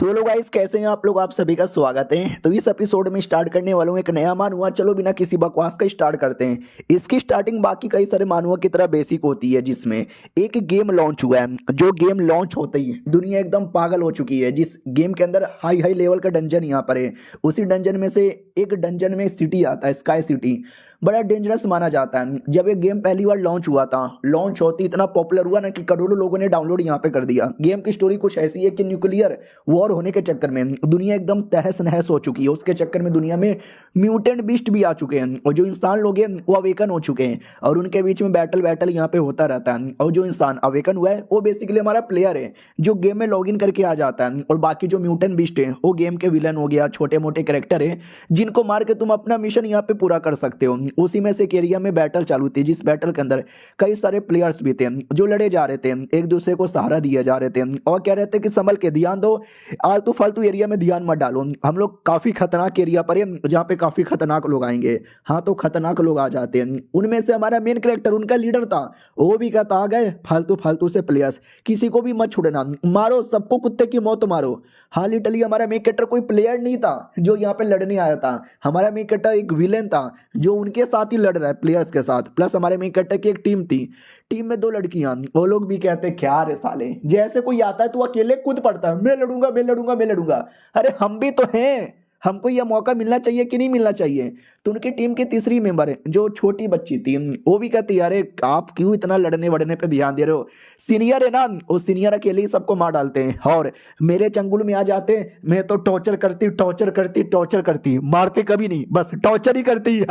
तो hello guys, कैसे हैं आप लोग। आप सभी का स्वागत है। तो इस एपिसोड में स्टार्ट करने वाला हूँ एक नया मानवा। चलो बिना किसी बकवास का स्टार्ट करते हैं। इसकी स्टार्टिंग बाकी कई सारे मानवा की तरह बेसिक होती है, जिसमें एक गेम लॉन्च हुआ है। जो गेम लॉन्च होते ही दुनिया एकदम पागल हो चुकी है। जिस गेम के अंदर हाई हाई लेवल का डंजन यहाँ पर है, उसी डंजन में से एक डंजन में सिटी आता है, स्काई सिटी। बड़ा डेंजरस माना जाता है। जब ये गेम पहली बार लॉन्च हुआ था, लॉन्च होती इतना पॉपुलर हुआ ना कि करोड़ों लोगों ने डाउनलोड यहाँ पे कर दिया। गेम की स्टोरी कुछ ऐसी है कि न्यूक्लियर वॉर होने के चक्कर में दुनिया एकदम तहस नहस हो चुकी है। उसके चक्कर में दुनिया में म्यूटेंट बीस्ट भी आ चुके हैं, और जो इंसान लोग हैं वो अवेकन हो चुके हैं, और उनके बीच में बैटल बैटल यहाँ पे होता रहता है। और जो इंसान अवेकन हुआ है वो बेसिकली हमारा प्लेयर है, जो गेम में लॉग इन करके आ जाता है। और बाकी जो म्यूटेंट बीस्ट है वो गेम के विलन हो गया, छोटे मोटे कैरेक्टर है, जिनको मार के तुम अपना मिशन यहाँ पे पूरा कर सकते हो। उसी में से एक एरिया में बैटल चालू थी, जिस बैटल के अंदर कई सारे प्लेयर्स भी थे जो लड़े जा रहे थे, एक दूसरे को सहारा दिए जा रहे थे, और कह रहे थे कि संभल के ध्यान दो, आलतू फालतू एरिया में ध्यान मत डालो। हम लोग काफी खतरनाक एरिया पर है, जहाँ पे काफी खतरनाक लोग आएंगे। हाँ, तो खतरनाक लोग आ जाते हैं। उनमें से हमारा मेन कैरेक्टर, उनका लीडर था, वो भी कहता आ गए फालतू फालतू से प्लेयर्स, किसी को भी मत छोड़ना, मारो सबको, कुत्ते की मौत मारो। हाँ, लिटरली हमारा मेन कैरेक्टर कोई प्लेयर नहीं था जो यहाँ पे लड़ने आया था। हमारा मेन कैरेक्टर एक विलेन था जो उनके साथ ही लड़ रहा है प्लेयर्स के साथ। प्लस हमारे मेन कैरेक्टर की एक टीम थी, टीम में 2 लड़कियां। वो लोग भी कहते क्या रे साले, जैसे कोई आता है तो अकेले कूद पड़ता है, मैं लड़ूंगा मैं लड़ूंगा मैं लड़ूंगा। अरे हम भी तो हैं, हमको यह मौका मिलना चाहिए कि नहीं मिलना चाहिए। तो उनकी टीम की तीसरी मेंबर है जो छोटी बच्ची थी, वो भी कहती अरे आप क्यों इतना लड़ने वड़ने पे ध्यान दे रहे हो, सीनियर है ना, वो सीनियर अकेले ही सबको मार डालते हैं, और मेरे चंगुल में आ जाते हैं, मैं तो टॉर्चर करती टॉर्चर करती टॉर्चर करती, मारते कभी नहीं, बस टॉर्चर ही करती।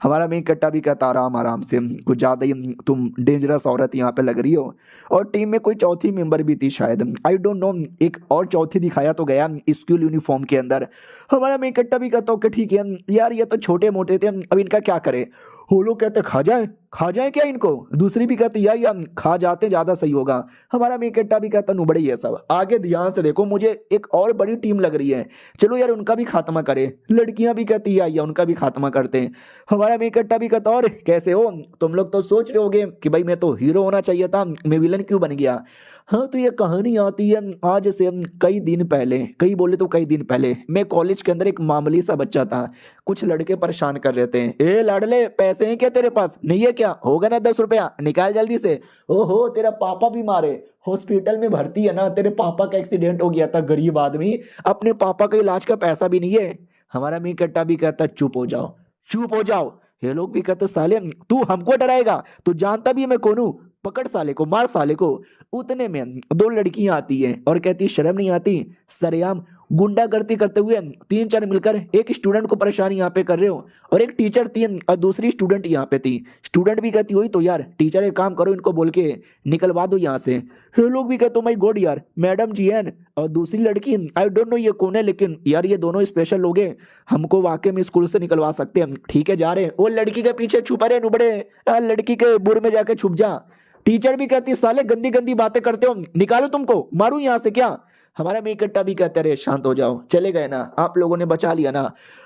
हमारा मेन कट्टा भी कहता आराम आराम से, कुछ ज्यादा ही तुम डेंजरस औरत यहाँ पे लग रही हो। और टीम में कोई चौथी मेंबर भी थी शायद, आई डोंट नो, एक और चौथी दिखाया तो गया स्कूल यूनिफॉर्म के अंदर। हमारा मेन कट्टा भी कहता कि ठीक है यार, ये तो छोटे मोटे थे, अब इनका क्या करे। वो लोग कहते खा जाए क्या इनको। दूसरी भी कहती यार खा जाते ज्यादा सही होगा। हमारा मेन कट्टा भी कहता नुबड़ी है सब, आगे ध्यान से देखो, मुझे एक और बड़ी टीम लग रही है, चलो यार उनका भी खात्मा करे। लड़कियां भी कहती या उनका भी खात्मा करते हैं। हमारा मेन कट्टा भी कहता और कैसे हो तुम लोग, तो सोच रहे होगे कि भाई मैं तो हीरो होना चाहिए था, मैं विलन क्यों बन गया। हाँ, तो ये कहानी आती है आज से कई दिन पहले, कई बोले तो कई दिन पहले। मैं कॉलेज के अंदर एक मामूली सा बच्चा था, कुछ लड़के परेशान कर रहे थे, ए लाडले पैसे हैं क्या तेरे पास, नहीं है क्या, होगा ना 10 रुपया, निकाल जल्दी से। ओहो तेरा पापा भी मारे, हॉस्पिटल में भर्ती है ना, तेरे पापा का एक्सीडेंट हो गया था, गरीब आदमी, अपने पापा का इलाज का पैसा भी नहीं है। हमारा मी कट्टा भी कहता चुप हो जाओ चुप हो जाओ। ये लोग भी कहते साले तू हमको डराएगा, तू जानता भी है मैं कौन हूं, पकड़ साले को, मार साले को। उतने में 2 लड़कियां आती हैं और कहती शर्म नहीं आती, सरेआम गुंडागर्दी करते हुए 3-4 मिलकर एक स्टूडेंट को परेशान यहाँ पे कर रहे हो। और एक टीचर थी और दूसरी स्टूडेंट यहाँ पे थी। स्टूडेंट भी कहती हुई तो यार टीचर एक काम करो, इनको बोल के निकलवा दो यहाँ से। ये लोग भी कहते माय गॉड यार, मैडम जी एन और दूसरी लड़की आई डोंट नो ये कौन है, लेकिन यार ये दोनों स्पेशल लोग हैं, हमको वाकई में स्कूल से निकलवा सकते हैं। ठीक है जा रहे हैं। वो लड़की के पीछे छुपा रहे नुबड़े, लड़की के बुर में जाके छुप जा। टीचर भी कहती साले गंदी गंदी बातें करते हो, निकालो तुमको, मारू यहाँ से क्या। हमारा मेन कट्टा भी कहते रहे शांत हो जाओ, चले गए ना, आप लोगों ने बचा लिया ना,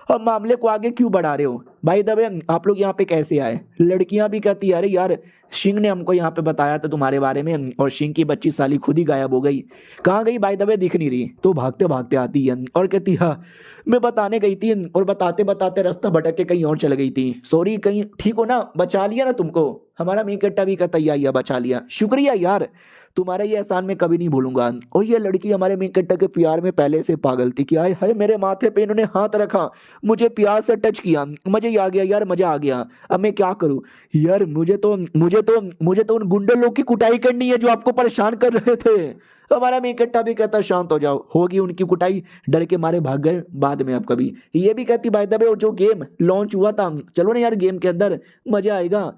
अब मामले को आगे क्यों बढ़ा रहे हो। भाई दबे आप लोग यहाँ पे कैसे आए। लड़कियां भी कहती अरे यार सिंह ने हमको यहाँ पे बताया था तुम्हारे बारे में, और सिंह की बच्ची साली खुद ही गायब हो गई, कहाँ गई भाई दबे दिख नहीं रही। तो भागते भागते आती है और कहती हाँ मैं बताने गई थी, और बताते बताते रास्ता भटक के कहीं और चल गई थी, सॉरी, कहीं ठीक हो ना, बचा लिया ना तुमको। हमारा मेन कट्टा भी कहता या बचा लिया, शुक्रिया यार, तुम्हारा ये एहसान मैं कभी नहीं भूलूंगा। और ये लड़की हमारे मेन कट्टा के प्यार में पहले से पागल थी कि आए हाय मेरे माथे पे इन्होंने हाथ रखा, मुझे प्यार से टच किया, मजा ही आ गया यार, मजा आ गया, अब मैं क्या करूं यार, मुझे तो उन गुंडे लोग की कुटाई करनी है जो आपको परेशान कर रहे थे। हमारा मेन कट्टा भी कहता शांत हो जाओ, होगी उनकी कुटाई, डर के मारे भाग गए बाद में। अब कभी ये भी कहती भाई दबे जो गेम लॉन्च हुआ था, चलो ना यार गेम के अंदर मजा आएगा,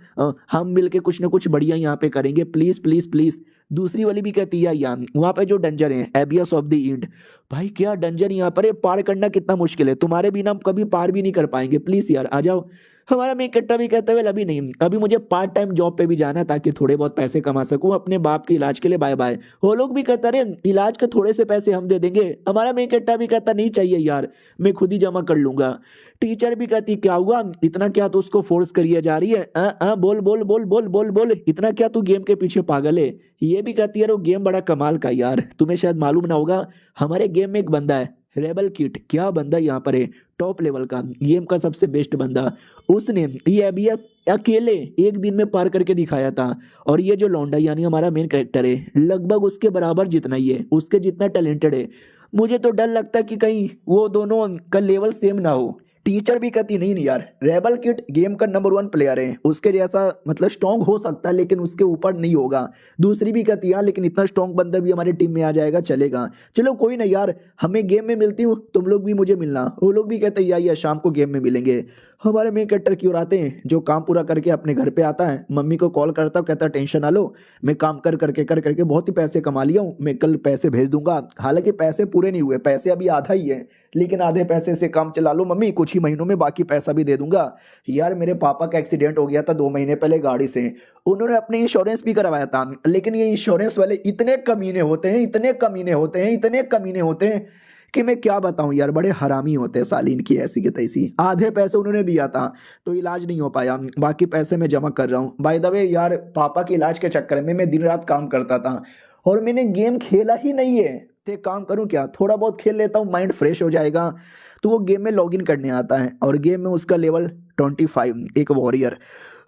हम मिलके कुछ ना कुछ बढ़िया यहाँ पे करेंगे, प्लीज प्लीज प्लीज। दूसरी वाली भी कहती है यार वहां पे जो डंजर है एबियस ऑफ द इंड, भाई क्या डंजर यहाँ पर है, पार करना कितना मुश्किल है, तुम्हारे बिना हम कभी पार भी नहीं कर पाएंगे, प्लीज यार आ जाओ। हमारा मेन कट्टा भी कहता है "वेल, अभी नहीं, अभी मुझे पार्ट टाइम जॉब पे भी जाना है ताकि थोड़े बहुत पैसे कमा सकूं अपने बाप के इलाज के लिए, बाय बाय"। वो लोग भी कहता रहे इलाज के थोड़े से पैसे हम दे देंगे। हमारा मेन कट्टा भी कहता नहीं चाहिए यार, मैं खुद ही जमा कर लूंगा। टीचर भी कहती क्या हुआ, इतना क्या तू उसको फोर्स करिए जा रही है, बोल बोल बोल बोल बोल बोल, इतना क्या तू गेम के पीछे पागल है। ये भी कहती है वो गेम बड़ा कमाल का यार, तुम्हें शायद मालूम ना होगा हमारे गेम में एक बंदा है रेबल किट, क्या बंदा यहाँ पर है, टॉप लेवल का, गेम का सबसे बेस्ट बंदा। उसने ये एबीएस अकेले एक दिन में पार करके दिखाया था। और ये जो लौंडा यानी हमारा मेन कैरेक्टर है लगभग उसके बराबर जितना ही है, उसके जितना टैलेंटेड है। मुझे तो डर लगता है कि कहीं वो दोनों का लेवल सेम ना हो। टीचर भी कहती नहीं नहीं यार, रेबल किट गेम का नंबर 1 प्लेयर है, उसके जैसा मतलब स्ट्रॉन्ग हो सकता है लेकिन उसके ऊपर नहीं होगा। दूसरी भी कहती यार लेकिन इतना स्ट्रॉन्ग बंदा भी हमारी टीम में आ जाएगा चलेगा, चलो कोई ना यार, हमें गेम में मिलती हूँ तुम लोग भी मुझे मिलना। वो लोग भी कहते हैं यार शाम को गेम में मिलेंगे। हमारे मेन कैरेक्टर की ओर आते हैं जो काम पूरा करके अपने घर पे आता है, मम्मी को कॉल करता हूँ, कहता टेंशन ना लो, मैं काम कर करके बहुत ही पैसे कमा लिया हूँ, मैं कल पैसे भेज दूंगा। हालांकि पैसे पूरे नहीं हुए, पैसे अभी आधा ही है, लेकिन आधे पैसे से काम चला लो मम्मी, कुछ ही महीनों में बाकी पैसा भी दे दूंगा। यार मेरे पापा का एक्सीडेंट हो गया था 2 महीने पहले गाड़ी से, उन्होंने अपने इंश्योरेंस भी करवाया था, लेकिन ये इंश्योरेंस वाले इतने कमीने होते हैं, इतने कमीने होते हैं, इतने कमीने होते हैं कि मैं क्या बताऊं यार, बड़े हरामी होते हैं साली इनकी ऐसी की तैसी। आधे पैसे उन्होंने दिया था तो इलाज नहीं हो पाया, बाकी पैसे मैं जमा कर रहा हूँ। बाय द वे यार पापा के इलाज के चक्कर में मैं दिन रात काम करता था और मैंने गेम खेला ही नहीं है। तो एक काम करूं क्या, थोड़ा बहुत खेल लेता हूँ, माइंड फ्रेश हो जाएगा। तो वो गेम में लॉगिन करने आता है और गेम में उसका लेवल 25, एक वॉरियर।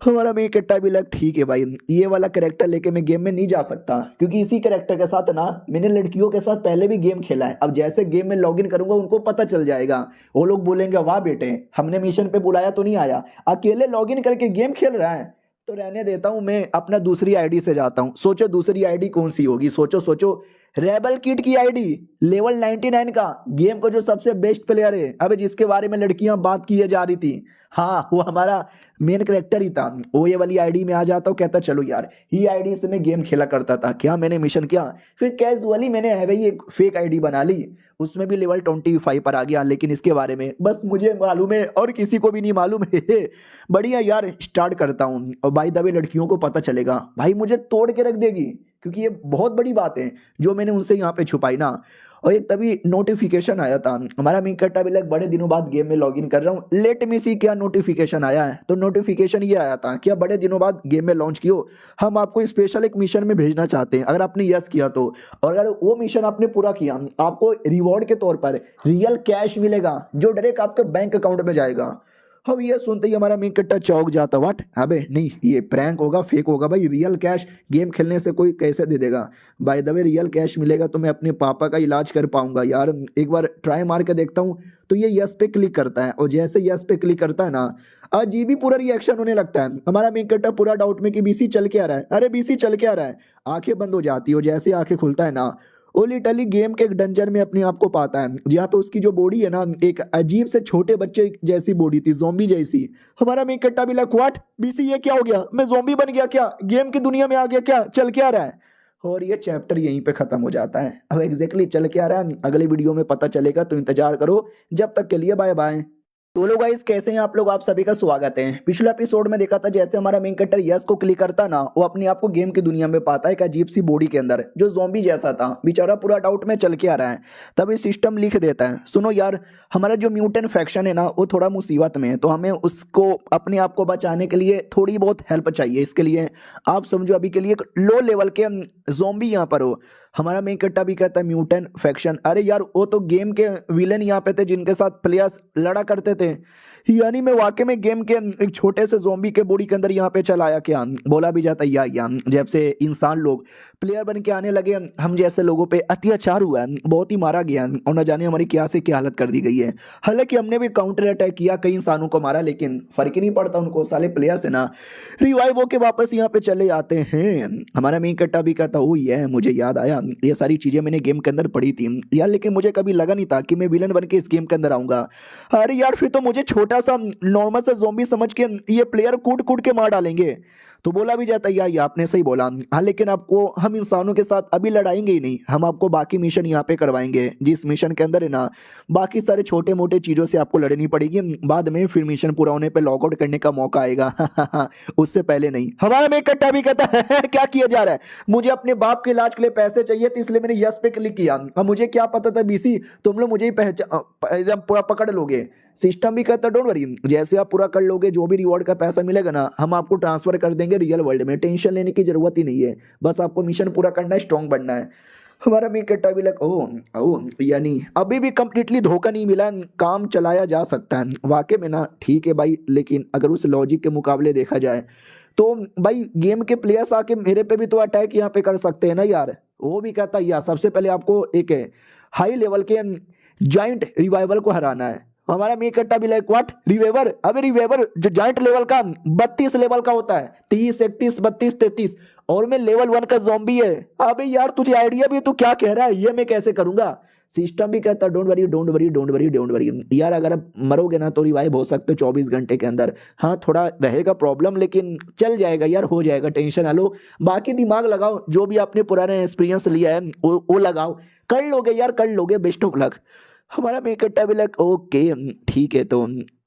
हमारा मेन कट्टा भी लग ठीक है भाई, ये वाला कैरेक्टर लेके मैं गेम में नहीं जा सकता, क्योंकि इसी कैरेक्टर के साथ ना मैंने लड़कियों के साथ पहले भी गेम खेला है। अब जैसे गेम में लॉगिन करूंगा उनको पता चल जाएगा, वो लोग बोलेंगे वाह बेटे हमने मिशन पे बुलाया तो नहीं आया, अकेले लॉगिन करके गेम खेल रहा है। तो रहने देता हूं, मैं अपना दूसरी आईडी से जाता हूं। सोचो दूसरी आईडी कौन सी होगी, सोचो सोचो, रेबल किट की आईडी, लेवल 99 का, गेम का जो सबसे बेस्ट प्लेयर है, अबे जिसके बारे में लड़कियां बात किए जा रही थी, हाँ वो हमारा मेन कैरेक्टर ही था। वो ये वाली आईडी में आ जाता हूँ, कहता चलो यार ये आईडी से मैं गेम खेला करता था, क्या मैंने मिशन किया, फिर कैजुअली मैंने है भाई एक फेक आईडी बना ली, उसमें भी लेवल 25 पर आ गया, लेकिन इसके बारे में बस मुझे मालूम है और किसी को भी नहीं मालूम है। बढ़िया यार, स्टार्ट करता हूँ और बाय द वे लड़कियों को पता चलेगा भाई मुझे तोड़ के रख देगी, क्योंकि ये बहुत बड़ी बात है जो मैंने उनसे यहाँ पे छुपाई ना। और एक तभी नोटिफिकेशन आया था, हमारा मी कट्टा भी लग बड़े दिनों बाद गेम में लॉगिन कर रहा हूँ, लेट मी सी क्या नोटिफिकेशन आया है। तो नोटिफिकेशन ये आया था कि बड़े दिनों बाद गेम में लॉन्च किया, हम आपको स्पेशल एक मिशन में भेजना चाहते हैं, अगर आपने यस किया तो, और अगर वो मिशन आपने पूरा किया आपको रिवॉर्ड के तौर पर रियल कैश मिलेगा जो डायरेक्ट आपके बैंक अकाउंट में जाएगा। अब ये सुनते ही हमारा मेन कट्टा चौंक जाता, व्हाट, अबे नहीं ये प्रैंक होगा, फेक होगा भाई, रियल कैश गेम खेलने से कोई कैसे दे देगा। By the way real cash मिलेगा तो मैं अपने पापा का इलाज कर पाऊंगा यार, एक बार ट्राई मार के देखता हूँ। तो ये यस पे क्लिक करता है और जैसे यस पे क्लिक करता है ना, अजीब ही पूरा रिएक्शन होने लगता है। हमारा मेन कट्टा पूरा डाउट में कि बीसी चल के आ रहा है, अरे बीसी चल के आ रहा है, आंखें बंद हो जाती है और जैसे आंखें खुलता है ना, वो लिटरली गेम के एक डंजर में अपने आप को पाता है, जहाँ पे उसकी जो बॉडी है ना एक अजीब से छोटे बच्चे जैसी बॉडी थी, ज़ॉम्बी जैसी। हमारा मेन कट्टा भी लग व्हाट बीसी ये क्या हो गया, मैं ज़ॉम्बी बन गया क्या, गेम की दुनिया में आ गया क्या, चल क्या रहा है। और ये चैप्टर यहीं पे खत्म हो जाता है। अब एग्जैक्टली चल के आ रहा है अगले वीडियो में पता चलेगा, तो इंतजार करो, जब तक के लिए बाय बाय। तो लोग गाइस कैसे हैं आप लोग, आप सभी का स्वागत है। पिछले एपिसोड में देखा था जैसे हमारा मेन कैरेक्टर यस को क्लिक करता ना, वो अपने आप को गेम की दुनिया में पाता है एक अजीब सी बॉडी के अंदर जो ज़ॉम्बी जैसा था, बेचारा पूरा डाउट में चल के आ रहा है। तब ये सिस्टम लिख देता है सुनो यार हमारा जो म्यूटेंट फैक्शन है ना वो थोड़ा मुसीबत में है, तो हमें उसको अपने आप को बचाने के लिए थोड़ी बहुत हेल्प चाहिए। इसके लिए आप समझो अभी के लिए लो लेवल के ज़ॉम्बी यहाँ पर हो। हमारा मेन कट्टा भी कहता है म्यूटेंट फैक्शन, अरे यार वो तो गेम के विलेन यहाँ पे थे जिनके साथ प्लेयर्स लड़ा करते थे, यानी मैं वाकई में गेम के एक छोटे से ज़ॉम्बी के बॉडी के अंदर यहाँ पे चला आया क्या। बोला भी जाता है या जब से इंसान लोग प्लेयर बन के आने लगे हम जैसे लोगों पे अत्याचार हुआ, बहुत ही मारा गया और न जाने हमारी क्या से क्या हालत कर दी गई है। हालांकि हमने भी काउंटर अटैक किया, कई इंसानों को मारा, लेकिन फर्क ही नहीं पड़ता उनको, साले प्लेयर्स है ना रिवाइव होके वापस यहाँ पे चले आते हैं। हमारा मेन कट्टा भी कहता ओ ये मुझे याद आया ये सारी चीजें मैंने गेम के अंदर पढ़ी थी यार, लेकिन मुझे कभी लगा नहीं था कि मैं विलन बन के इस गेम के अंदर आऊंगा। अरे यार फिर तो मुझे छोटा सा नॉर्मल सा ज़ॉम्बी समझ के ये प्लेयर कूट कूट के मार डालेंगे। तो बोला भी जाता है या ये आपने सही बोला। हाँ लेकिन आपको हम इंसानों के साथ अभी लड़ाएंगे ही नहीं, हम आपको बाकी मिशन यहाँ पे करवाएंगे, जिस मिशन के अंदर है ना बाकी सारे छोटे मोटे चीजों से आपको लड़नी पड़ेगी, बाद में फिर मिशन पूरा होने पे लॉकआउट करने का मौका आएगा। उससे पहले नहीं। हमारा में कट्टा भी कहता है क्या किया जा रहा है, मुझे अपने बाप के इलाज के लिए पैसे चाहिए तो इसलिए मैंने यस पे क्लिक किया। अब मुझे क्या पता था बीसी तुम लोग मुझे ही एकदम पूरा पकड़ लोगे। सिस्टम भी कहता डोंट वरी, जैसे आप पूरा कर लोगे जो भी रिवॉर्ड का पैसा मिलेगा ना हम आपको ट्रांसफर कर देंगे रियल वर्ल्ड में, टेंशन लेने की जरूरत ही नहीं है, बस आपको मिशन पूरा करना है, स्ट्रॉन्ग बनना है। हमारा मी कट्टा भी लग ओ ओ यानी अभी भी कंप्लीटली धोखा नहीं मिला, काम चलाया जा सकता है वाकई में ना। ठीक है भाई, लेकिन अगर उस लॉजिक के मुकाबले देखा जाए तो भाई गेम के प्लेयर्स आके मेरे पे भी तो अटैक यहाँ पे कर सकते हैं ना यार। वो भी कहता है यार सबसे पहले आपको एक हाई लेवल के जाइंट रिवाइवल को हराना है। हमारा मी कट्टा भी लाइक व्हाट रिवेवर, अबे रिवेवर जो जाइंट लेवल का 32 लेवल का होता है, 30 31 32 33, और मैं लेवल 1 का ज़ॉम्बी है। अबे यार तुझे आइडिया भी, तू क्या कह रहा है, ये मैं कैसे करूंगा। सिस्टम भी कहता है don't worry don't worry don't worry don't worry यार, अगर आप मरोगे ना तो रिवाइव हो सकते हो 24 घंटे के अंदर। हाँ थोड़ा रहेगा प्रॉब्लम लेकिन चल जाएगा यार, हो जाएगा, टेंशन ना लो। बाकी दिमाग लगाओ, जो भी आपने पुराने एक्सपीरियंस लिया है वो लगाओ, कर लोगे यार कर लोगे, बेस्ट ऑफ लक। हमारा मेकअप भी लग ओके ठीक है। तो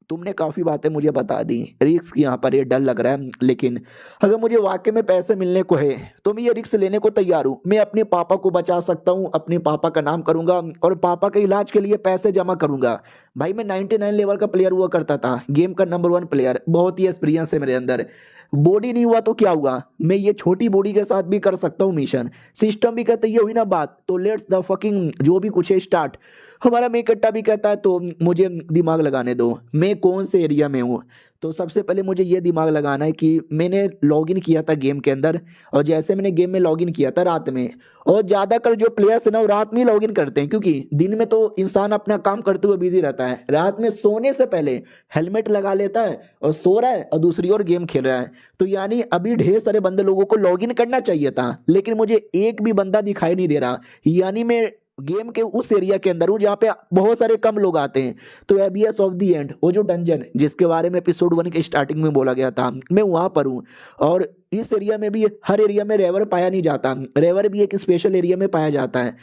तुमने काफ़ी बातें मुझे बता दी, रिस्क यहाँ पर ये डर लग रहा है, लेकिन अगर मुझे वाकई में पैसे मिलने को है तो मैं ये रिस्क लेने को तैयार हूँ। मैं अपने पापा को बचा सकता हूँ, अपने पापा का नाम करूंगा और पापा के इलाज के लिए पैसे जमा करूंगा। भाई मैं 99 लेवल का प्लेयर हुआ करता था, गेम का नंबर 1 प्लेयर, बहुत ही एक्सपीरियंस है मेरे अंदर। बॉडी नहीं हुआ तो क्या हुआ, मैं ये छोटी बॉडी के साथ भी कर सकता हूँ मिशन। सिस्टम भी कहते ये हुई ना बात, तो लेट्स द फकिंग जो भी कुछ है स्टार्ट। हमारा मेकट्टा भी कहता है तो मुझे दिमाग लगाने दो, मैं कौन से एरिया में हूँ। तो सबसे पहले मुझे ये दिमाग लगाना है कि मैंने लॉगिन किया था गेम के अंदर, और जैसे मैंने गेम में लॉगिन किया था रात में, और ज़्यादातर जो प्लेयर्स है ना वो रात में ही लॉगिन करते हैं, क्योंकि दिन में तो इंसान अपना काम करते हुए बिजी रहता है, रात में सोने से पहले हेलमेट लगा लेता है और सो रहा है और दूसरी ओर गेम खेल रहा है। तो यानी अभी ढेर सारे बंदे लोगों को लॉगिन करना चाहिए था, लेकिन मुझे एक भी बंदा दिखाई नहीं दे रहा, यानी मैं गेम के उस एरिया के अंदर हूँ जहाँ पे बहुत सारे कम लोग आते हैं। तो एबीएस ऑफ द एंड वो जो डंजन जिसके बारे में एपिसोड 1 के स्टार्टिंग में बोला गया था, मैं वहां पर हूँ। और इस एरिया में भी हर एरिया में रेवर पाया नहीं जाता, रेवर भी एक स्पेशल एरिया में पाया जाता है।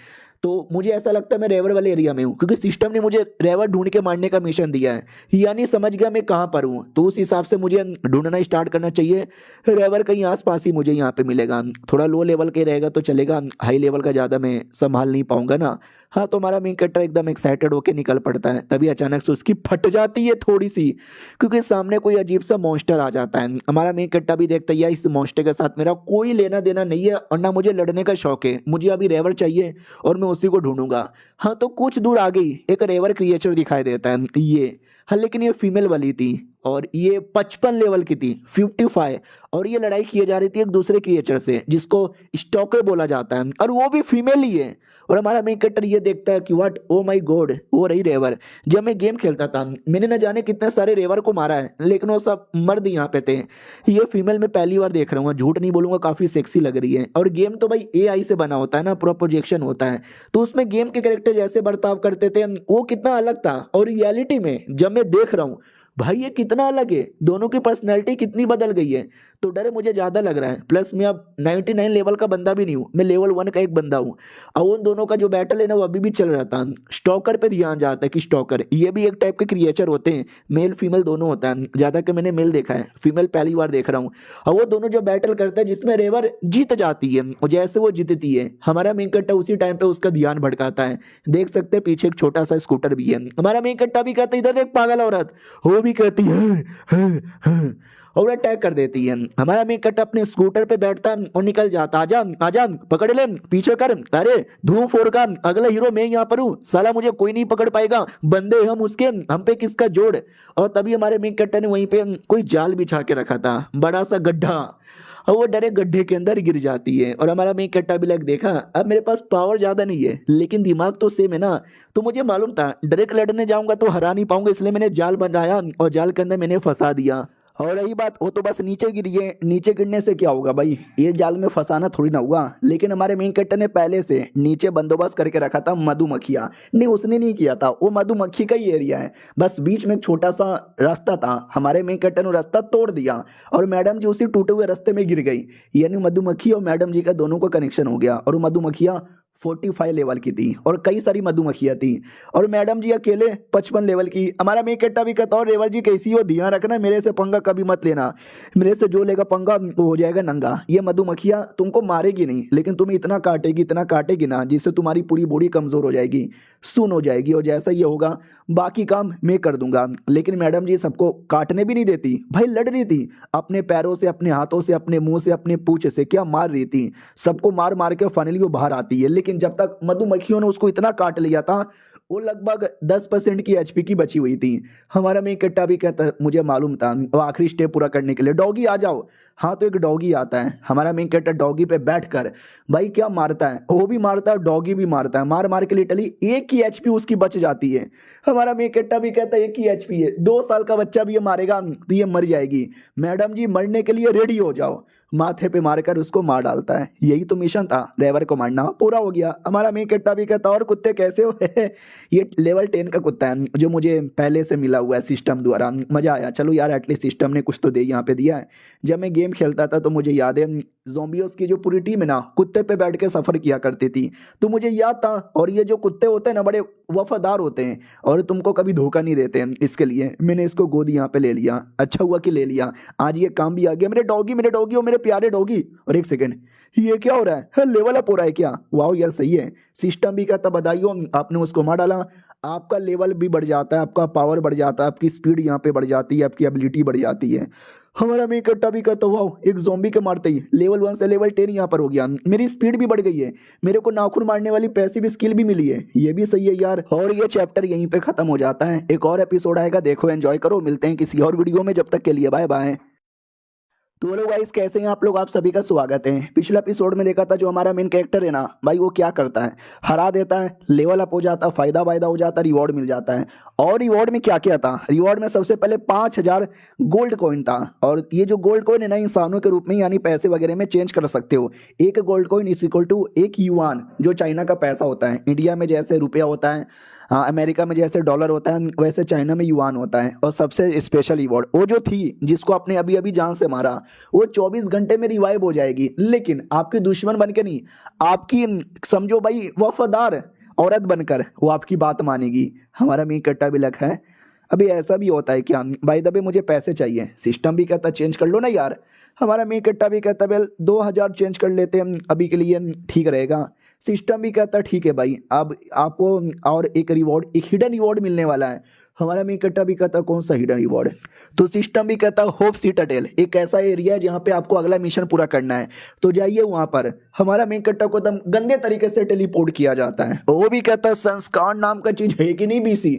तो मुझे ऐसा लगता है मैं रेवर वाले एरिया में हूँ, क्योंकि सिस्टम ने मुझे रेवर ढूंढ के मारने का मिशन दिया है, यानी समझ गया मैं कहाँ पर हूँ। तो उस हिसाब से मुझे ढूंढना स्टार्ट करना चाहिए। रेवर कहीं आसपास ही मुझे यहाँ पे मिलेगा, थोड़ा लो लेवल के रहेगा तो चलेगा, हाई लेवल का ज़्यादा मैं संभाल नहीं पाऊंगा ना। हाँ तो हमारा मेन कैरेक्टर एकदम एक्साइटेड होकर निकल पड़ता है, तभी अचानक से उसकी फट जाती है थोड़ी सी, क्योंकि सामने कोई अजीब सा मॉन्स्टर आ जाता है। हमारा मेन कैरेक्टर भी देखता है यार इस मॉन्स्टर के साथ मेरा कोई लेना देना नहीं है, और ना मुझे लड़ने का शौक है, मुझे अभी रेवर चाहिए और मैं उसी को ढूंढूंगा। हाँ तो कुछ दूर आ गई एक रेवर क्रिएचर दिखाई देता है ये, हाँ लेकिन ये फीमेल वाली थी और ये 55 लेवल की थी, 55, और ये लड़ाई की जा रही थी एक दूसरे क्रिएचर से जिसको स्टॉकर बोला जाता है, और वो भी फीमेल ही है। और हमारा मेन कैरेक्टर ये देखता है कि व्हाट ओ माय गॉड वो रही रेवर। जब मैं गेम खेलता था मैंने न जाने कितने सारे रेवर को मारा है, लेकिन वो सब मर्द यहाँ पे थे, ये फीमेल मैं पहली बार देख रहा हूँ, झूठ नहीं बोलूंगा काफी सेक्सी लग रही है। और गेम तो भाई एआई से बना होता है ना, पूरा प्रोजेक्शन होता है, तो उसमें गेम के कैरेक्टर जैसे बर्ताव करते थे वो कितना अलग था, और रियलिटी में जब मैं देख रहा हूँ भाई ये कितना अलग है, दोनों की पर्सनैलिटी कितनी बदल गई है। तो डर मुझे ज्यादा लग रहा है, प्लस मैं अब 99 लेवल का बंदा भी नहीं हूँ, मैं लेवल 1 का एक बंदा हूँ। और उन दोनों का जो बैटल है ना वो अभी भी चल रहा था। स्टॉकर पे ध्यान जाता है कि स्टॉकर ये भी एक टाइप के क्रिएचर होते हैं, मेल फीमेल दोनों होता है, ज्यादा कि मैंने मेल देखा है, फीमेल पहली बार देख रहा हूँ। और वो दोनों जो बैटल करते हैं जिसमें रेवर जीत जाती है, और जैसे वो जीतती है हमारा मेन कट्टा उसी टाइम पे उसका ध्यान भटकाता है। देख सकते हैं पीछे एक छोटा सा स्कूटर भी है, हमारा मेन कट्टा भी कहता है इधर देख पागल औरत, वो भी कहती है और अटैक कर देती है। हमारा मेन कट अपने स्कूटर पे बैठता और निकल जाता, आजा आजा पकड़ ले पीछे कर, अरे धूम फोड़ का अगला हीरो मैं यहाँ पर हूँ, साला मुझे कोई नहीं पकड़ पाएगा, बंदे हम उसके, हम पे किसका जोड़। और तभी हमारे मेन कट्टर ने वहीं पे कोई जाल बिछा के रखा था, बड़ा सा गड्ढा, और वो डरे गड्ढे के अंदर गिर जाती है। और हमारा मेन कट्टा भी लग देखा अब मेरे पास पावर ज्यादा नहीं है लेकिन दिमाग तो सेम है ना, तो मुझे मालूम था डायरेक्ट लड़ने जाऊंगा तो हरा नहीं पाऊंगा, इसलिए मैंने जाल बनाया और जाल के अंदर मैंने फंसा दिया। और रही बात, वो तो बस नीचे गिरी है, नीचे गिरने से क्या होगा भाई, ये जाल में फंसाना थोड़ी ना हुआ। लेकिन हमारे मेन कैरेक्टर ने पहले से नीचे बंदोबस्त करके रखा था मधुमक्खियाँ। नहीं, उसने नहीं किया था, वो मधुमक्खी का ही एरिया है, बस बीच में एक छोटा सा रास्ता था, हमारे मेन कैरेक्टर ने रास्ता तोड़ दिया और मैडम जी उसी टूटे हुए रास्ते में गिर गई। यानी मधुमक्खी और मैडम जी का दोनों का कनेक्शन हो गया, और मधुमक्खियाँ 45 लेवल की थी और कई सारी मधुमक्खियां थी, और मैडम जी अकेले 55 लेवल की। हमारा मेन कैरेक्टर भी कहता, और रेवल जी कैसी हो, ध्यान रखना, मेरे से पंगा कभी मत लेना, मेरे से जो लेगा पंगा वो हो जाएगा नंगा। ये मधुमक्खियां तुमको मारेगी नहीं, लेकिन तुम्हें इतना काटेगी ना, जिससे तुम्हारी पूरी बॉडी कमजोर हो जाएगी, सुन हो जाएगी, और जैसा ये होगा बाकी काम मैं कर दूंगा। लेकिन मैडम जी सबको काटने भी नहीं देती भाई, लड़ रही थी अपने पैरों से, अपने हाथों से, अपने मुंह से, अपने पूंछ से, क्या मार रही थी, सबको मार मार के फाइनली वो बाहर आती है। लेकिन जब तक मधुमक्खियों ने उसको इतना काट लिया था, वो लगभग 10% की एचपी की बची हुई थी। हमारा मेन कट्टा भी कहता, मुझे मालूम था, वो आखिरी स्टेप पूरा करने के लिए, डॉगी आ जाओ। हाँ, तो एक डॉगी आता है, हमारा मेन कट्टा डॉगी पे बैठकर भाई क्या मारता है, वो भी मारता है, डॉगी भी मारता है, मार मार के लिटरली एक ही एचपी उसकी बच जाती है। हमारा मेन कट्टा भी कहता है एक ही एचपी है, 2 साल का बच्चा भी ये मारेगा तो ये मर जाएगी, मैडम जी मरने के लिए रेडी हो जाओ, माथे पे मारकर उसको मार डालता है। यही तो मिशन था, रेवर को मारना, पूरा हो गया। हमारा मेन कट्टा भी कहता, और कुत्ते कैसे हो ये लेवल 10 का कुत्ता है जो मुझे पहले से मिला हुआ है सिस्टम द्वारा, मजा आया, चलो यार एटलीस्ट सिस्टम ने कुछ तो दे यहाँ पे दिया है। जब मैं गेम खेलता था तो मुझे याद है ज़ोंबियोस की जो पूरी टीम है ना, कुत्ते पे बैठ के सफर किया करती थी, तो मुझे याद था। और ये जो कुत्ते होते हैं ना, बड़े वफादार होते हैं और तुमको कभी धोखा नहीं देते हैं, इसके लिए मैंने इसको गोद यहाँ पे ले लिया, अच्छा हुआ कि ले लिया, आज ये काम भी आ गया। मेरे डॉगी और मेरे प्यारे डॉगी। और एक सेकेंड, ये क्या हो रहा है, लेवल अप हो रहा है क्या, वाह यार सही है। सिस्टम भी कहता बधाइयों, आपने उसको मार डाला, आपका लेवल भी बढ़ जाता है, आपका पावर बढ़ जाता है, आपकी स्पीड यहाँ पे बढ़ जाती है, आपकी एबिलिटी बढ़ जाती है। हमारा मेन कट्टा भी कहता, वाह, एक ज़ॉम्बी के मारते ही लेवल 1 से लेवल 10 यहाँ पर हो गया, मेरी स्पीड भी बढ़ गई है, मेरे को नाखून मारने वाली पैसिव स्किल भी मिली है, ये भी सही है यार। और ये चैप्टर यहीं पे खत्म हो जाता है, एक और एपिसोड आएगा, देखो एंजॉय करो, मिलते हैं किसी और वीडियो में, जब तक के लिए बाय बाय। तो हेलो गाइस, कैसे हैं आप सभी का स्वागत है। पिछले एपिसोड में देखा था जो हमारा मेन कैरेक्टर है ना भाई, वो क्या करता है, हरा देता है, लेवल अप हो जाता है, फायदा वायदा हो जाता है, रिवॉर्ड मिल जाता है। और रिवॉर्ड में क्या क्या था, रिवॉर्ड में सबसे पहले 5000 गोल्ड कॉइन था, और ये जो गोल्ड कॉइन है ना, इंसानों के रूप में यानी पैसे वगैरह में चेंज कर सकते हो। एक gold coin is equal to 1 yuan, जो चाइना का पैसा होता है। इंडिया में जैसे रुपया होता है, हाँ, अमेरिका में जैसे डॉलर होता है, वैसे चाइना में युआन होता है। और सबसे स्पेशल रिवॉर्ड, वो जो थी जिसको आपने अभी अभी जान से मारा, वो 24 घंटे में रिवाइव हो जाएगी, लेकिन आपकी दुश्मन बन के नहीं, आपकी समझो भाई वफादार औरत बनकर वो आपकी बात मानेगी। हमारा मेन कट्टा भी लगा है, अभी ऐसा भी होता है क्या भाई, दबे मुझे पैसे चाहिए, सिस्टम भी कहता चेंज कर लो ना यार। हमारा मेन कट्टा भी कहता वेल 2000 चेंज कर लेते हैं अभी के लिए, ठीक रहेगा। सिस्टम भी कहता ठीक है भाई, अब आपको और एक रिवॉर्ड, एक हिडन रिवॉर्ड मिलने वाला है। हमारा मेन कट्टा भी कहता कौन सा हिडन रिवॉर्ड है, तो सिस्टम भी कहता होप सिटाडेल, एक ऐसा एरिया है जहाँ पे आपको अगला मिशन पूरा करना है, तो जाइए वहाँ पर। हमारा मेन कट्टा को एकदम गंदे तरीके से टेलीपोर्ट किया जाता है, वो भी कहता है संस्कार नाम का चीज है कि नहीं बीसी,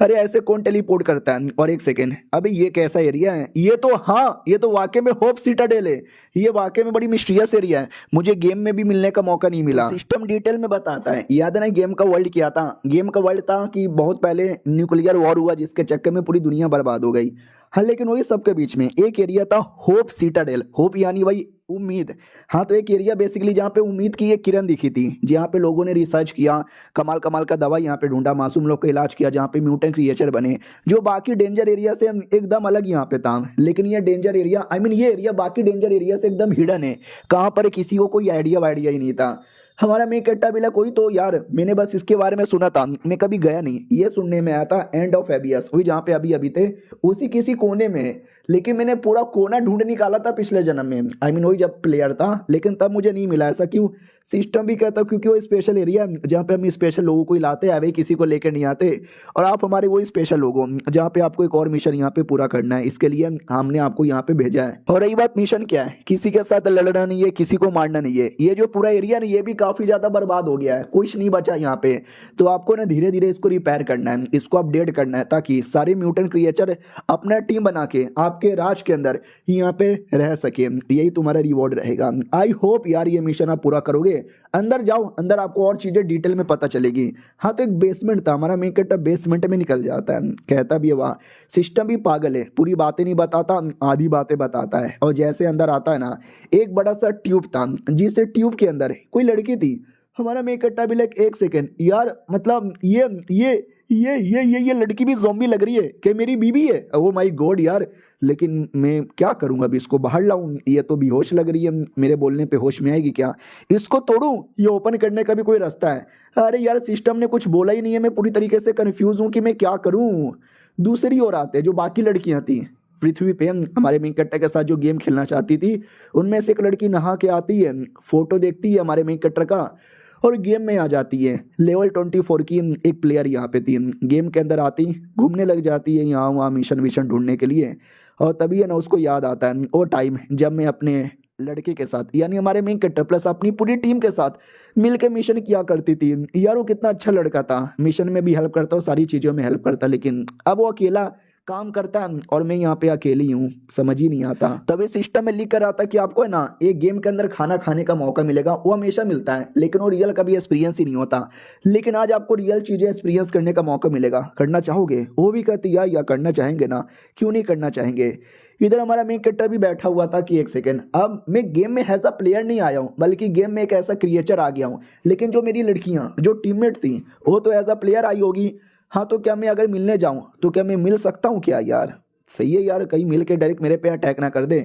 अरे ऐसे कौन टेलीपोर्ट करता है। और एक सेकेंड, अबे ये कैसा एरिया है, ये तो हाँ, ये तो वाकई में होप सिटाडेल है, ये वाकई में बड़ी मिस्टीरियस एरिया है, मुझे गेम में भी मिलने का मौका नहीं मिला। सिस्टम डिटेल में बताता है, याद है ना गेम का वर्ल्ड क्या था, गेम का वर्ल्ड था कि बहुत पहले न्यूक्लियर वॉर हुआ, जिसके चक्कर में पूरी दुनिया बर्बाद हो गई। हाँ, लेकिन वही सबके बीच में एक एरिया था होप सिटाडेल, होप यानी भाई उम्मीद। हाँ, तो एक एरिया बेसिकली जहाँ पे उम्मीद की एक किरण दिखी थी, जहाँ पे लोगों ने रिसर्च किया, कमाल कमाल का दवा यहाँ पे ढूंढा, मासूम लोग का इलाज किया, जहाँ पे म्यूटेंट क्रिएचर बने, जो बाकी डेंजर एरिया से एकदम अलग यहाँ पे था। लेकिन ये डेंजर एरिया, आई मीन ये एरिया बाकी डेंजर एरिया से एकदम हिडन है, कहाँ पर किसी को कोई आइडिया वाइडिया ही नहीं था। हमारा मेन कट्टा बिला कोई तो यार, मैंने बस इसके बारे में सुना था, मैं कभी गया नहीं, ये सुनने में आया था एंड ऑफ एबियस, वही जहाँ पे अभी अभी थे, उसी किसी कोने में है। लेकिन मैंने पूरा कोना ढूंढ निकाला था पिछले जन्म में, आई मीन वही जब प्लेयर था, लेकिन तब मुझे नहीं मिला। ऐसा क्यों, सिस्टम भी कहता क्योंकि वो स्पेशल एरिया जहाँ पे हम स्पेशल लोगों को ही लाते हैं, वही किसी को लेकर नहीं आते, और आप हमारे वो स्पेशल लोग हो जहाँ पे आपको एक और मिशन यहाँ पे पूरा करना है, इसके लिए हमने आपको यहाँ पे भेजा है। और रही बात मिशन क्या है, किसी के साथ लड़ना नहीं है, किसी को मारना नहीं है। ये जो पूरा एरिया ना, ये भी काफी ज्यादा बर्बाद हो गया है, कुछ नहीं बचा यहाँ पे, तो आपको ना धीरे धीरे इसको रिपेयर करना है, इसको अपडेट करना है, ताकि सारे म्यूटेंट क्रिएचर अपना टीम बना के आपके राज के अंदर यहाँ पे रह सके, यही तुम्हारा रिवॉर्ड रहेगा। आई होप यार ये मिशन आप पूरा करोगे। अंदर जाओ, अंदर आपको और चीज़ें डिटेल में पता चलेगी। हाँ तो एक बेसमेंट था, हमारा मेन कैरेक्टर बेसमेंट में निकल जाता है, कहता भी है वाह सिस्टम भी पागल है, पूरी बातें नहीं बताता, आधी बातें बताता है। और जैसे अंदर आता है ना, एक बड़ा सा ट्यूब था, जिस ट्यूब के अंदर कोई लड़की थी। हमारा मेन कैरेक्टर भी लाइक एक सेकेंड यार, मतलब ये लड़की भी ज़ॉम्बी लग रही है कि मेरी बीवी है। ओ माय गॉड यार, लेकिन मैं क्या करूं, अभी इसको बाहर लाऊं, ये तो बेहोश लग रही है, मेरे बोलने पे होश में आएगी क्या? इसको तोड़ूं, ये ओपन करने का भी कोई रास्ता है? अरे यार सिस्टम ने कुछ बोला ही नहीं है, मैं पूरी तरीके से कंफ्यूज हूं कि मैं क्या करूं। दूसरी ओर आते जो बाकी लड़कियां थी पृथ्वी पे, हमारे मेन कैरेक्टर के साथ जो गेम खेलना चाहती थी, उनमें से एक लड़की नहा के आती है, फोटो देखती है हमारे मेन कैरेक्टर का और गेम में आ जाती है। लेवल 24 की एक प्लेयर यहाँ पे थी, गेम के अंदर आती, घूमने लग जाती है यहाँ वहाँ मिशन विशन ढूंढने के लिए। और तभी है ना उसको याद आता है वो टाइम जब मैं अपने लड़के के साथ यानी हमारे मेन कैरेक्टर प्लस अपनी पूरी टीम के साथ मिलकर मिशन किया करती थी। यार वो कितना अच्छा लड़का था, मिशन में भी हेल्प करता और सारी चीज़ों में हेल्प करता, लेकिन अब वो अकेला काम करता है और मैं यहाँ पे अकेली हूँ, समझ ही नहीं आता। तभी सिस्टम में लिख कर आता कि आपको है ना एक गेम के अंदर खाना खाने का मौका मिलेगा, वो हमेशा मिलता है लेकिन वो रियल कभी एक्सपीरियंस ही नहीं होता। लेकिन आज आपको रियल चीजें एक्सपीरियंस करने का मौका मिलेगा, करना चाहोगे? वो भी कहती या करना चाहेंगे ना, क्यों नहीं करना चाहेंगे। इधर हमारा मेन कैरेक्टर भी बैठा हुआ था कि एक सेकेंड, अब मैं गेम में एज अ प्लेयर नहीं आया हूँ बल्कि गेम में एक ऐसा क्रिएचर आ गया हूँ, लेकिन जो मेरी लड़कियाँ जो टीममेट थी वो तो एज अ प्लेयर आई होगी। हाँ तो क्या मैं अगर मिलने जाऊं तो क्या मैं मिल सकता हूँ क्या यार? सही है यार, कहीं मिल के डायरेक्ट मेरे पे अटैक ना कर दे।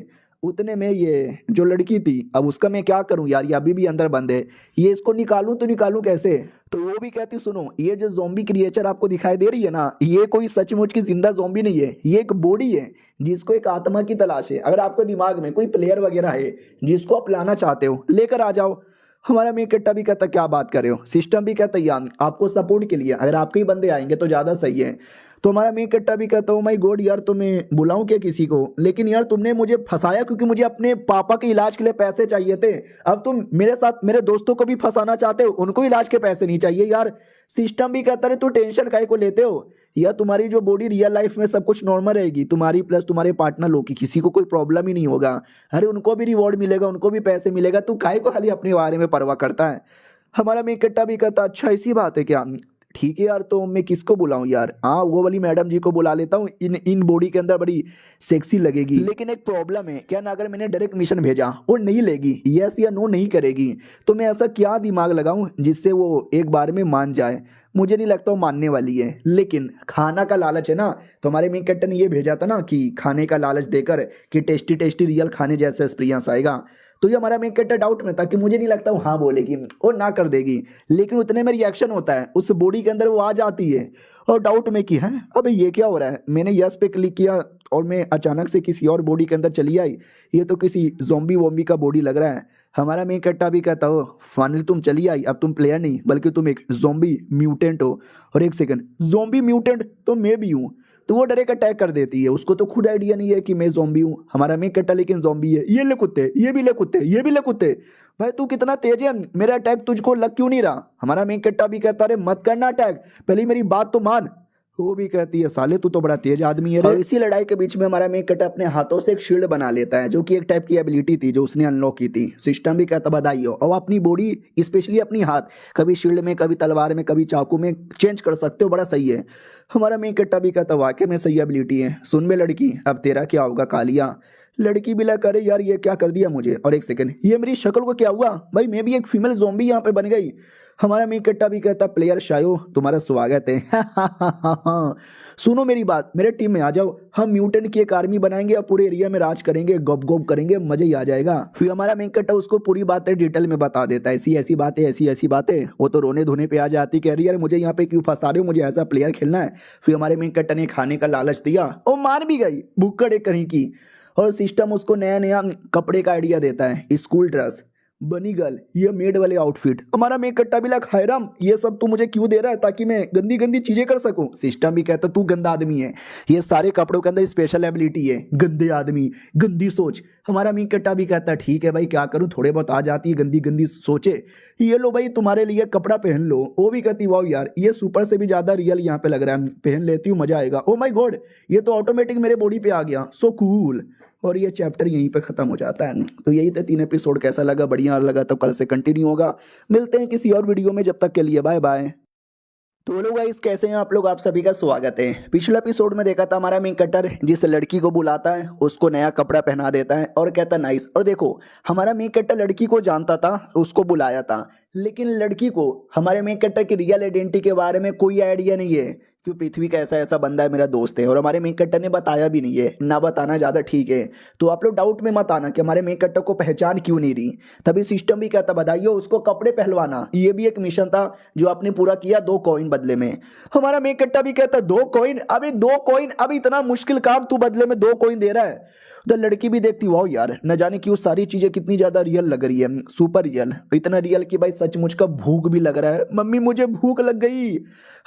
उतने में ये जो लड़की थी, अब उसका मैं क्या करूं यार, ये अभी भी अंदर बंद है, ये इसको निकालूं तो निकालूं कैसे? तो वो भी कहती सुनो, ये जो ज़ॉम्बी क्रिएचर आपको दिखाई दे रही है ना, ये कोई सचमुच की जिंदा ज़ॉम्बी नहीं है, ये एक बॉडी है जिसको एक आत्मा की तलाश है। अगर आपके दिमाग में कोई प्लेयर वगैरह है जिसको आप लाना चाहते हो, लेकर आ जाओ। हमारा मेन कैरेक्टर भी कहता क्या बात कर रहे हो, सिस्टम भी कहता यार आपको सपोर्ट के लिए अगर आपके ही बंदे आएंगे तो ज़्यादा सही है। तो हमारा मेन कैरेक्टर भी कहता हूँ माई गॉड यार, तो मैं बुलाऊं क्या किसी को? लेकिन यार तुमने मुझे फंसाया क्योंकि मुझे अपने पापा के इलाज के लिए पैसे चाहिए थे, अब तुम मेरे साथ मेरे दोस्तों को भी फंसाना चाहते हो, उनको इलाज के पैसे नहीं चाहिए यार। सिस्टम भी कहता है तू टेंशन काहे को लेते हो, या तुम्हारी जो बॉडी रियल लाइफ में सब कुछ नॉर्मल रहेगी, तुम्हारी प्लस तुम्हारे पार्टनर लोग की किसी को कोई प्रॉब्लम ही नहीं होगा। अरे उनको भी रिवॉर्ड मिलेगा, उनको भी पैसे मिलेगा, तू काहे को खाली अपने बारे में परवाह करता है? हमारा मेन कैरेक्टर भी कहता अच्छा ऐसी बात है क्या? ठीक है यार, तो मैं किसको बुलाऊं यार? हाँ वो वाली मैडम जी को बुला लेता हूँ, इन इन बॉडी के अंदर बड़ी सेक्सी लगेगी। लेकिन एक प्रॉब्लम है, क्या ना अगर मैंने डायरेक्ट मिशन भेजा और नहीं लेगी, यस या नो नहीं करेगी, तो मैं ऐसा क्या दिमाग लगाऊं जिससे वो एक बार में मान जाए? मुझे नहीं लगता वो मानने वाली है। लेकिन खाना का लालच है ना, तो हमारे मेन कैरेक्टर ने ये भेजा था ना कि खाने का लालच देकर कि टेस्टी टेस्टी रियल खाने जैसा एक्सपीरियंस आएगा। तो ये हमारा मेन कैरेक्टर डाउट में था कि मुझे नहीं लगता वो हाँ बोलेगी और ना कर देगी, लेकिन उतने में रिएक्शन होता है उस बॉडी के अंदर, वो आ जाती है और डाउट में कि है अबे ये क्या हो रहा है। मैंने यस पे क्लिक किया और मैं अचानक से किसी और बॉडी के अंदर चली आई, ये तो किसी जोम्बी वोम्बी का बॉडी लग रहा है। हमारा मेन कैरेक्टर भी कहता हो फाइनली तुम चली आई, अब तुम प्लेयर नहीं बल्कि तुम एक जोम्बी म्यूटेंट हो। और एक सेकंड, जोम्बी म्यूटेंट तो मैं भी हूँ। तो वो डायरेक्ट अटैक कर देती है, उसको तो खुद आइडिया नहीं है कि मैं ज़ॉम्बी हूँ। हमारा मेन कैरेक्टर लेकिन ज़ॉम्बी है। ये ले कुत्ते, ये भी ले कुत्ते, ये भी ले कुत्ते, भाई तू कितना तेज है, मेरा अटैक तुझको लग क्यों नहीं रहा? हमारा मेन कैरेक्टर भी कहता है मत करना अटैक, पहले मेरी बात तो मान। वो भी कहती है साले तू तो बड़ा तेज आदमी है रे। और इसी लड़ाई के बीच में हमारा मेन कैरेक्टर अपने हाथों से एक शील्ड बना लेता है, जो कि एक टाइप की एबिलिटी थी जो उसने अनलॉक की थी। सिस्टम भी कहता बधाई हो, और अपनी बॉडी स्पेशली अपनी हाथ कभी शील्ड में, कभी तलवार में, कभी चाकू में चेंज कर सकते हो, बड़ा सही है। हमारा मेन कैरेक्टर भी कहता वाकई में सही एबिलिटी है। सुन में लड़की, अब तेरा क्या होगा कालिया? लड़की भी लगा करे यार ये क्या कर दिया मुझे। और एक सेकंड, ये मेरी शक्ल को क्या हुआ भाई, मैं भी एक फीमेल ज़ॉम्बी यहाँ पे बन गई। हमारा मेन कैरेक्टर भी कहता प्लेयर शायो तुम्हारा स्वागत है सुनो मेरी बात, मेरे टीम में आ जाओ, हम म्यूटेंट की एक आर्मी बनाएंगे और पूरे एरिया में राज करेंगे, गप गप करेंगे, मजे ही आ जाएगा। फिर हमारा मेन कैरेक्टर उसको पूरी बातें डिटेल में बता देता है, ऐसी ऐसी बातें, ऐसी ऐसी बातें। वो तो रोने धोने पे आ जाती, कह रही यार मुझे यहाँ पे क्यों फंसा रहे हो, मुझे ऐसा प्लेयर खेलना है। फिर हमारे मेन कैरेक्टर ने खाने का लालच दिया और मान भी गई, भुक्कड़ एक कहीं की। और सिस्टम उसको नया नया कपड़े का आइडिया देता है, स्कूल ड्रेस। बनी गर्ल, ये मेड वाले आउटफिट, हमारा मेक कट्टा भी लगा, हैराम ये सब तू मुझे क्यों दे रहा है ताकि मैं गंदी गंदी चीजें कर सकूं। सिस्टम भी कहता तू गंदा आदमी है, ये सारे कपड़ों के अंदर स्पेशल एबिलिटी है, गंदे आदमी, गंदी सोच। हमारा मेक कट्टा भी कहता है ठीक है भाई क्या करूं, थोड़े बहुत आ जाती है गंदी गंदी सोचे, ये लो भाई तुम्हारे लिए कपड़ा पहन लो। वो भी कहती वाह यार ये सुपर से भी ज्यादा रियल यहाँ पे लग रहा है, पहन लेती हूँ मजा आएगा। ओ माय गॉड ये तो ऑटोमेटिक मेरे बॉडी पे आ गया, सो कूल। और ये चैप्टर यहीं पे खत्म हो जाता है। तो यही थे 3 एपिसोड, कैसा लगा, बढ़िया लगा तो कल से कंटिन्यू होगा। मिलते हैं किसी और वीडियो में, जब तक के लिए बाय बाय। तो हेलो गाइस कैसे हैं आप लोग, आप सभी का स्वागत है। पिछले एपिसोड में देखा था हमारा मेन कटर जिस लड़की को बुलाता है उसको नया कपड़ा पहना देता है और कहता है नाइस। और देखो हमारा मेन कटर लड़की को जानता था, उसको बुलाया था, लेकिन लड़की को हमारे मेन कटर की रियल आइडेंटिटी के बारे में कोई आइडिया नहीं है कि पृथ्वी का ऐसा ऐसा बंदा है, मेरा दोस्त है। और हमारे मेन कट्टर ने बताया भी नहीं है, ना बताना ज़्यादा ठीक है। तो आप लोग डाउट में मत आना कि हमारे मेन कट्टर को पहचान क्यों नहीं रही। तभी सिस्टम भी कहता बताइए उसको कपड़े पहलवाना, ये भी एक मिशन था जो आपने पूरा किया 2 कॉइन बदले में। हमारा मेन कट्टा भी कहता 2 कॉइन, अभी 2 कॉइन, अभी इतना मुश्किल काम तू बदले में 2 कॉइन दे रहा है। तो लड़की भी देखती वाह यार न जाने क्यों सारी चीजें कितनी ज्यादा रियल लग रही है, सुपर रियल, इतना रियल कि भाई सचमुच का भूख भी लग रहा है। मम्मी मुझे भूख लग गई।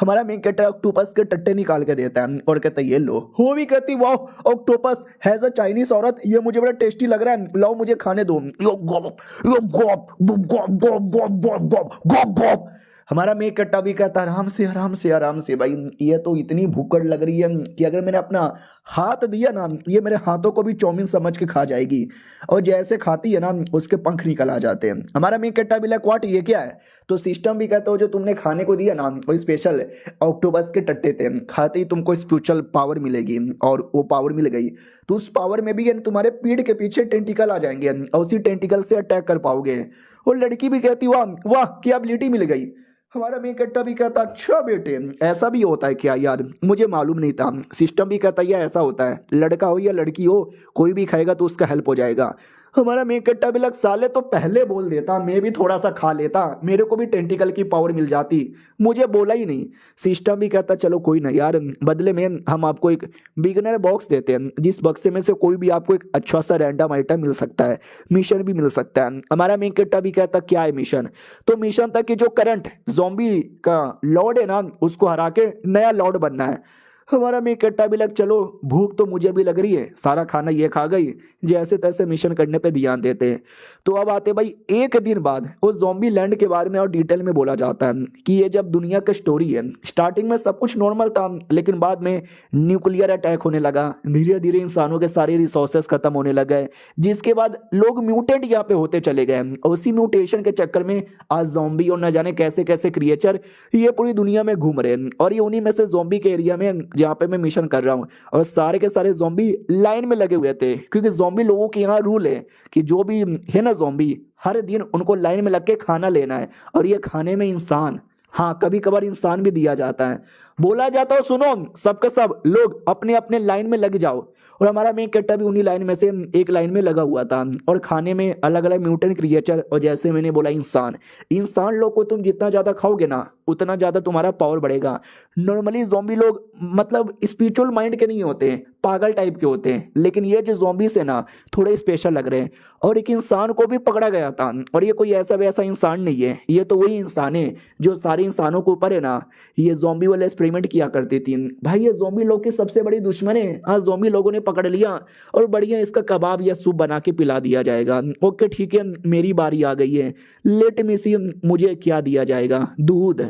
हमारा मेन कट्टा ऑक्टोपस के टट्टे निकाल के देता है और कहता है ये लो। वो भी कहती वाह ऑक्टोपस हैज अ चाइनीज औरत, ये मुझे बड़ा टेस्टी लग रहा है, लाओ मुझे खाने दो। यो गॉप यो गॉप गॉप गॉप गॉप गॉप गॉप गॉप गॉप। हमारा मेन कट्टा भी कहता आराम से आराम से आराम से, भाई ये तो इतनी भूखड़ लग रही है कि अगर मैंने अपना हाथ दिया ना ये मेरे हाथों को भी चौमिन समझ के खा जाएगी। और जैसे खाती है ना उसके पंख निकल आ जाते हैं। हमारा मेन कट्टा भी लाइक व्हाट ये क्या है। तो सिस्टम भी कहता हो जो तुमने खाने को दिया ना वो स्पेशल ऑक्टोपस के टट्टे थे, खाते ही तुमको स्पिरिचुअल पावर मिलेगी। और वो पावर मिल गई तो उस पावर में भी यानी तुम्हारे पीठ के पीछे टेंटिकल आ जाएंगे और उसी टेंटिकल से अटैक कर पाओगे। और लड़की भी कहती वाह वाह क्या एबिलिटी मिल गई। हमारा मेन कट्टा भी कहता अच्छा बेटे ऐसा भी होता है क्या यार, मुझे मालूम नहीं था। सिस्टम भी कहता है ऐसा होता है, लड़का हो या लड़की हो कोई भी खाएगा तो उसका हेल्प हो जाएगा। हमारा मेन कट्टा भी लग साले तो पहले बोल देता, मैं भी थोड़ा सा खा लेता, मेरे को भी टेंटिकल की पावर मिल जाती, मुझे बोला ही नहीं। सिस्टम भी कहता चलो कोई ना यार, बदले में हम आपको एक बिगनर बॉक्स देते हैं, जिस बक्से में से कोई भी आपको एक अच्छा सा रैंडम आइटम मिल सकता है, मिशन भी मिल सकता है। हमारा मेन कट्टा भी कहता क्या है मिशन। तो मिशन था कि जो करंट ज़ॉम्बी का लॉर्ड है ना उसको हरा के नया लॉर्ड बनना है। हमारा मेन कट्टा भी लग चलो भूख तो मुझे भी लग रही है, सारा खाना ये खा गई, जैसे तैसे मिशन करने पे ध्यान देते हैं। तो अब आते भाई 1 दिन बाद उस ज़ॉम्बी लैंड के बारे में और डिटेल में बोला जाता है कि ये जब दुनिया का स्टोरी है, स्टार्टिंग में सब कुछ नॉर्मल था लेकिन बाद में न्यूक्लियर अटैक होने लगा, धीरे धीरे इंसानों के सारे रिसोर्सेस खत्म होने लगे, जिसके बाद लोग म्यूटेंट यहाँ पे होते चले गए। उसी म्यूटेशन के चक्कर में आज ज़ॉम्बी और न जाने कैसे कैसे क्रिएचर ये पूरी दुनिया में घूम रहे हैं। और ये उन्हीं में से ज़ॉम्बी के एरिया में जहाँ पे मैं मिशन कर रहा हूँ, और सारे के सारे ज़ॉम्बी लाइन में लगे हुए थे क्योंकि ज़ॉम्बी लोगों के यहाँ रूल है कि जो भी है ना ज़ॉम्बी हर दिन उनको लाइन में लग के खाना लेना है। और ये खाने में इंसान, हाँ कभी कभार इंसान भी दिया जाता है। बोला जाता है सुनो सबके सब लोग अपने अपने लाइन में लग जाओ। और हमारा मेन कट्टा भी उन्हीं लाइन में से एक लाइन में लगा हुआ था। और खाने में अलग अलग म्यूटेंट क्रिएचर, और जैसे मैंने बोला इंसान, इंसान लोग को तुम जितना ज़्यादा खाओगे ना उतना ज़्यादा तुम्हारा पावर बढ़ेगा। नॉर्मली ज़ॉम्बी लोग मतलब स्पिरिचुअल माइंड के नहीं होते, पागल टाइप के होते हैं, लेकिन ये जो ज़ॉम्बीज़ है ना थोड़े स्पेशल लग रहे हैं। और एक इंसान को भी पकड़ा गया था, और ये कोई ऐसा वैसा इंसान नहीं है, ये तो वही इंसान है जो सारे इंसानों के ऊपर है ना ये ज़ॉम्बी वाले एक्सपेरिमेंट किया करती थी। भाई ये ज़ॉम्बी लोग की सबसे बड़ी दुश्मन है। आज ज़ॉम्बी लोगों ने पकड़ लिया और बढ़िया इसका कबाब या सूप बना के पिला दिया जाएगा। ओके ठीक है मेरी बारी आ गई है, लेट मी सी मुझे क्या दिया जाएगा, दूध,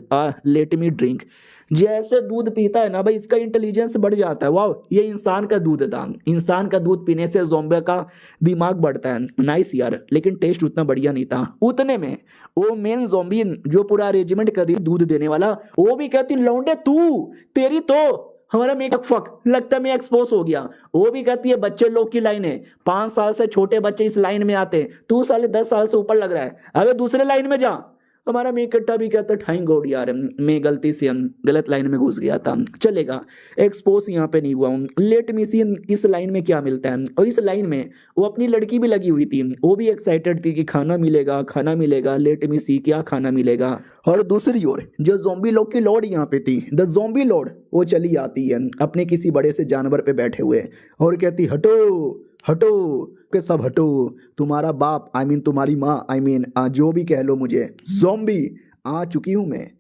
लेट मी ड्रिंक। जैसे दूध पीता है ना भाई इसका इंटेलिजेंस बढ़ जाता है। वाह ये इंसान का दूध था, इंसान का दूध पीने से ज़ॉम्बी का दिमाग बढ़ता है। नाइस यार, लेकिन टेस्ट उतना बढ़िया नहीं था। उतने में वो मेन ज़ॉम्बी जो पूरा अरेंजमेंट कर रही दूध देने वाला, वो भी कहती लौंडे तू तेरी तो। हमारा मेकअप फक लगता है मैं एक्सपोज हो गया। वो भी कहती है बच्चे लोग की लाइन है, 5 साल से छोटे बच्चे इस लाइन में आते हैं, तू साले 10 साल से ऊपर लग रहा है, अबे दूसरे लाइन में जा। हमारा मेक कट्टा भी कहता थैंक गॉड यार मैं गलती से गलत लाइन में घुस गया था, चलेगा एक्सपोज यहाँ पे नहीं हुआ हूँ। लेट मी सी इस लाइन में क्या मिलता है। और इस लाइन में वो अपनी लड़की भी लगी हुई थी, वो भी एक्साइटेड थी कि खाना मिलेगा खाना मिलेगा, लेट मी सी क्या खाना मिलेगा। और दूसरी ओर जो ज़ॉम्बी लोग की लॉर्ड यहाँ पे थी, द ज़ॉम्बी लॉर्ड, वो चली आती है अपने किसी बड़े से जानवर पे बैठे हुए और कहती हटो हटो के सब हटो, तुम्हारा बाप आई मीन तुम्हारी माँ आई मीन जो भी कह लो मुझे, ज़ॉम्बी आ चुकी हूँ मैं।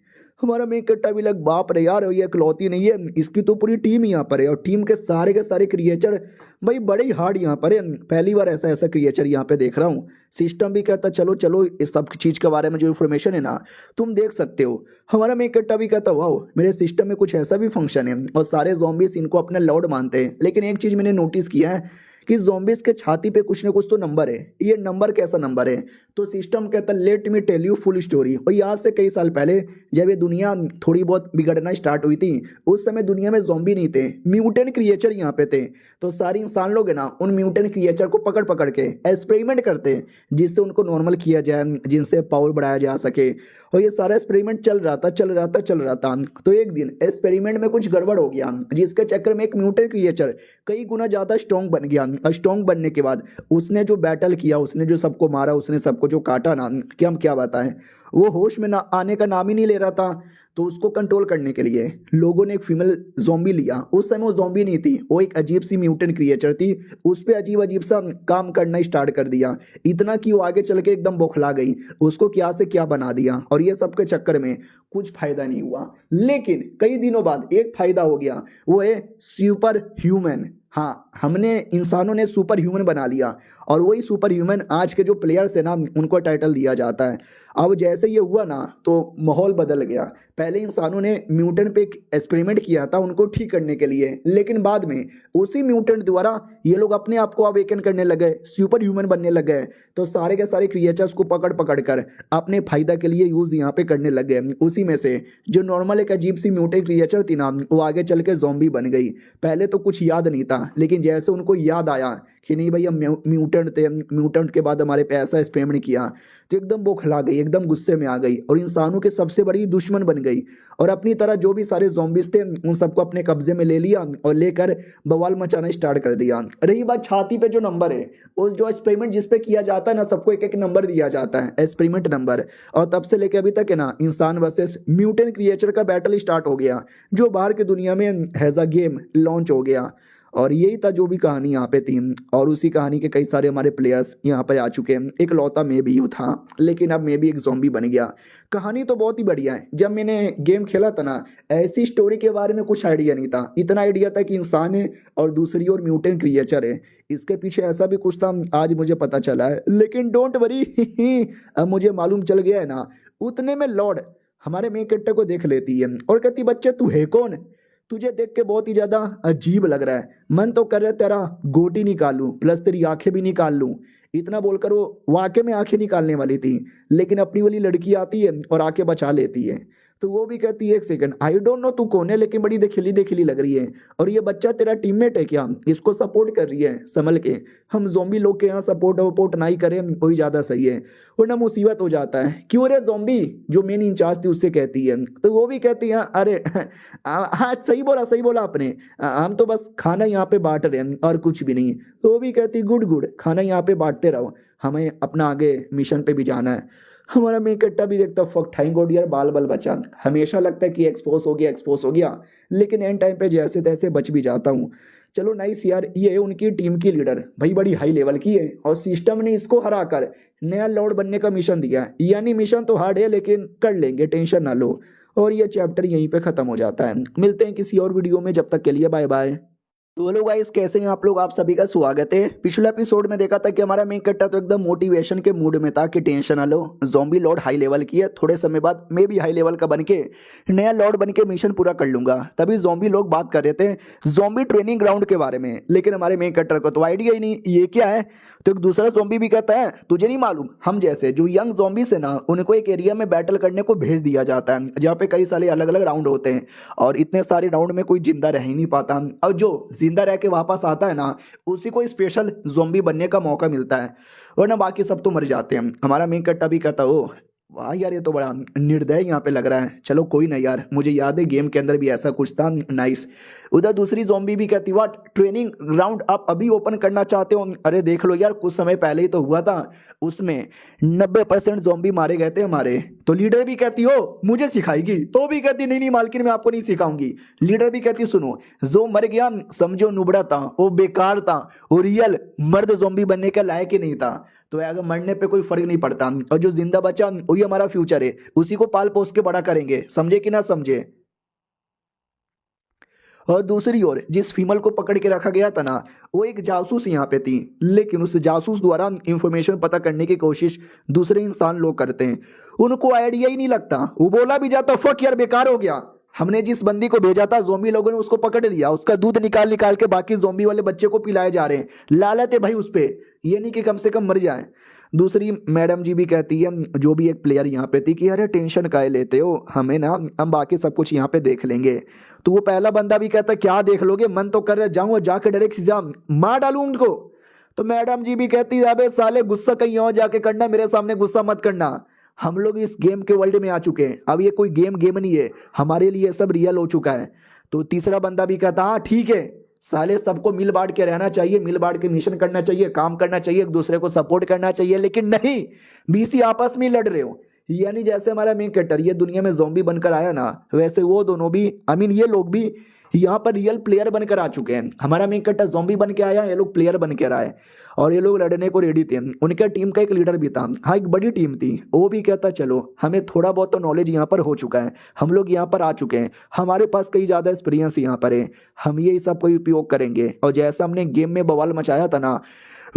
हमारा मेन कट्टा भी लग बाप रे यार, ये इकलौती नहीं है, इसकी तो पूरी टीम यहाँ पर है और टीम के सारे क्रिएचर भाई बड़े ही हार्ड यहाँ पर है। पहली बार ऐसा ऐसा क्रिएचर यहाँ पे देख रहा हूँ। सिस्टम भी कहता चलो चलो इस सब चीज़ के बारे में जो इन्फॉर्मेशन है ना तुम देख सकते हो। हमारा मेन कट्टा भी कहता वाओ मेरे सिस्टम में कुछ ऐसा भी फंक्शन है और सारे zombies इनको अपना लॉर्ड मानते हैं। लेकिन एक चीज़ मैंने नोटिस किया है कि zombies के छाती पे कुछ ना कुछ तो नंबर है। ये नंबर कैसा नंबर है? तो सिस्टम कहता let me tell you full story. और यहाँ से कई साल पहले जब ये दुनिया थोड़ी बहुत बिगड़ना स्टार्ट हुई थी उस समय दुनिया में ज़ॉम्बी नहीं थे, म्यूटेंट क्रिएचर यहाँ पे थे। तो सारे इंसान लोग है ना उन म्यूटेंट क्रिएचर को पकड़ पकड़ के एक्सपेरिमेंट करते हैं जिससे उनको नॉर्मल किया जाए, जिनसे पावर बढ़ाया जा सके। और ये सारा एक्सपेरिमेंट चल रहा था। तो एक दिन एक्सपेरिमेंट में कुछ गड़बड़ हो गया जिसके चक्कर में एक म्यूटेंट क्रिएचर कई गुना ज़्यादा स्ट्रॉन्ग बन गया। स्ट्रॉन्ग बनने के बाद उसने जो बैटल किया, उसने जो सबको मारा, उसने सबको जो काटा ना कि हम क्या बताएं, वो होश में ना आने का नाम ही नहीं ले रहा था। तो उसको कंट्रोल करने के लिए लोगों ने एक फीमेल ज़ॉम्बी लिया। उस समय वो ज़ॉम्बी नहीं थी, वो एक अजीब सी म्यूटेंट क्रिएचर थी। उस पर अजीब अजीब सा काम करना स्टार्ट कर दिया, इतना कि वो आगे चल के एकदम बौखला गई। उसको क्या से क्या बना दिया और ये सब के चक्कर में कुछ फायदा नहीं हुआ। लेकिन कई दिनों बाद एक फायदा हो गया, वो है सुपर ह्यूमन। हाँ, हमने इंसानों ने सुपर ह्यूमन बना लिया और वही सुपर ह्यूमन आज के जो प्लेयर्स है ना उनको टाइटल दिया जाता है। अब जैसे ये हुआ ना तो माहौल बदल गया। पहले इंसानों ने म्यूटेंट पे एक एक्सपेरिमेंट किया था उनको ठीक करने के लिए, लेकिन बाद में उसी म्यूटेंट द्वारा ये लोग अपने आप को अवेकन करने लगे, सुपर ह्यूमन बनने लगे। तो सारे के सारे क्रिएचर्स को पकड़ पकड़ कर अपने फायदा के लिए यूज यहाँ पे करने लगे। उसी में से जो नॉर्मल एक अजीब सी म्यूटेंट क्रिएचर थी ना वो आगे चल के ज़ॉम्बी बन गई। पहले तो कुछ याद नहीं था, लेकिन जैसे उनको याद आया कि नहीं भाई हम म्यूटेंट थे, म्यूटेंट के बाद हमारे पे ऐसा एक्सपेरिमेंट किया, तो एकदम बौखला गई, एकदम गुस्से में आ गई और इंसानों के सबसे बड़ी दुश्मन बन गई। और अपनी तरह जो भी सारे ज़ॉम्बीज थे उन सबको अपने कब्जे में ले लिया और लेकर बवाल मचाना स्टार्ट कर दिया। रही बात छाती पे जो नंबर है, उस जो एक्सपेरिमेंट जिस पे किया जाता है ना सबको एक एक नंबर दिया जाता है, एक्सपेरिमेंट नंबर। और तब से लेकर अभी तक है ना इंसान वर्सेस म्यूटेंट क्रिएचर का बैटल स्टार्ट हो गया जो बाहर की दुनिया में हैज अ गेम लॉन्च हो गया। और यही था जो भी कहानी यहाँ पे थी और उसी कहानी के कई सारे हमारे प्लेयर्स यहाँ पे आ चुके हैं। एक लौता मैं भी था, लेकिन अब मैं भी एक ज़ॉम्बी बन गया। कहानी तो बहुत ही बढ़िया है। जब मैंने गेम खेला था ना ऐसी स्टोरी के बारे में कुछ आइडिया नहीं था। इतना आइडिया था कि इंसान है और दूसरी ओर म्यूटेंट क्रिएचर है, इसके पीछे ऐसा भी कुछ था आज मुझे पता चला है। लेकिन डोंट वरी अब मुझे मालूम चल गया है ना। उतने में लॉर्ड हमारे मेन कैरेक्टर को देख लेती है और कहती बच्चे तू है कौन? तुझे देख के बहुत ही ज्यादा अजीब लग रहा है, मन तो कर रहा है तेरा गोटी निकाल लूं प्लस तेरी आंखें भी निकाल लूं। इतना बोलकर वो वाकई में आंखें निकालने वाली थी, लेकिन अपनी वाली लड़की आती है और आंखें बचा लेती है। तो वो भी कहती है एक सेकंड आई डोंट नो तू कौन है, लेकिन बड़ी देखिली लग रही है और ये बच्चा तेरा टीममेट है क्या? इसको सपोर्ट कर रही है संभल के। हम ज़ॉम्बी लोग के यहाँ सपोर्ट वपोर्ट नहीं करें वही ज़्यादा सही है, वरना मुसीबत हो जाता है। क्यों रे ज़ॉम्बी, जो मेन इंचार्ज थी उससे कहती है। तो वो भी कहती है अरे हाँ सही बोला आपने, हम तो बस खाना यहाँ पे बांट रहे हैं और कुछ भी नहीं। तो वो भी कहती गुड खाना यहाँ पे बांटते रहो, हमें अपना आगे मिशन पे भी जाना है। हमारा मेन कट्टा भी देखता फक थैंक गॉड यार बाल बचा। हमेशा लगता है कि एक्सपोज हो गया, लेकिन एंड टाइम पे जैसे तैसे बच भी जाता हूँ। चलो नाइस यार, ये है उनकी टीम की लीडर, भाई बड़ी हाई लेवल की है और सिस्टम ने इसको हरा कर नया लॉर्ड बनने का मिशन दिया। यानी मिशन तो हार्ड है लेकिन कर लेंगे, टेंशन ना लो। और ये चैप्टर यहीं पे खत्म हो जाता है। मिलते हैं किसी और वीडियो में, जब तक के लिए बाय बाय। तो हेलो गाइस, कैसे हैं आप लोग? आप सभी का स्वागत है। पिछले एपिसोड में देखा था कि हमारा मेन कट्टा तो एकदम मोटिवेशन के मूड में था कि टेंशन ना लो, ज़ॉम्बी लॉर्ड हाई लेवल की है, थोड़े समय बाद मैं भी हाई लेवल का बन के नया लॉर्ड बन के मिशन पूरा कर लूंगा। तभी ज़ॉम्बी लोग बात कर रहे थे ज़ॉम्बी ट्रेनिंग ग्राउंड के बारे में, लेकिन हमारे मेन कट्टर को तो आइडिया ही नहीं ये क्या है। तो एक दूसरा ज़ॉम्बी भी कहता है तुझे नहीं मालूम, हम जैसे जो यंग ज़ॉम्बीज़ है ना उनको एक एरिया में बैटल करने को भेज दिया जाता है जहाँ पे कई सारे अलग अलग राउंड होते हैं और इतने सारे राउंड में कोई जिंदा रह ही नहीं पाता, और जो जिंदा रह के वापस आता है ना उसी को स्पेशल ज़ॉम्बी बनने का मौका मिलता है, वरना बाकी सब तो मर जाते हैं। हमारा मेन कट्टा भी कहता ओ वाह यार, ये तो बड़ा निर्दय यहाँ पे लग रहा है। चलो कोई ना यार, मुझे याद है गेम के अंदर भी ऐसा कुछ था। नाइस। उधर दूसरी ज़ॉम्बी भी कहती, वाह ट्रेनिंग ग्राउंड आप अभी ओपन करना चाहते हो? अरे देख लो यार, कुछ समय पहले ही तो हुआ था, उसमें 90% ज़ॉम्बी मारे गए थे हमारे। तो लीडर भी कहती हो मुझे सिखाएगी, तो भी कहती नहीं नहीं मालकिन, मैं आपको नहीं सिखाऊंगी। लीडर भी कहती सुनो, जो मर गया समझो नुबड़ा था, वो बेकार था, वो रियल मर्द ज़ॉम्बी बनने के लायक ही नहीं था। तो अगर मरने पे कोई फर्क नहीं पड़ता, और जो जिंदा बचा वही हमारा फ्यूचर है, उसी को पाल पोस के बड़ा करेंगे, समझे कि ना समझे। और दूसरी ओर जिस फीमेल को पकड़ के रखा गया था ना, वो एक जासूस यहाँ पे थी, लेकिन उस जासूस द्वारा इंफॉर्मेशन पता करने की कोशिश दूसरे इंसान लोग करते हैं। उनको आइडिया ही नहीं लगता, वो बोला भी जाता फक यार बेकार हो गया, हमने जिस बंदी को भेजा था जोम्बी लोगों ने उसको पकड़ लिया, उसका दूध निकाल निकाल के बाकी जोम्बी वाले बच्चे को पिलाए जा रहे हैं। लालच है भाई उस पे, ये नहीं कि कम से कम मर जाए। दूसरी मैडम जी भी कहती है, जो भी एक प्लेयर यहाँ पे थी, कि अरे टेंशन काहे लेते हो, हमें ना हम बाकी सब कुछ यहाँ पे देख लेंगे। तो वो पहला बंदा भी कहता क्या देख लोगे, मन तो कर रहा है जाऊँ और जाके डायरेक्ट सीधा मार डालूं उनको। तो मैडम जी भी कहती है अबे साले गुस्सा कहीं और जाके करना, मेरे सामने गुस्सा मत करना, हम लोग इस गेम के वर्ल्ड में आ चुके हैं, अब ये कोई गेम गेम नहीं है, हमारे लिए सब रियल हो चुका है। तो तीसरा बंदा भी कहता हाँ ठीक है, साले सबको मिल बांट के रहना चाहिए, मिल बांट के मिशन करना चाहिए, काम करना चाहिए, एक दूसरे को सपोर्ट करना चाहिए, लेकिन नहीं, बीसी आपस में लड़ रहे हो। यानी जैसे हमारा मेन कैरेक्टर ये दुनिया में ज़ॉम्बी बनकर आया ना, वैसे वो दोनों भी आई मीन ये लोग भी यहाँ पर रियल प्लेयर बनकर आ चुके हैं। हमारा मेन कैरेक्टर ज़ॉम्बी बन के आया, ये लोग प्लेयर बन के आए, और ये लोग लड़ने को रेडी थे। उनके टीम का एक लीडर भी था, हाँ एक बड़ी टीम थी, वो भी कहता चलो हमें थोड़ा बहुत तो नॉलेज यहाँ पर हो चुका है, हम लोग यहाँ पर आ चुके हैं, हमारे पास कई ज़्यादा एक्सपीरियंस यहाँ पर है, हम ये सब का उपयोग करेंगे, और जैसा हमने गेम में बवाल मचाया था ना,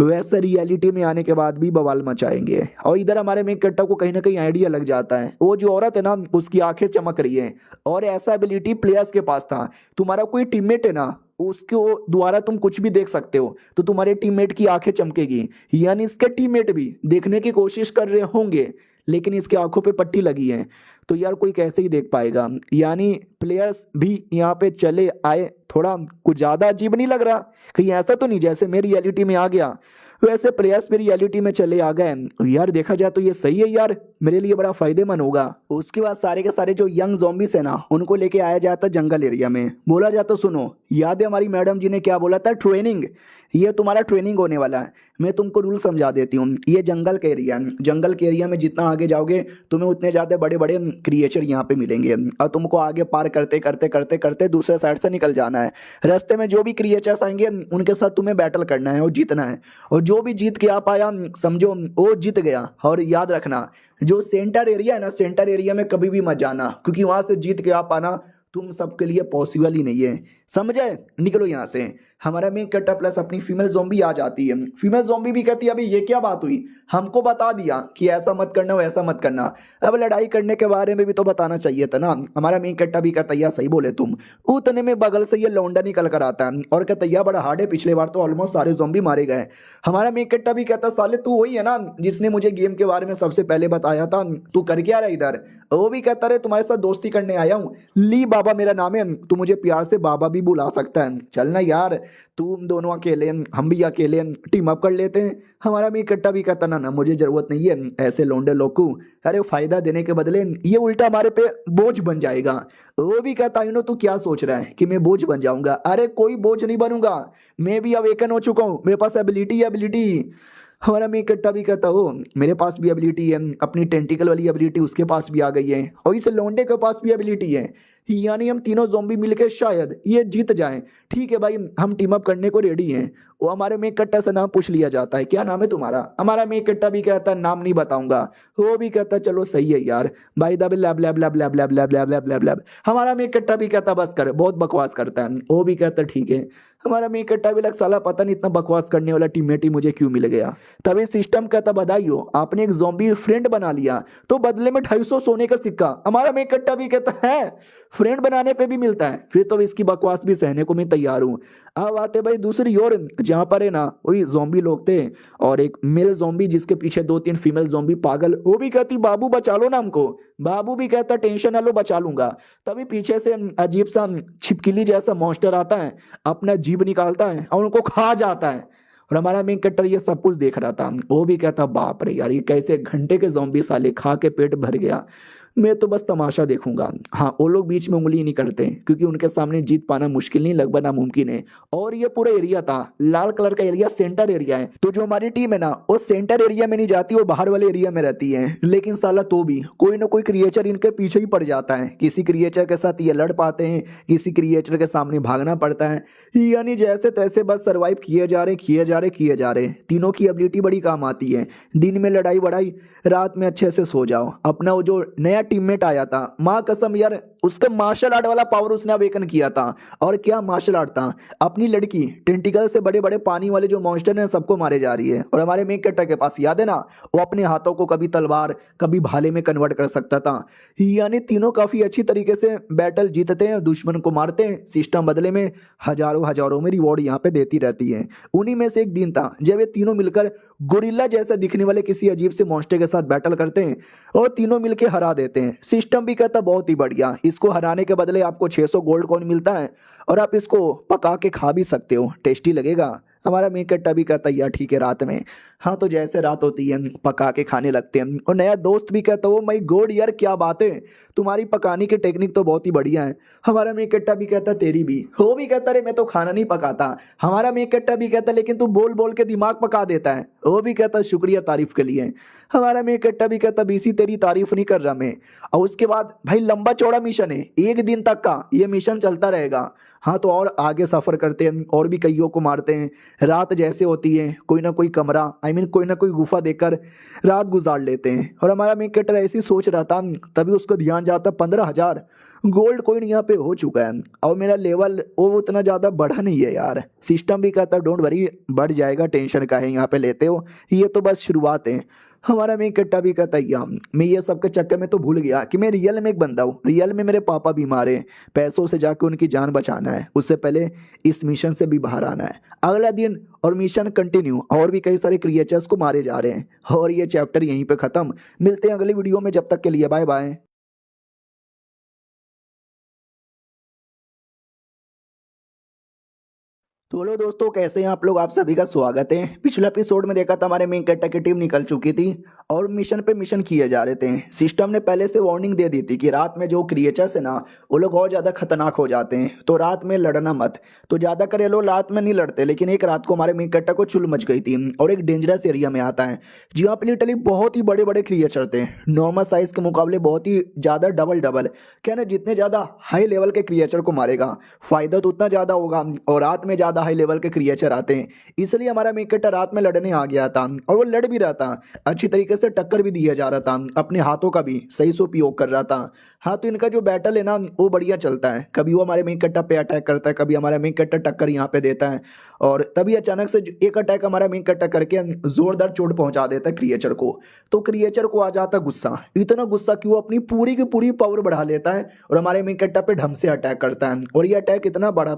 वैसे रियलिटी में आने के बाद भी बवाल मचाएंगे। और इधर हमारे मेन कैरेक्टर को कहीं ना कहीं आइडिया लग जाता है, वो जो औरत है ना उसकी आंखें चमक रही है, और ऐसा एबिलिटी प्लेयर्स के पास था, तुम्हारा कोई टीममेट है ना उसके द्वारा तुम कुछ भी देख सकते हो, तो तुम्हारे टीममेट की आंखें चमकेगी, यानी इसके टीममेट भी देखने की कोशिश कर रहे होंगे, लेकिन इसके आंखों पे पट्टी लगी है, तो यार कोई कैसे ही देख पाएगा। यानी प्लेयर्स भी यहाँ पे चले आए, थोड़ा कुछ ज्यादा अजीब नहीं लग रहा, कहीं ऐसा तो नहीं जैसे मैं रियलिटी में आ गया वैसे प्लेयर्स भी रियलिटी में चले आ गए। यार देखा जाए तो ये सही है यार, मेरे लिए बड़ा फायदेमंद होगा। उसके बाद सारे के सारे जो यंग ज़ॉम्बीज है ना, उनको लेके आया जाता जंगल एरिया में, बोला जाता सुनो याद है हमारी मैडम जी ने क्या बोला था, ट्रेनिंग, ये तुम्हारा ट्रेनिंग होने वाला है, मैं तुमको रूल समझा देती हूँ। ये जंगल का एरिया है, जंगल के एरिया में जितना आगे जाओगे तुम्हें उतने ज़्यादा बड़े बड़े क्रिएचर यहाँ पे मिलेंगे, और तुमको आगे पार करते करते करते करते दूसरे साइड से निकल जाना है। रास्ते में जो भी क्रिएचर्स आएंगे उनके साथ तुम्हें बैटल करना है और जीतना है, और जो भी जीत के आ पाया समझो वो जीत गया। और याद रखना जो सेंटर एरिया है ना, सेंटर एरिया में कभी भी मत जाना, क्योंकि वहां से जीत के आ पाना तुम सबके लिए पॉसिबल ही नहीं है, समझे, निकलो यहाँ से। हमारा मेन कट्टा प्लस अपनी फीमेल ज़ॉम्बी आ जाती है, फीमेल ज़ॉम्बी भी कहती है अभी ये क्या बात हुई, हमको बता दिया कि ऐसा मत करना वैसा मत करना, अब लड़ाई करने के बारे में भी तो बताना चाहिए था ना। हमारा मेन कट्टा भी कहता है सही बोले तुम। उतने में बगल से ये लौंडा निकल कर आता है और कहता है बड़ा हार्ड है, पिछले बार तो ऑलमोस्ट सारे ज़ॉम्बी मारे गए। हमारा मेन कट्टा भी कहता साले तू वही है ना जिसने मुझे गेम के बारे में सबसे पहले बताया था, तू कर क्या रहा इधर। वो भी कहता रहे तुम्हारे साथ दोस्ती करने आया हूँ, ली बाबा मेरा नाम है, तू मुझे प्यार से बाबा भी बुला सकता है, चलना यार तुम दोनों अकेले हम भी अकेले टीम अप कर लेते हैं। हमारा भी इकट्ठा भी कहता ना मुझे जरूरत नहीं है ऐसे लोंडे लोग को, अरे फायदा देने के बदले ये उल्टा हमारे पे बोझ बन जाएगा। वो भी कहता तू क्या सोच रहा है कि मैं बोझ बन जाऊंगा, अरे कोई बोझ नहीं बनूंगा, मैं भी अवेकन हो चुका हूँ, मेरे पास एबिलिटी। हमारा मैं इकट्ठा भी कहता हो मेरे पास भी एबिलिटी है, अपनी टेंटिकल वाली एबिलिटी उसके पास भी आ गई है, और इस लोंडे के पास भी एबिलिटी है, यानी हम तीनों ज़ॉम्बी मिलके शायद ये जीत जाएं। ठीक है भाई हम टीम अप करने को रेडी हैं। वो हमारे में कट्टा से नाम पूछ लिया जाता है, क्या नाम है तुम्हारा। हमारा में कट्टा भी कहता है नाम नहीं बताऊंगा। वो भी कहता चलो सही है यार भाई दबे lab lab lab lab lab lab lab lab lab lab. हमारा में कट्टा भी कहता बस कर बहुत बकवास करता है। वो भी कहता ठीक है। हमारा में कट्टा भी लग साला पता नहीं इतना बकवास करने वाला टीममेट ही मुझे क्यों मिल गया। तभी सिस्टम कहता बधाई हो आपने एक ज़ॉम्बी फ्रेंड बना लिया, तो बदले में 250 सोने का सिक्का। हमारा में कट्टा भी कहता है फ्रेंड बनाने पे भी मिलता है, फिर तो इसकी बकवास भी सहने को मैं तैयार हूँ। अब आते भाई दूसरी ओर जहाँ पर है ना वही ज़ॉम्बी लोग थे और एक मेल ज़ॉम्बी जिसके पीछे 2-3 फीमेल ज़ॉम्बी पागल। वो भी कहती बाबू बचा लो ना हमको। बाबू भी कहता टेंशन ना लो बचा लूंगा। तभी पीछे से अजीब सा छिपकली जैसा मॉन्स्टर आता है, अपना जीभ निकालता है और उनको खा जाता है। और हमारा मेन कैरेक्टर ये सब कुछ देख रहा था। वो भी कहता बाप रे यार ये कैसे घंटे के ज़ॉम्बी साले खा के पेट भर गया, मैं तो बस तमाशा देखूंगा। हाँ वो लोग बीच में उंगली नहीं करते क्योंकि उनके सामने जीत पाना मुश्किल नहीं लगभग नामुमकिन है। और ये पूरा एरिया था लाल कलर का एरिया, सेंटर एरिया है। तो जो हमारी टीम है ना वो सेंटर एरिया में नहीं जाती, वो बाहर वाले एरिया में रहती है। लेकिन साला तो भी कोई ना कोई क्रिएचर इनके पीछे ही पड़ जाता है। किसी क्रिएचर के साथ ये लड़ पाते हैं, किसी क्रिएचर के सामने भागना पड़ता है, यानी जैसे तैसे बस सर्वाइव किए जा रहे किए जा रहे किए जा रहे। तीनों की एबिलिटी बड़ी काम आती है। दिन में लड़ाई वड़ाई, रात में अच्छे से सो जाओ। अपना वो जो नया टीममेट आया था, माँ कसम यार उसका मार्शल आर्ट वाला पावर उसने अवेकन किया था। और क्या मार्शल आर्ट था, अपनी लड़की टेंटिकल से बड़े बड़े पानी वाले जो मॉन्स्टर हैं सबको मारे जा रही है। और हमारे मेन कैरेक्टर के पास याद है ना वो अपने हाथों को कभी तलवार कभी भाले में कन्वर्ट कर सकता था। यानी तीनों काफी अच्छी तरीके से बैटल जीतते हैं, दुश्मन को मारते हैं। सिस्टम बदले में हजारों हजारों में रिवॉर्ड यहाँ पे देती रहती है। उन्हीं में से एक दिन था जब ये तीनों मिलकर गोरिल्ला जैसा दिखने वाले किसी अजीब से मॉन्स्टर के साथ बैटल करते हैं और तीनों मिलके हरा देते हैं। सिस्टम भी कहता बहुत ही बढ़िया, इसको हराने के बदले आपको 600 गोल्ड कॉइन मिलता है और आप इसको पका के खा भी सकते हो, टेस्टी लगेगा। हमारा मेन कैरेक्टर भी कहता है यार ठीक है रात में। हाँ तो जैसे रात होती है पका के खाने लगते हैं। और नया दोस्त भी कहता है ओ माय गॉड यार क्या बात है, तुम्हारी पकाने की टेक्निक तो बहुत ही बढ़िया है। हमारा मेन कैरेक्टर भी कहता तेरी भी। वो भी कहता रे मैं तो खाना नहीं पकाता। हमारा मेन कैरेक्टर भी कहता लेकिन तू बोल बोल के दिमाग पका देता है। वो भी कहता शुक्रिया तारीफ के लिए। हमारा मेन कैरेक्टर भी कहता बीसी तेरी तारीफ नहीं कर रहा मैं। और उसके बाद भाई लंबा चौड़ा मिशन है, एक दिन तक का ये मिशन चलता रहेगा। हाँ तो और आगे सफर करते हैं और भी कईयों को मारते हैं। रात जैसे होती है कोई ना कोई कमरा कोई ना कोई गुफा देकर रात गुजार लेते हैं। और हमारा मेन कैरेक्टर ऐसी सोच रहा था तभी उसको ध्यान जाता 15,000 गोल्ड कॉइन यहाँ पे हो चुका है। और मेरा लेवल वो उतना ज़्यादा बढ़ा नहीं है यार। सिस्टम भी कहता डोंट वरी बढ़ जाएगा, टेंशन का है यहाँ पे लेते हो, ये तो बस शुरुआत है। हमारा मेन कैरेक्टर भी कहता है यार मैं ये सब के चक्कर में तो भूल गया कि मैं रियल में एक बंदा हूँ। रियल में मेरे पापा बीमार हैं, पैसों से जाके उनकी जान बचाना है, उससे पहले इस मिशन से भी बाहर आना है। अगला दिन और मिशन कंटिन्यू, और भी कई सारे क्रिएचर्स को मारे जा रहे हैं। और ये चैप्टर यहीं पे खत्म। मिलते हैं अगली वीडियो में, जब तक के लिए बाय बाय। तो हेलो दोस्तों कैसे हैं आप लोग, आप सभी का स्वागत है। पिछले एपिसोड में देखा था हमारे मेन कैरेक्टर की टीम निकल चुकी थी और मिशन पे मिशन किए जा रहे थे। सिस्टम ने पहले से वार्निंग दे दी थी कि रात में जो क्रिएचर्स है ना वो लोग और ज़्यादा खतरनाक हो जाते हैं, तो रात में लड़ना मत। तो ज़्यादा करे लोग रात में नहीं लड़ते, लेकिन एक रात को हमारे मेन कैरेक्टर को चुल मच गई थी और एक डेंजरस एरिया में आता है जहाँ पे लिटरली बहुत ही बड़े बड़े क्रिएचर थे। नॉर्मल साइज के मुकाबले बहुत ही ज़्यादा डबल डबल, क्या ना जितने ज़्यादा हाई लेवल के क्रिएचर को मारेगा फायदा तो उतना ज़्यादा होगा। और रात में ज़्यादा हाई लेवल के क्रिएचर आते हैं, इसलिए हमारा मेन कैरेक्टर रात में लड़ने आ गया था और वो लड़ भी रहा था, अच्छी तरीके से टक्कर भी दिया जा रहा था, अपने हाथों का भी सही से उपयोग कर रहा था। हाँ तो इनका जो बैटल है ना वो बढ़िया चलता है, कभी वो हमारे मेन कैरेक्टर पे अटैक करता है, कभी हमारा मेन कैरेक्टर टक्कर यहाँ पे देता है। और तभी अचानक से एक अटैक हमारा मेन कैरेक्टर करके जोरदार चोट पहुंचा देता है क्रिएचर को। तो क्रिएचर को आ जाता गुस्सा, इतना गुस्सा कि वो अपनी पूरी की पूरी पावर बढ़ा लेता है और हमारे मेन कैरेक्टर पे ढंग से अटैक करता है। और ये अटैक इतना बड़ा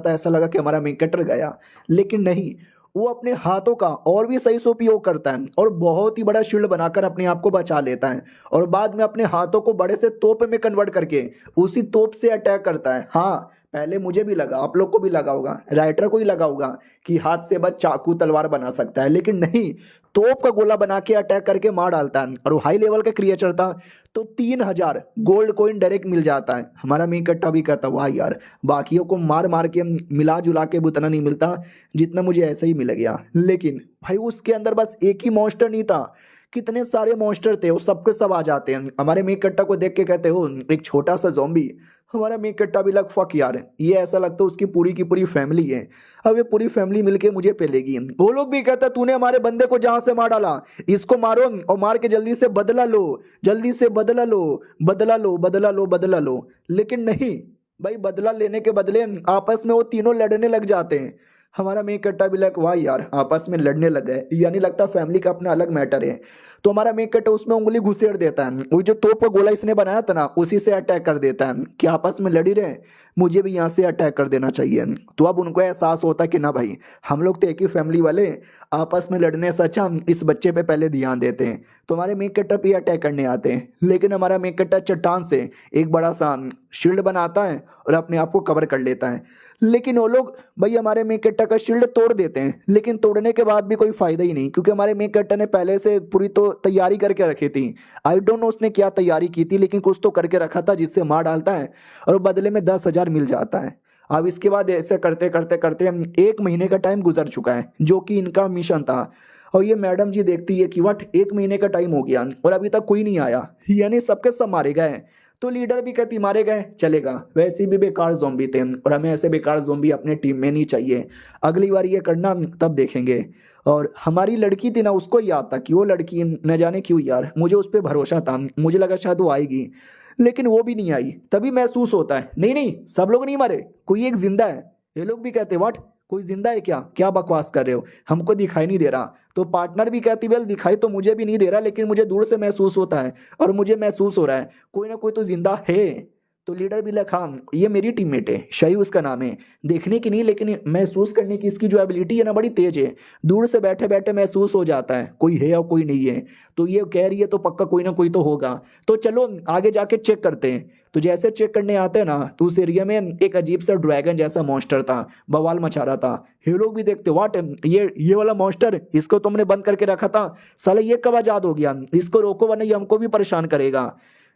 था ऐसा लगा कि हमारा मेन कैरेक्टर गया, लेकिन नहीं, वो अपने हाथों का और भी सही से उपयोग करता है और बहुत ही बड़ा शील्ड बनाकर अपने आप को बचा लेता है। और बाद में अपने हाथों को बड़े से तोप में कन्वर्ट करके उसी तोप से अटैक करता है। हाँ पहले मुझे भी लगा, आप लोग को भी लगा होगा, राइटर को ही लगा होगा कि हाथ से बस चाकू तलवार बना सकता है, लेकिन नहीं, तोप का गोला बना के अटैक करके मार डालता है। और वो हाई लेवल का क्रिएचर था तो 3,000 गोल्ड कॉइन डायरेक्ट मिल जाता है। हमारा मेन कैरेक्टर भी कहता वाह यार बाकियों को मार मार के मिला जुला के भी उतना नहीं मिलता जितना मुझे ऐसे ही मिल गया। लेकिन भाई उसके अंदर बस एक ही मॉन्स्टर नहीं था, कितने सारे मॉन्स्टर थे, वो सबके सब आ जाते हैं। हमारे मेन कैरेक्टर को देख के कहते हो एक छोटा सा ज़ॉम्बी। हमारा मेन कैरेक्टर भी लग फक यार, ये ऐसा लगता है उसकी पूरी की पूरी फैमिली है, अब ये पूरी फैमिली मिलके मुझे पेलेगी। वो लोग भी कहता तूने हमारे बंदे को जहां से मार डाला इसको मारो और मार के जल्दी से बदला लो, जल्दी से बदला लो, बदला लो, बदला लो, बदला लो। लेकिन नहीं भाई, बदला लेने के बदले आपस में वो तीनों लड़ने लग जाते हैं। हमारा मेन कैरेक्टर भी लाइक वाह यार आपस में लड़ने लग गए, यानी लगता फैमिली का अपना अलग मैटर है। तो हमारा मेन कैरेक्टर उसमें उंगली घुसेड़ देता है, वो जो तोप का गोला इसने बनाया था ना उसी से अटैक कर देता है कि आपस में लड़ी रहे, मुझे भी यहाँ से अटैक कर देना चाहिए। तो अब उनको एहसास होता कि ना भाई हम लोग तो एक ही फैमिली वाले, आपस में लड़ने से अच्छा हम इस बच्चे पे पहले ध्यान देते हैं। तो हमारे मेन कैरेक्टर पे अटैक करने आते हैं, लेकिन हमारा मेन कैरेक्टर चट्टान से एक बड़ा सा शील्ड बनाता है और अपने आप को कवर कर लेता है। लेकिन वो लोग भाई हमारे मेन कैरेक्टर का शील्ड तोड़ देते हैं, लेकिन तोड़ने के बाद भी कोई फायदा ही नहीं, क्योंकि हमारे मेन कैरेक्टर ने पहले से पूरी तो तैयारी करके रखी थी। आई डोंट नो उसने क्या तैयारी की थी, लेकिन कुछ तो करके रखा था जिससे मार डालता है और बदले में 10,000 मिल जाता है। अब इसके बाद ऐसे करते करते करते हम 1 महीने का टाइम गुजर चुका है, जो कि इनका मिशन था। और ये मैडम जी देखती है कि वट 1 महीने का टाइम हो गया और अभी तक कोई नहीं आया, यानी सबके सब मारे गए। तो लीडर भी कहती मारे गए चलेगा, वैसे भी बेकार जोम्बी थे और हमें ऐसे बेकार जोम्बी अपने टीम में नहीं चाहिए, अगली बार ये करना तब देखेंगे। और हमारी लड़की थी ना, उसको याद था कि वो लड़की न जाने क्यों यार, मुझे उस पर भरोसा था, मुझे लगा शायद वो आएगी, लेकिन वो भी नहीं आई। तभी महसूस होता है नहीं नहीं सब लोग नहीं मरे, कोई एक जिंदा है। ये लोग भी कहते व्हाट, कोई जिंदा है क्या, क्या बकवास कर रहे हो, हमको दिखाई नहीं दे रहा। तो पार्टनर भी कहती वेल दिखाई तो मुझे भी नहीं दे रहा, लेकिन मुझे दूर से महसूस होता है और मुझे महसूस हो रहा है कोई ना कोई तो जिंदा है। तो लीडर भी लखा ये मेरी टीममेट है, शही उसका नाम है, देखने की नहीं लेकिन महसूस करने की इसकी जो एबिलिटी है ना बड़ी तेज है। दूर से बैठे बैठे महसूस हो जाता है कोई है और कोई नहीं है। तो ये कह रही है तो पक्का कोई ना कोई तो होगा, तो चलो आगे जाके चेक करते हैं। तो जैसे चेक करने आते हैं ना, तो उस एरिया में एक अजीब सा ड्रैगन जैसा मॉन्स्टर था, बवाल मचा रहा था। ये लोग भी देखते वाट ये वाला मॉन्स्टर, इसको तुमने बंद करके रखा था, साला ये कब आजाद हो गया, इसको रोको वरना ये हमको भी परेशान करेगा।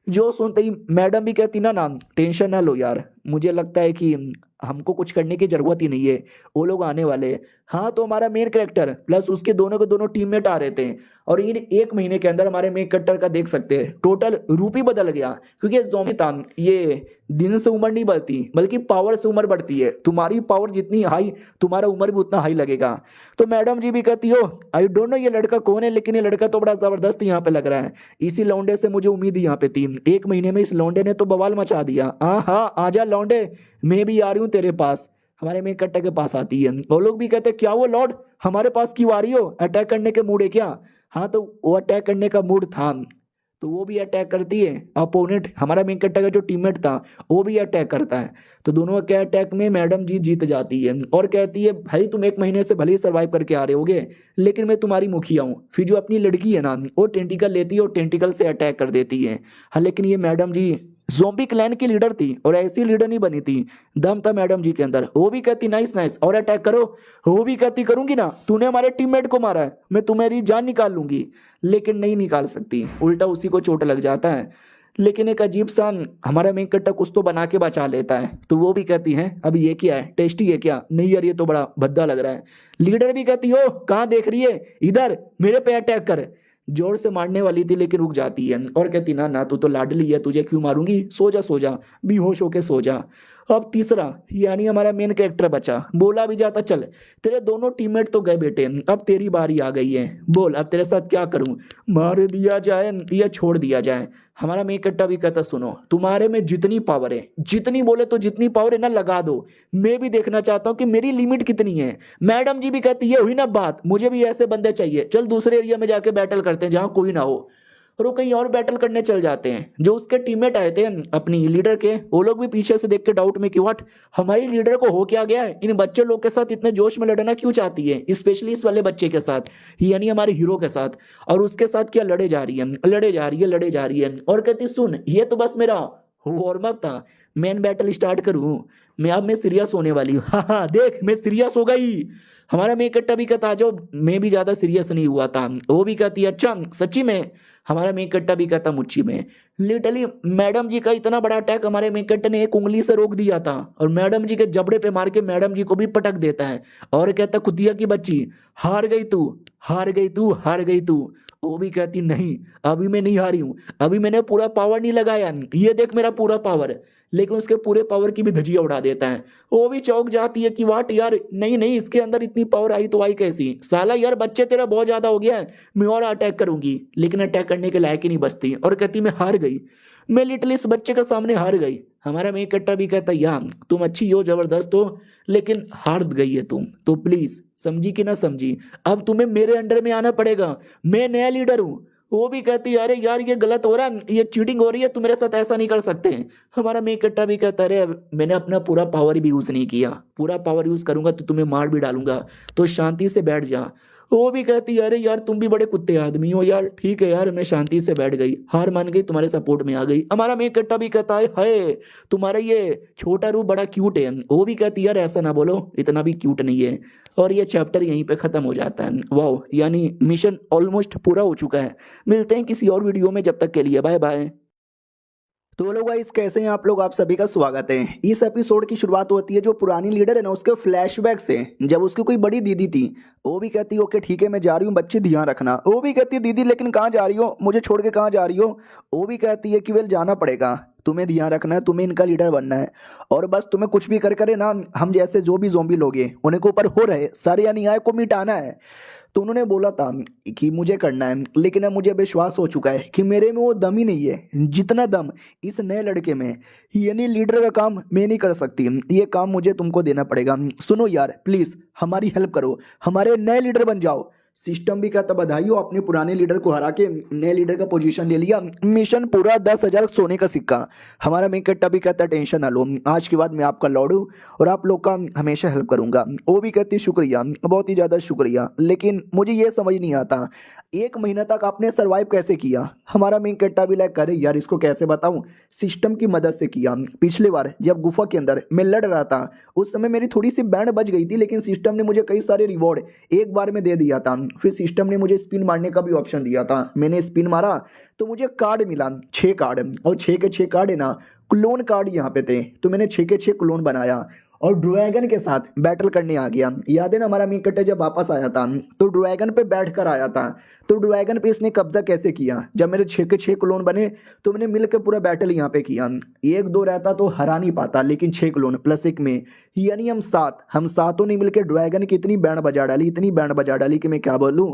जो सुनते ही मैडम भी कहती ना ना टेंशन ना लो यार, मुझे लगता है कि हमको कुछ करने की जरूरत ही नहीं है, वो लोग आने वाले हैं। हाँ तो हमारा मेन कैरेक्टर प्लस उसके दोनों के दोनों टीममेट आ रहे थे, और इन 1 महीने के अंदर हमारे मेन कैरेक्टर का देख सकते हैं टोटल रूप ही बदल गया। क्योंकि ये ज़ॉम्बी था, ये दिन से उम्र नहीं बढ़ती बल्कि पावर से उम्र बढ़ती है। तुम्हारी पावर जितनी हाई, तुम्हारा उम्र भी उतना हाई लगेगा। तो मैडम जी भी कहती हो आई डोंट नो ये लड़का कौन है, लेकिन ये लड़का तो बड़ा जबरदस्त यहाँ पे लग रहा है, इसी लौंडे से मुझे उम्मीद ही यहाँ पे थी। 1 महीने में इस लौंडे ने तो बवाल मचा दिया। हाँ हाँ आजा लौंडे, मैं भी आ रही हूँ तेरे पास। हमारे में कट्टे के पास आती है, वो लोग भी कहते क्या वो लॉर्ड हमारे पास क्यों आ रही हो, अटैक करने के मूड है क्या। हाँ तो वो अटैक करने का मूड था, तो वो भी अटैक करती है। अपोनेंट हमारा मेन कट्टा का जो टीममेट था वो भी अटैक करता है। तो दोनों के अटैक में मैडम जी जीत जाती है और कहती है भाई तुम 1 महीने से भले ही सर्वाइव करके आ रहे होगे, लेकिन मैं तुम्हारी मुखिया हूँ। फिर जो अपनी लड़की है ना, वो टेंटिकल लेती है और टेंटिकल से अटैक कर देती है। हाँ लेकिन ये मैडम जी ज़ॉम्बी क्लैन की लीडर थी और ऐसी लीडर नहीं बनी थी, दम था मैडम जी के अंदर। वो भी कहती नाइस नाइस और अटैक करो, वो भी कहती करूंगी ना, तूने हमारे टीममेट को मारा है मैं तुम्हारी जान निकाल लूंगी, लेकिन नहीं निकाल सकती, उल्टा उसी को चोट लग जाता है। लेकिन एक अजीब सा हमारा मेन कट्टा कुछ तो बना के बचा लेता है। तो वो भी कहती है अभी ये क्या है, टेस्टी है क्या, नहीं यार ये तो बड़ा भद्दा लग रहा है। लीडर भी कहती हो कहाँ देख रही है, इधर मेरे पे अटैक कर। जोर से मारने वाली थी लेकिन रुक जाती है और कहती ना ना तू तो लाडली है, तुझे क्यों मारूंगी, सो जा सो जा, बेहोश होके सो जा। अब तीसरा यानी हमारा मेन कैरेक्टर बचा, बोला भी जाता चल तेरे दोनों टीममेट तो गए बेटे, अब तेरी बारी आ गई है, बोल अब तेरे साथ क्या करूं, मार दिया जाए या छोड़ दिया जाए। हमारा मेन कैरेक्टर भी कहता सुनो तुम्हारे में जितनी पावर है, जितनी बोले तो जितनी पावर है ना लगा दो, मैं भी देखना चाहता हूँ कि मेरी लिमिट कितनी है। मैडम जी भी कहती है हुई ना बात, मुझे भी ऐसे बंदे चाहिए, चल दूसरे एरिया में जाके बैटल करते हैं जहाँ कोई ना हो। और वो कहीं और बैटल करने चल जाते हैं। जो उसके टीममेट आए थे अपनी लीडर के, वो लोग भी पीछे से देख के डाउट में कि व्हाट हमारी लीडर को हो क्या गया है, इन बच्चे लोग के साथ इतने जोश में लड़ना क्यों चाहती है, स्पेशली इस वाले बच्चे के साथ यानी हमारे हीरो के साथ, और उसके साथ क्या लड़े जा रही है लड़े जा रही है लड़े जा रही है। और कहती सुन ये तो बस मेरा वार्म अप था, मेन बैटल स्टार्ट करूं मैं सीरियस होने वाली हूँ। हाँ हाँ देख मैं सीरियस हो गई। हमारा मैं कट्टा भी कहता जो मैं भी ज्यादा सीरियस नहीं हुआ था, वो भी कहती अच्छा सच्ची में। हमारा मेन कट्टा भी कहता मुच्ची में। लिटरली मैडम जी का इतना बड़ा अटैक हमारे मेन कट्टे ने एक उंगली से रोक दिया था, और मैडम जी के जबड़े पे मार के मैडम जी को भी पटक देता है और कहता कुतिया की बच्ची हार गई तू हार गई तू हार गई तू। वो भी कहती नहीं अभी मैं नहीं हारी हूं, अभी मैंने पूरा पावर नहीं लगाया, ये देख मेरा पूरा पावर। लेकिन उसके पूरे पावर की भी धजिया उड़ा देता है। वो भी चौंक जाती है कि वाट यार नहीं नहीं इसके अंदर इतनी पावर आई तो आई कैसी, साला यार बच्चे तेरा बहुत ज्यादा हो गया है, मैं और अटैक करूंगी, लेकिन अटैक करने के लायक ही नहीं बचती और कहती मैं हार गई, मैं लिटरली इस बच्चे के सामने हार गई। हमारा मेन कट्टा भी कहता यार तुम अच्छी हो जबरदस्त हो लेकिन हार गई है तुम, तो प्लीज समझी कि ना समझी, अब तुम्हें मेरे अंडर में आना पड़ेगा, मैं नया लीडर हूँ। वो भी कहती अरे यार ये गलत हो रहा है, ये चीटिंग हो रही है, तुम मेरे साथ ऐसा नहीं कर सकते। हमारा मेन कट्टा भी कहता अरे मैंने अपना पूरा पावर भी यूज नहीं किया, पूरा पावर यूज करूंगा तो तुम्हें मार भी डालूंगा, तो शांति से बैठ जा। वो भी कहती अरे यार तुम भी बड़े कुत्ते आदमी हो यार। ठीक है यार, मैं शांति से बैठ गई, हार मान गई, तुम्हारे सपोर्ट में आ गई। हमारा मेन कट्टा भी कहता है हाय तुम्हारा ये छोटा रूप बड़ा क्यूट है। वो भी कहती यार ऐसा ना बोलो, इतना भी क्यूट नहीं है। और ये चैप्टर यहीं पे खत्म हो जाता है। वाह, यानी मिशन ऑलमोस्ट पूरा हो चुका है। मिलते हैं किसी और वीडियो में, जब तक के लिए बाय बाय। तो लोग गाइस कैसे हैं आप लोग, आप सभी का स्वागत है। इस एपिसोड की शुरुआत होती है जो पुरानी लीडर है ना उसके फ्लैशबैक से, जब उसकी कोई बड़ी दीदी थी। वो भी कहती है ओके ठीक है मैं जा रही हूँ, बच्चे ध्यान रखना। वो भी कहती है दीदी लेकिन कहाँ जा रही हो, मुझे छोड़ के कहाँ जा रही हो। वो भी कहती है कि वेल जाना पड़ेगा, तुम्हें ध्यान रखना है, तुम्हें इनका लीडर बनना है। और बस तुम्हें कुछ भी कर करे ना, हम जैसे जो भी जोम्बी लोग हैं उन्हें के ऊपर हो रहे सारे अन्याय को मिटाना है। तो उन्होंने बोला था कि मुझे करना है, लेकिन अब मुझे विश्वास हो चुका है कि मेरे में वो दम ही नहीं है जितना दम इस नए लड़के में। यानी लीडर का काम मैं नहीं कर सकती, ये काम मुझे तुमको देना पड़ेगा। सुनो यार प्लीज हमारी हेल्प करो, हमारे नए लीडर बन जाओ। सिस्टम भी कहता बधाई हो, अपने पुराने लीडर को हरा के नए लीडर का पोजीशन ले लिया। मिशन पूरा 10,000 सोने का सिक्का। हमारा मेन कट्टा भी कहता टेंशन ना लो, आज के बाद मैं आपका लॉर्ड हूँ और आप लोग का हमेशा हेल्प करूंगा। वो भी कहती शुक्रिया, बहुत ही ज़्यादा शुक्रिया, लेकिन मुझे ये समझ नहीं आता 1 महीना तक आपने सरवाइव कैसे किया। हमारा मेन कट्टा भी लाइक करे यार इसको कैसे बताऊं, सिस्टम की मदद से किया। पिछली बार जब गुफा के अंदर मैं लड़ रहा था उस समय मेरी थोड़ी सी बैंड बच गई थी, लेकिन सिस्टम ने मुझे कई सारे रिवॉर्ड एक बार में दे दिया था। फिर सिस्टम ने मुझे स्पिन मारने का भी ऑप्शन दिया था, मैंने स्पिन मारा तो मुझे कार्ड मिला 6 कार्ड, और 6 के 6 कार्ड है ना क्लोन कार्ड यहाँ पे थे, तो मैंने 6 के 6 क्लोन बनाया और ड्रैगन के साथ बैटल करने आ गया। याद है ना हमारा मीन कट्टा जब वापस आया था तो ड्रैगन पे बैठ कर आया था, तो ड्रैगन पे इसने कब्जा कैसे किया, जब मेरे 6 के 6 क्लोन बने तो मैंने मिलकर पूरा बैटल यहाँ पे किया। 1 2 रहता तो हरा नहीं पाता, लेकिन 6 क्लोन प्लस 1 में यानी हम सातों ने मिलकर ड्रैगन की इतनी बैंड बजा डाली, इतनी बैंड बजा डाली कि मैं क्या बोलूँ।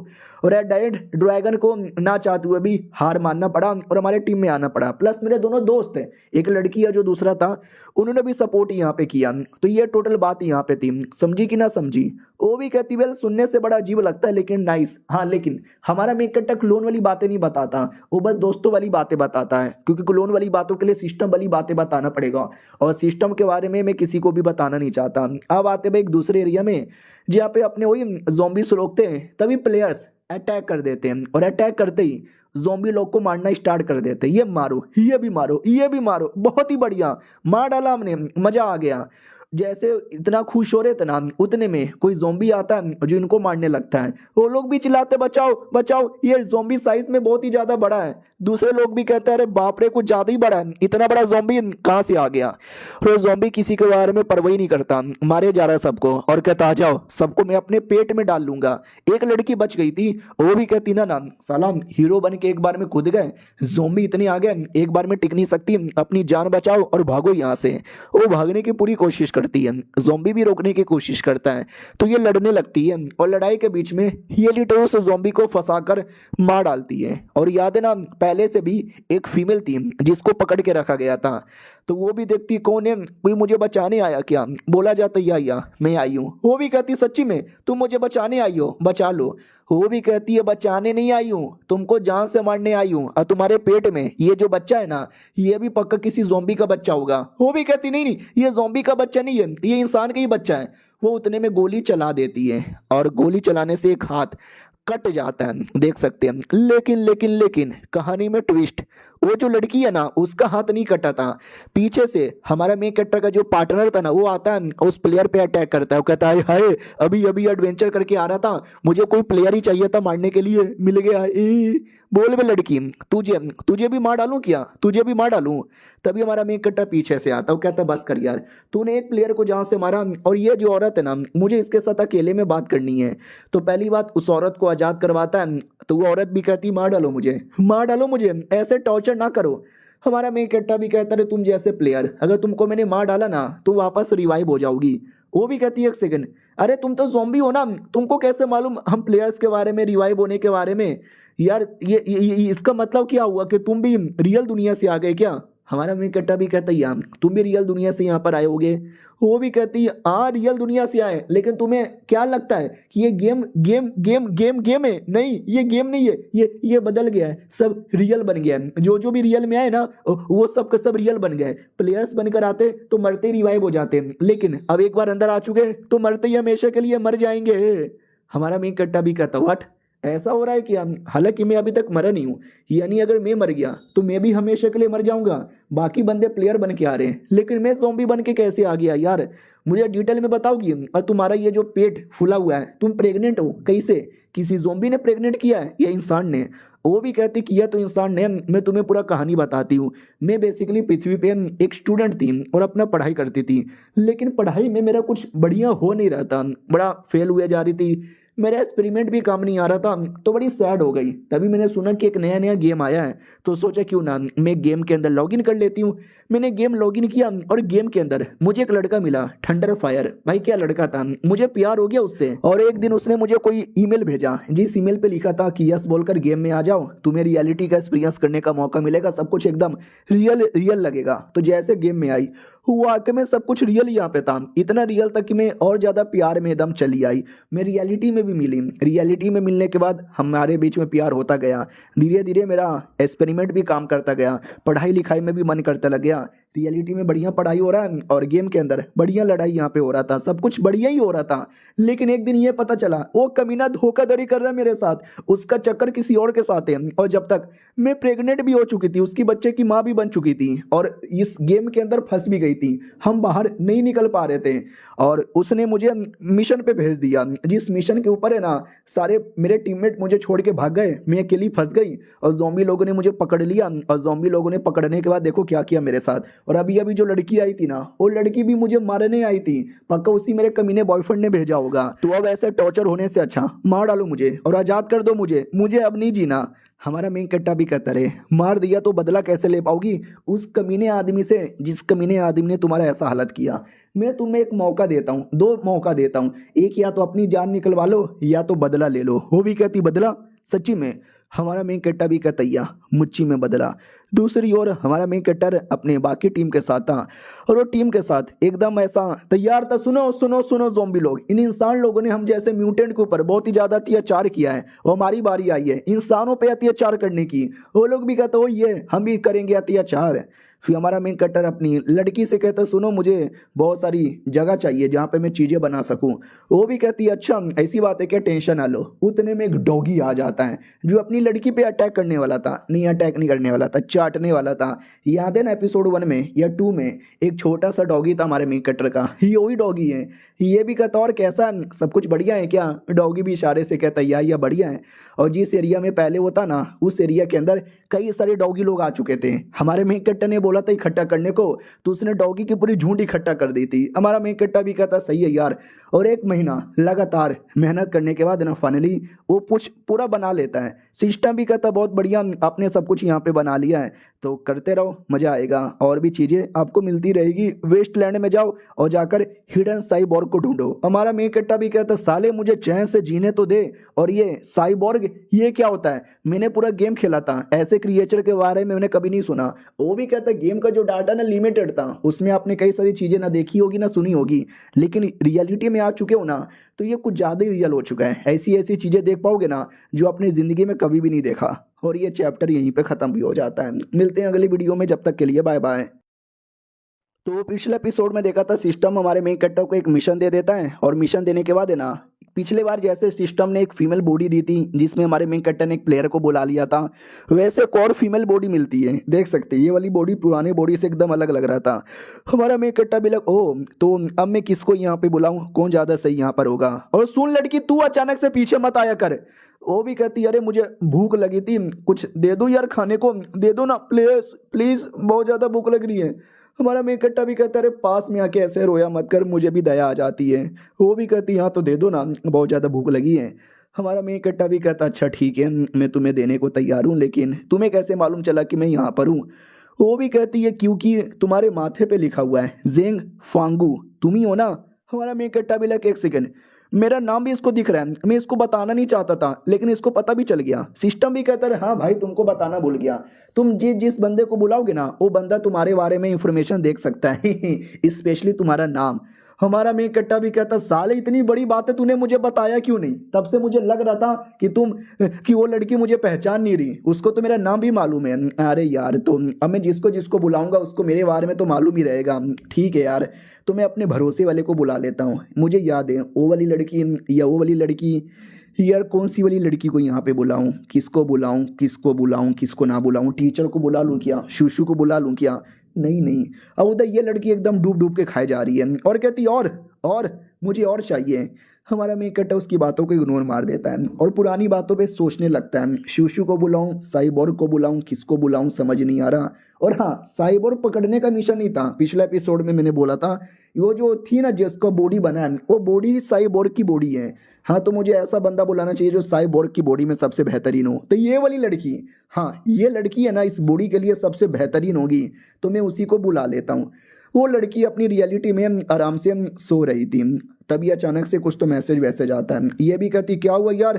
और एट द एंड ड्रैगन को ना चाहते हुए भी हार मानना पड़ा और हमारे टीम में आना पड़ा। प्लस मेरे दोनों दोस्त हैं, एक लड़की है जो दूसरा था, उन्होंने भी सपोर्ट यहाँ पे किया। तो ये टोटल बात यहाँ पे थी, समझी कि ना समझी। वो भी कहती वेल सुनने से बड़ा अजीब लगता है लेकिन नाइस। हाँ लेकिन हमारा मेक कट्टा क्लोन वाली बातें नहीं बताता, वो बस दोस्तों वाली बातें बताता है, क्योंकि क्लोन वाली बातों के लिए सिस्टम वाली बातें बताना पड़ेगा और सिस्टम के बारे में मैं किसी को भी बताना नहीं चाहता। अब आते भाई एक दूसरे एरिया में जहाँ पे अपने वही जोम्बीस रोकते हैं, तभी प्लेयर्स अटैक कर देते हैं और अटैक करते ही जोम्बी लोग को मारना स्टार्ट कर देते हैं। ये मारो, ये भी मारो, ये भी मारो, बहुत ही बढ़िया मार डाला हमने, मजा आ गया। जैसे इतना खुश हो रहे थे ना उतने में कोई जोम्बी आता है जो इनको मारने लगता है। वो लोग भी चिल्लाते बचाओ बचाओ, ये जोम्बी साइज में बहुत ही ज्यादा बड़ा है। दूसरे लोग भी कहते हैं अरे बाप रे कुछ ज्यादा ही बड़ा है, इतना बड़ा जोम्बी कहाँ से आ गया। और जोम्बी किसी के बारे में परवाही नहीं करता, मारे जा रहा है सबको और कहता आ जाओ सबको मैं अपने पेट में डाल लूंगा। एक लड़की बच गई थी, वो भी कहती ना ना साला हीरो बन के एक बार में कूद गए, जोम्बी इतने आ गए एक बार में टिक नहीं सकती, अपनी जान बचाओ और भागो यहाँ से। वो भागने की पूरी कोशिश करती है, जोम्बी भी रोकने की कोशिश करता है, तो ये लड़ने लगती है और लड़ाई के बीच में ये लीटर उस जोम्बी को फंसाकर मार डालती है। और याद है ना पहले से भी एक फीमेल थी जिसको पकड़ के रखा गया था, तो वो भी देखती कौन है, कोई मुझे बचाने आया क्या, बोला जाता या मैं आई हूँ। वो भी कहती सच्ची में तुम मुझे बचाने आई हो, बचा लो। वो भी कहती है बचाने नहीं आई हूँ, तुमको जान से मारने आई हूँ, और तुम्हारे पेट में ये जो बच्चा है ना ये भी पक्का किसी जोम्बी का बच्चा होगा। वो भी कहती नहीं नहीं ये जोम्बी का बच्चा नहीं है, ये इंसान का ही बच्चा है। वो उतने में गोली चला देती है और गोली चलाने से एक हाथ कट जाता है, देख सकते हैं। लेकिन लेकिन लेकिन कहानी में ट्विस्ट, वो जो लड़की है ना उसका हाथ नहीं कटा था, पीछे से हमारा मेन कैरेक्टर का जो पार्टनर था ना वो आता है उस प्लेयर पे अटैक करता है। वो कहता है हाय अभी अभी एडवेंचर करके आ रहा था, मुझे कोई प्लेयर ही चाहिए था मारने के लिए, मिल गया। बोल बे लड़की तुझे तुझे भी मार डालूं क्या, तुझे भी मार डालूं। तभी हमारा मेन कैरेक्टर पीछे से आता है, वो कहता है बस कर यार, तूने एक प्लेयर को जहां से मारा और ये जो औरत है ना मुझे इसके साथ अकेले में बात करनी है। तो पहली बात उस औरत को आजाद करवाता है, तो वो औरत भी कहती मार डालो मुझे, मार डालो मुझे, ऐसे टॉर्चर ना करो। हमारा मेन कैरेक्टर भी कहता है तुम जैसे प्लेयर अगर तुमको मैंने मार डाला ना तो वापस रिवाइव हो जाओगी। वो भी कहती है एक सेकंड, अरे तुम तो ज़ॉम्बी हो ना, तुमको कैसे मालूम हम प्लेयर्स के बारे में, रिवाइव होने के बारे में। यार ये इसका मतलब क्या हुआ कि तुम भी रियल दुनिया से आ गए क्या। हमारा मेन कैरेक्टर भी कहता है यार तुम भी रियल दुनिया से यहाँ पर आए होगे। वो भी कहती है हाँ रियल दुनिया से आए, लेकिन तुम्हें क्या लगता है कि ये game game game game game है। नहीं ये गेम नहीं है, ये बदल गया है, सब रियल बन गया है। जो जो भी रियल में आए ना वो सब के सब रियल बन गए। प्लेयर्स बनकर आते तो मरते ही रिवाइव हो जाते, लेकिन अब एक बार अंदर आ चुके तो मरते ही हमेशा के लिए मर जाएंगे। हमारा मेन कट्टा भी कहता व्हाट, ऐसा हो रहा है कि हालांकि मैं अभी तक मरा नहीं हूँ, यानी अगर मैं मर गया तो मैं भी हमेशा के लिए मर जाऊंगा, बाकी बंदे प्लेयर बन के आ रहे हैं, लेकिन मैं ज़ॉम्बी बन के कैसे आ गया यार, मुझे डिटेल में बताओगी। और तुम्हारा ये जो पेट फूला हुआ है, तुम प्रेग्नेंट हो कैसे, किसी ज़ॉम्बी ने प्रेग्नेंट किया है या इंसान ने? वो भी कहती किया तो इंसान ने। मैं तुम्हें पूरा कहानी बताती हूँ। मैं बेसिकली पृथ्वी पे एक स्टूडेंट थी और अपना पढ़ाई करती थी, लेकिन पढ़ाई में मेरा कुछ बढ़िया हो नहीं रहा था, बड़ा फेल हुए जा रही थी, मेरा एक्सपेरिमेंट भी काम नहीं आ रहा था, तो बड़ी सैड हो गई। तभी मैंने सुना कि एक नया नया गेम आया है, तो सोचा क्यों ना मैं गेम के अंदर लॉगिन कर लेती हूँ। मैंने गेम लॉगिन किया और गेम के अंदर मुझे एक लड़का मिला, थंडर फायर। भाई क्या लड़का था, मुझे प्यार हो गया उससे। और एक दिन उसने मुझे कोई ईमेल भेजा, जिस ईमेल पे लिखा था कि यस बोलकर गेम में आ जाओ, तुम्हें रियलिटी का एक्सपीरियंस करने का मौका मिलेगा, सब कुछ एकदम रियल रियल लगेगा। तो जैसे गेम में आई, वाकई में सब कुछ रियल यहाँ पे था, इतना रियल था कि मैं और ज़्यादा प्यार में एकदम चली आई। मैं रियलिटी में भी मिली, रियलिटी में मिलने के बाद हमारे बीच में प्यार होता गया, धीरे धीरे मेरा एक्सपेरिमेंट भी काम करता गया, पढ़ाई लिखाई में भी मन करता लग गया। रियलिटी में बढ़िया पढ़ाई हो रहा है और गेम के अंदर बढ़िया लड़ाई यहाँ पे हो रहा था, सब कुछ बढ़िया ही हो रहा था। लेकिन एक दिन ये पता चला वो कमीना धोखाधड़ी कर रहा है मेरे साथ, उसका चक्कर किसी और के साथ है। और जब तक मैं प्रेग्नेंट भी हो चुकी थी, उसकी बच्चे की माँ भी बन चुकी थी और इस गेम के अंदर फंस भी गई थी, हम बाहर नहीं निकल पा रहे थे। और उसने मुझे मिशन पे भेज दिया, जिस मिशन के ऊपर है ना सारे मेरे टीममेट मुझे छोड़ के भाग गए, मैं अकेली फंस गई और ज़ॉम्बी लोगों ने मुझे पकड़ लिया। और ज़ॉम्बी लोगों ने पकड़ने के बाद देखो क्या किया मेरे साथ। और अभी अभी जो लड़की आई थी ना, वो लड़की भी मुझे मारने आई थी, पक्का उसी मेरे कमीने बॉयफ्रेंड ने भेजा होगा। तो अब ऐसे टॉर्चर होने से अच्छा मार डालो मुझे और आज़ाद कर दो मुझे अब नहीं जीना। हमारा मेन कट्टा भी कहता रहे, मार दिया तो बदला कैसे ले पाओगी उस कमीने आदमी से, जिस कमीने आदमी ने तुम्हारा ऐसा हालत किया। मैं तुम्हें एक मौका देता हूँ, दो मौका देता हूँ, एक या तो अपनी जान निकलवा लो या तो बदला ले लो। वो भी कहती बदला, सच्ची में। हमारा मेन कट्टा भी कहता मुच्ची में बदला। दूसरी ओर हमारा मेन कट्टर अपने बाकी टीम के साथ था और वो टीम के साथ एकदम ऐसा तैयार था। सुनो सुनो सुनो ज़ॉम्बी लोग, इन इंसान लोगों ने हम जैसे म्यूटेंट के ऊपर बहुत ही ज़्यादा अत्याचार किया है और हमारी बारी आई है इंसानों पे अत्याचार करने की। वो लोग भी कहते हो ये हम भी करेंगे अत्याचार। फिर हमारा मेन कट्टर अपनी लड़की से कहता सुनो मुझे बहुत सारी जगह चाहिए जहाँ पे मैं चीज़ें बना सकूँ। वो भी कहती है अच्छा ऐसी बात है क्या, टेंशन ना लो। उतने में एक डॉगी आ जाता है जो अपनी लड़की पे अटैक करने वाला था, नहीं अटैक नहीं करने वाला था, चाटने वाला था। याद है ना एपिसोड 1 में या 2 में एक छोटा सा डॉगी था हमारे मेन कट्टर का, ये वही डॉगी है। ये भी कहता और कैसा सब कुछ बढ़िया है क्या, डॉगी भी इशारे से कहता या बढ़िया है। और जिस एरिया में पहले वो था ना, उस एरिया के अंदर कई सारे डॉगी लोग आ चुके थे। हमारे मेन कट्टर ने बोला था इकट्ठा करने को, तो उसने डॉगी की पूरी झुंड इकट्ठा कर दी थी। हमारा मेन कट्टा भी कहता सही है यार। और 1 महीना लगातार मेहनत करने के बाद ना फाइनली वो कुछ पूरा बना लेता है। सिस्टम भी कहता बहुत बढ़िया, आपने सब कुछ यहाँ पे बना लिया है तो करते रहो, मजा आएगा, और भी चीजें आपको मिलती रहेगी। वेस्टलैंड में जाओ और जाकर हिडन साइबॉर्ग को ढूंढो। हमारा मेन कट्टा भी कहता साले मुझे चैन से जीने तो दे। और ये साइबॉर्ग ये क्या होता है, मैंने पूरा गेम खेला था, ऐसे क्रिएचर के बारे में मैंने कभी नहीं सुना। वो भी कहता गेम का जो डाटा ना लिमिटेड था, उसमें आपने कई सारी चीजें ना देखी होगी ना सुनी होगी, लेकिन रियलिटी में आ चुके हो ना तो ये कुछ ज़्यादा ही रियल हो चुका है। ऐसी ऐसी चीज़ें देख पाओगे ना जो अपनी ज़िंदगी में कभी भी नहीं देखा। और ये चैप्टर यहीं पे ख़त्म भी हो जाता है। मिलते हैं अगली वीडियो में, जब तक के लिए बाय बाय। तो पिछले एपिसोड में देखा था सिस्टम हमारे मेन कट्टर को एक मिशन दे देता है और मिशन देने के बाद है ना पिछले बार जैसे सिस्टम ने एक फीमेल बॉडी दी थी जिसमें हमारे मेन कट्टर ने एक प्लेयर को बुला लिया था, वैसे एक और फीमेल बॉडी मिलती है। देख सकते हैं ये वाली बॉडी पुराने बॉडी से एकदम अलग लग रहा था। हमारा मेन कट्टर भी लग ओ तो अब मैं किसको यहाँ पे बुलाऊं, कौन ज़्यादा सही यहाँ पर होगा। और सुन लड़की तू अचानक से पीछे मत आया कर। वो भी कहती अरे मुझे भूख लगी थी, कुछ दे दो यार खाने को, दे दो ना प्लीज प्लीज़, बहुत ज़्यादा भूख लग रही है। हमारा मेन कट्टा भी कहता अरे पास में आके ऐसे रोया मत कर, मुझे भी दया आ जाती है। वो भी कहती हाँ तो दे दो ना, बहुत ज़्यादा भूख लगी है। हमारा मेन कट्टा भी कहता अच्छा ठीक है मैं तुम्हें देने को तैयार हूँ, लेकिन तुम्हें कैसे मालूम चला कि मैं यहाँ पर हूँ। वो भी कहती है क्योंकि तुम्हारे माथे पे लिखा हुआ है जेंग फांगू, तुम ही हो ना। हमारा मेन कट्टा भी लगा एक सेकेंड, मेरा नाम भी इसको दिख रहा है, मैं इसको बताना नहीं चाहता था लेकिन इसको पता भी चल गया। सिस्टम भी कहता है हाँ भाई तुमको बताना भूल गया, तुम जिस बंदे को बुलाओगे ना वो बंदा तुम्हारे बारे में इंफॉर्मेशन देख सकता है स्पेशली तुम्हारा नाम। हमारा मेन कट्टा भी कहता साले इतनी बड़ी बात है तूने मुझे बताया क्यों नहीं। तब से मुझे लग रहा था कि वो लड़की मुझे पहचान नहीं रही, उसको तो मेरा नाम भी मालूम है। अरे यार तो अब मैं जिसको जिसको बुलाऊंगा उसको मेरे बारे में तो मालूम ही रहेगा। ठीक है यार, तो मैं अपने भरोसे वाले को बुला लेता हूँ। मुझे याद है वो वाली लड़की या वो वाली लड़की, यार कौन सी वाली लड़की को यहाँ पे बुलाऊं, किसको बुलाऊं, किसको बुलाऊं, किसको ना बुलाऊं, टीचर को बुला लूं क्या, शूशु को बुला लूं क्या? नहीं नहीं, अब उधर ये लड़की एकदम डूब डूब के खाए जा रही है और कहती और मुझे और चाहिए। हमारा मेन कट्टा उसकी बातों को इग्नोर मार देता है और पुरानी बातों पे सोचने लगता है। शूशु को बुलाऊं, साइबोर्ग को बुलाऊं, किसको बुलाऊं समझ नहीं आ रहा। और हाँ, साइबोर्ग पकड़ने का मिशन नहीं था, पिछले एपिसोड में मैंने बोला था वो जो थी ना जिसका बॉडी बना है वो बॉडी ही साइबोर्ग की बॉडी है। हाँ, तो मुझे ऐसा बंदा बुलाना चाहिए जो साइबोर्ग की बॉडी में सबसे बेहतरीन हो। तो ये वाली लड़की, हाँ ये लड़की है ना इस बॉडी के लिए सबसे बेहतरीन होगी, तो मैं उसी को बुला लेता हूँ। वो लड़की अपनी रियलिटी में आराम से सो रही थी, तभी अचानक से कुछ तो मैसेज वैसेज आता है। ये भी कहती क्या हुआ यार,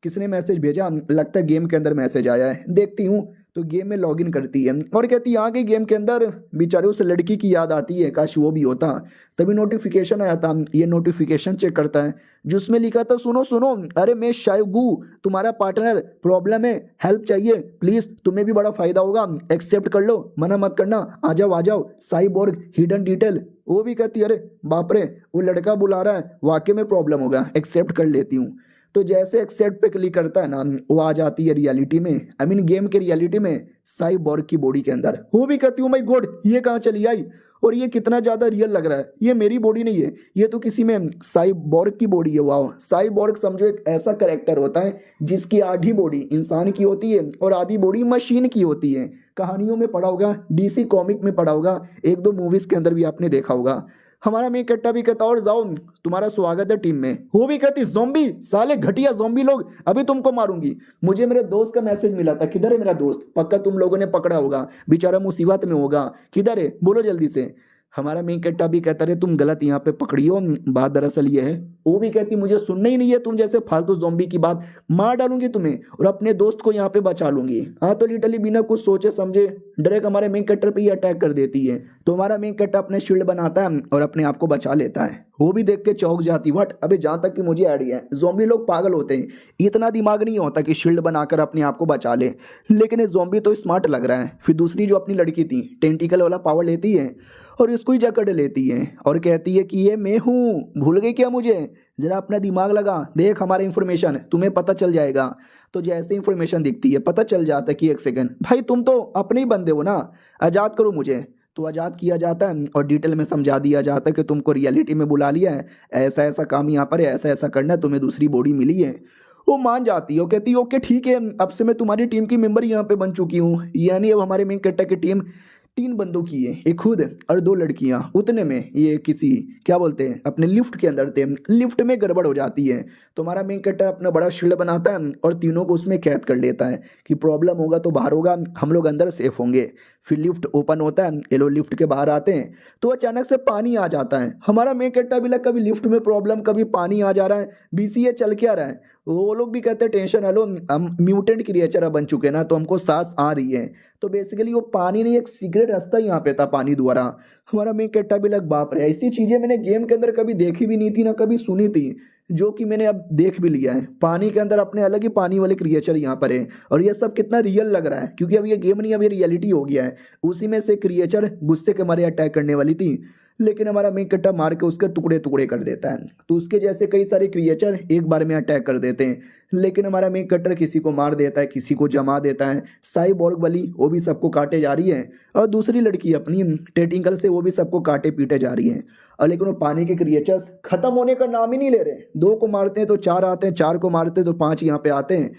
किसने मैसेज भेजा, लगता है गेम के अंदर मैसेज आया है, देखती हूँ। तो गेम में लॉगिन करती है और कहती आ गई गेम के अंदर। बेचारे उस लड़की की याद आती है, काश वो भी होता। तभी नोटिफिकेशन आया था, ये नोटिफिकेशन चेक करता है जिसमें लिखा था सुनो सुनो, अरे मैं शायगू तुम्हारा पार्टनर, प्रॉब्लम है, हेल्प चाहिए प्लीज, तुम्हें भी बड़ा फायदा होगा, एक्सेप्ट कर लो, मना मत करना, आ जाओ साइबोर्ग हिडन डिटेल। वो भी कहती अरे बाप रे वो लड़का बुला रहा है, वाकई में प्रॉब्लम होगा, एक्सेप्ट कर लेती हूँ। तो जैसे एक्सेप्ट पे क्लिक करता है ना, वो आ जाती है रियलिटी में, आई मीन गेम के रियलिटी में, साइबोर्ग की बॉडी के अंदर। वो भी कहती हूँ माय गॉड ये कहाँ चली आई, और ये कितना ज्यादा रियल लग रहा है, ये मेरी बॉडी नहीं है, ये तो किसी में साइबोर्ग की बॉडी है। वाह, साइबोर्ग समझो एक ऐसा कैरेक्टर होता है जिसकी आधी बॉडी इंसान की होती है और आधी बॉडी मशीन की होती है। कहानियों में पढ़ा होगा, डीसी कॉमिक में पढ़ा होगा, एक दो मूवीज के अंदर भी आपने देखा होगा। हमारा मेन कट्टा भी कहता और जाओ तुम्हारा स्वागत है टीम में। वो भी कहती ज़ॉम्बी, साले घटिया ज़ॉम्बी लोग, अभी तुमको मारूंगी। मुझे मेरे दोस्त का मैसेज मिला था, किधर है मेरा दोस्त, पक्का तुम लोगों ने पकड़ा होगा, बेचारा मुसीबत में होगा, किधर है बोलो जल्दी से। हमारा मेन कट्टा भी कहता रहे तुम गलत यहाँ पे पकड़ी हो, बात दरअसल ये है। वो भी कहती मुझे सुनना ही नहीं है तुम जैसे फालतू ज़ॉम्बी की बात, मार डालूंगी तुम्हें और अपने दोस्त को यहाँ पे बचा लूंगी। हाँ, तो लिटरली बिना कुछ सोचे समझे डायरेक्ट हमारे मेन कट्टर पे ही अटैक कर देती है। तो हमारा मेन कट्टर अपने शील्ड बनाता है और अपने आप को बचा लेता है। वो भी देख के चौंक जाती, व्हाट, अबे जहाँ तक कि मुझे आइडिया है ज़ॉम्बी लोग पागल होते हैं, इतना दिमाग नहीं होता कि शील्ड बनाकर अपने आप को बचा ले, लेकिन ये ज़ॉम्बी तो स्मार्ट लग रहा है। फिर दूसरी जो अपनी लड़की थी टेंटिकल वाला पावर लेती है और इसको ही जकड़ लेती है और कहती है कि ये मैं हूँ, भूल गई क्या मुझे, जरा अपना दिमाग लगा, देख हमारा इन्फॉर्मेशन तुम्हें पता चल जाएगा। तो जैसे इन्फॉर्मेशन दिखती है पता चल जाता है कि एक सेकंड भाई तुम तो अपने ही बंदे हो ना, आज़ाद करो मुझे। तो आज़ाद किया जाता है और डिटेल में समझा दिया जाता है कि तुमको रियलिटी में बुला लिया है, ऐसा ऐसा काम यहाँ पर है, ऐसा ऐसा करना है, तुम्हें दूसरी बॉडी मिली है। वो मान जाती है, वो कहती है ओके ठीक है, अब से मैं तुम्हारी टीम की मेंबर यहाँ पे बन चुकी हूँ। यानी अब हमारे मेन कट्टा की टीम 3 बंदों की है, एक खुद और 2 लड़कियां। उतने में ये किसी क्या बोलते हैं अपने लिफ्ट के अंदर थे, लिफ्ट में गड़बड़ हो जाती है। तो हमारा मेन कट्टर अपना बड़ा शील्ड बनाता है और तीनों को उसमें कैद कर लेता है कि प्रॉब्लम होगा तो बाहर होगा, हम लोग अंदर सेफ होंगे। फिर लिफ्ट ओपन होता है, ये लोग लिफ्ट के बाहर आते हैं तो अचानक से पानी आ जाता है। हमारा मेन कट्टा भी लग, कभी लिफ्ट में प्रॉब्लम, कभी पानी आ जा रहा है, बीसीए चल क्या रहा है। वो लोग भी कहते हैं टेंशन है लो, हम म्यूटेंट क्रिएचर बन चुके हैं ना, तो हमको सांस आ रही है। तो बेसिकली वो पानी नहीं, एक सीक्रेट रास्ता यहाँ पे था पानी द्वारा। हमारा मेन कट्टा भी लग, बाप रे ऐसी चीजें मैंने गेम के अंदर कभी देखी भी नहीं थी ना कभी सुनी थी, जो कि मैंने अब देख भी लिया है। पानी के अंदर अपने अलग ही पानी वाले क्रिएचर यहाँ पर है और ये सब कितना रियल लग रहा है, क्योंकि अब ये गेम नहीं, अब ये रियलिटी हो गया है। उसी में से क्रिएचर गुस्से के मारे अटैक करने वाली थी, लेकिन हमारा मेन कट्टा मार के उसके टुकड़े टुकड़े कर देता है। तो उसके जैसे कई सारे क्रिएचर एक बार में अटैक कर देते हैं, लेकिन हमारा मेन कट्टर किसी को मार देता है, किसी को जमा देता है। साइबोर्ग वाली वो भी सबको काटे जा रही है और दूसरी लड़की अपनी टेटिंकल से वो भी सबको काटे पीटे जा रही है। और लेकिन वो पानी के क्रिएचर्स खत्म होने का नाम ही नहीं ले रहे, 2 को मारते हैं तो 4 आते हैं, 4 को मारते हैं तो 5 यहाँ पे आते हैं,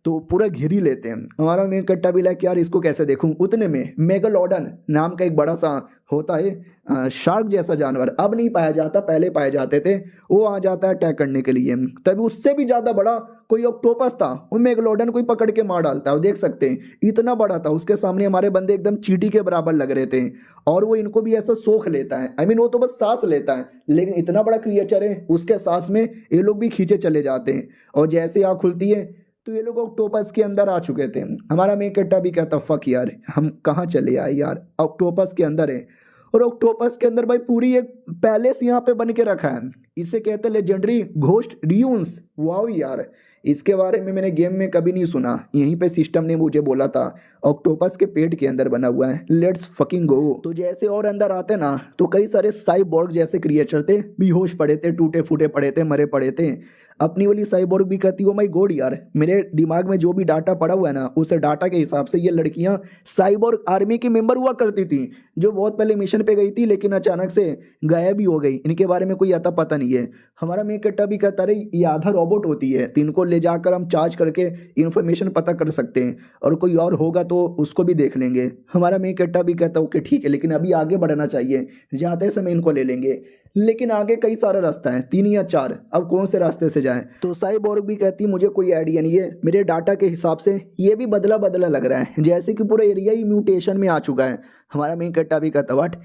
तो पूरा घेर ही लेते हैं। हमारा मेन कट्टा भी लाइक यार इसको कैसे देखूं। उतने में मेगालोडन नाम का एक बड़ा सा होता है शार्क जैसा जानवर, अब नहीं पाया जाता, पहले पाए जाते थे, वो आ जाता है अटैक करने के लिए। तभी उससे भी ज्यादा बड़ा कोई ऑक्टोपस था, वो मेगालोडन को ही पकड़ के मार डालता है। देख सकते हैं इतना बड़ा था, उसके सामने हमारे बंदे एकदम चींटी के बराबर लग रहे थे और वो इनको भी ऐसा सोख लेता है। आई मीन वो तो बस सांस लेता है, लेकिन इतना बड़ा क्रिएचर है उसके सांस में ये लोग भी खींचे चले जाते हैं। और जैसे आँख खुलती है तो ये लोग ऑक्टोपस के अंदर आ चुके थे। हमारा मेन कट्टा भी कहता फक यार हम कहाँ चले आए यार, ऑक्टोपस के अंदर है। और ऑक्टोपस के अंदर भाई पूरी एक पैलेस यहाँ पे बन के रखा है। इसे कहते हैं लेजेंडरी घोस्ट ड्यून्स। वाओ यार, इसके बारे में मैंने गेम में कभी नहीं सुना, यहीं पे सिस्टम ने मुझे बोला था। ऑक्टोपस के पेट के अंदर बना हुआ है, लेट्स फकिंग गो। तो जैसे और अंदर आते ना तो कई सारे साइबोर्ग जैसे क्रिएचर थे, बेहोश पड़े थे, टूटे फूटे पड़े थे, मरे पड़े थे। अपनी वाली साइबोर्ग भी कहती हो माई गॉड यार, मेरे दिमाग में जो भी डाटा पड़ा हुआ है ना उस डाटा के हिसाब से ये लड़कियां साइबोर्ग आर्मी की मेंबर हुआ करती थी, जो बहुत पहले मिशन पे गई थी लेकिन अचानक से गायब भी हो गई। इनके बारे में कोई आता पता नहीं है। हमारा मेन कट्टा भी कहता रही ये आधा रोबोट होती है, तो इनको ले जाकर हम चार्ज करके इन्फॉर्मेशन पता कर सकते हैं, और कोई और होगा तो उसको भी देख लेंगे। हमारा मेन कट्टा भी कहता ओके ठीक है, लेकिन अभी आगे बढ़ना चाहिए, जाते समय इनको ले लेंगे। लेकिन आगे कई सारा रास्ता है, 3 या 4, अब कौन से रास्ते से जाएं? तो साइबोर्ग भी कहती मुझे कोई आइडिया नहीं है, मेरे डाटा के हिसाब से ये भी बदला बदला लग रहा है, जैसे कि पूरा एरिया ही म्यूटेशन में आ चुका है। हमारा मेन कट्टा भी कहता व्हाट,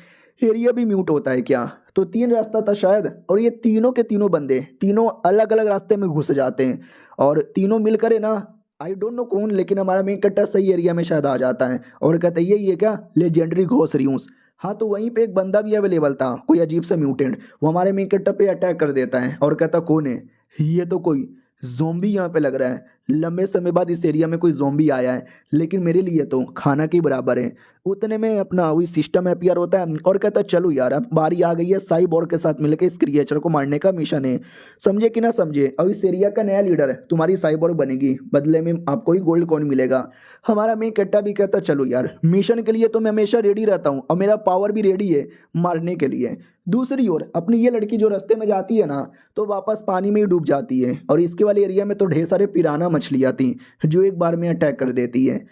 एरिया भी म्यूट होता है क्या? तो 3 रास्ता था शायद, और ये तीनों के तीनों बंदे तीनों अलग अलग रास्ते में घुस जाते हैं, और तीनों मिलकर है ना, आई डोंट नो कौन, लेकिन हमारा मेन कट्टा सही एरिया में शायद आ जाता है और कहता है ये क्या लेजेंडरी घोस्ट ड्यून्स। हाँ, तो वहीं पे एक बंदा भी अवेलेबल था, कोई अजीब सा म्यूटेंट, वो हमारे मेन कट्टा पे अटैक कर देता है और कहता कौन है ये? तो कोई ज़ोंबी यहाँ पे लग रहा है, लंबे समय बाद इस एरिया में कोई ज़ोंबी आया है, लेकिन मेरे लिए तो खाना के बराबर है। उतने में अपना वही सिस्टम अपीयर होता है और कहता है चलो यार अब बारी आ गई है साइबोर्ग के साथ मिलकर इस क्रिएचर को मारने का मिशन है, समझे कि ना समझे? अब इस एरिया का नया लीडर है, तुम्हारी साइबोर्ग बनेगी, बदले में आपको ही गोल्ड कॉइन मिलेगा। हमारा मेन कट्टा भी कहता चलो यार, मिशन के लिए तो मैं हमेशा रेडी रहता हूँ और मेरा पावर भी रेडी है मारने के लिए। दूसरी ओर अपनी ये लड़की जो रास्ते में जाती है ना तो वापस पानी में ही डूब जाती है, और इसके वाले एरिया में तो ढेर सारे पिराना मछलियाँ थी जो एक बार में अटैक कर देती है।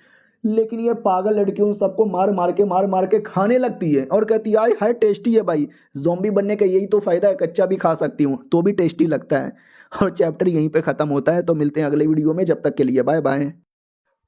लेकिन ये पागल लड़की उन सबको मार मार के खाने लगती है और कहती है हाय टेस्टी है भाई, ज़ॉम्बी बनने का यही तो फ़ायदा है, कच्चा भी खा सकती हूँ तो भी टेस्टी लगता है। और चैप्टर यहीं पे ख़त्म होता है। तो मिलते हैं अगले वीडियो में, जब तक के लिए बाय बाय।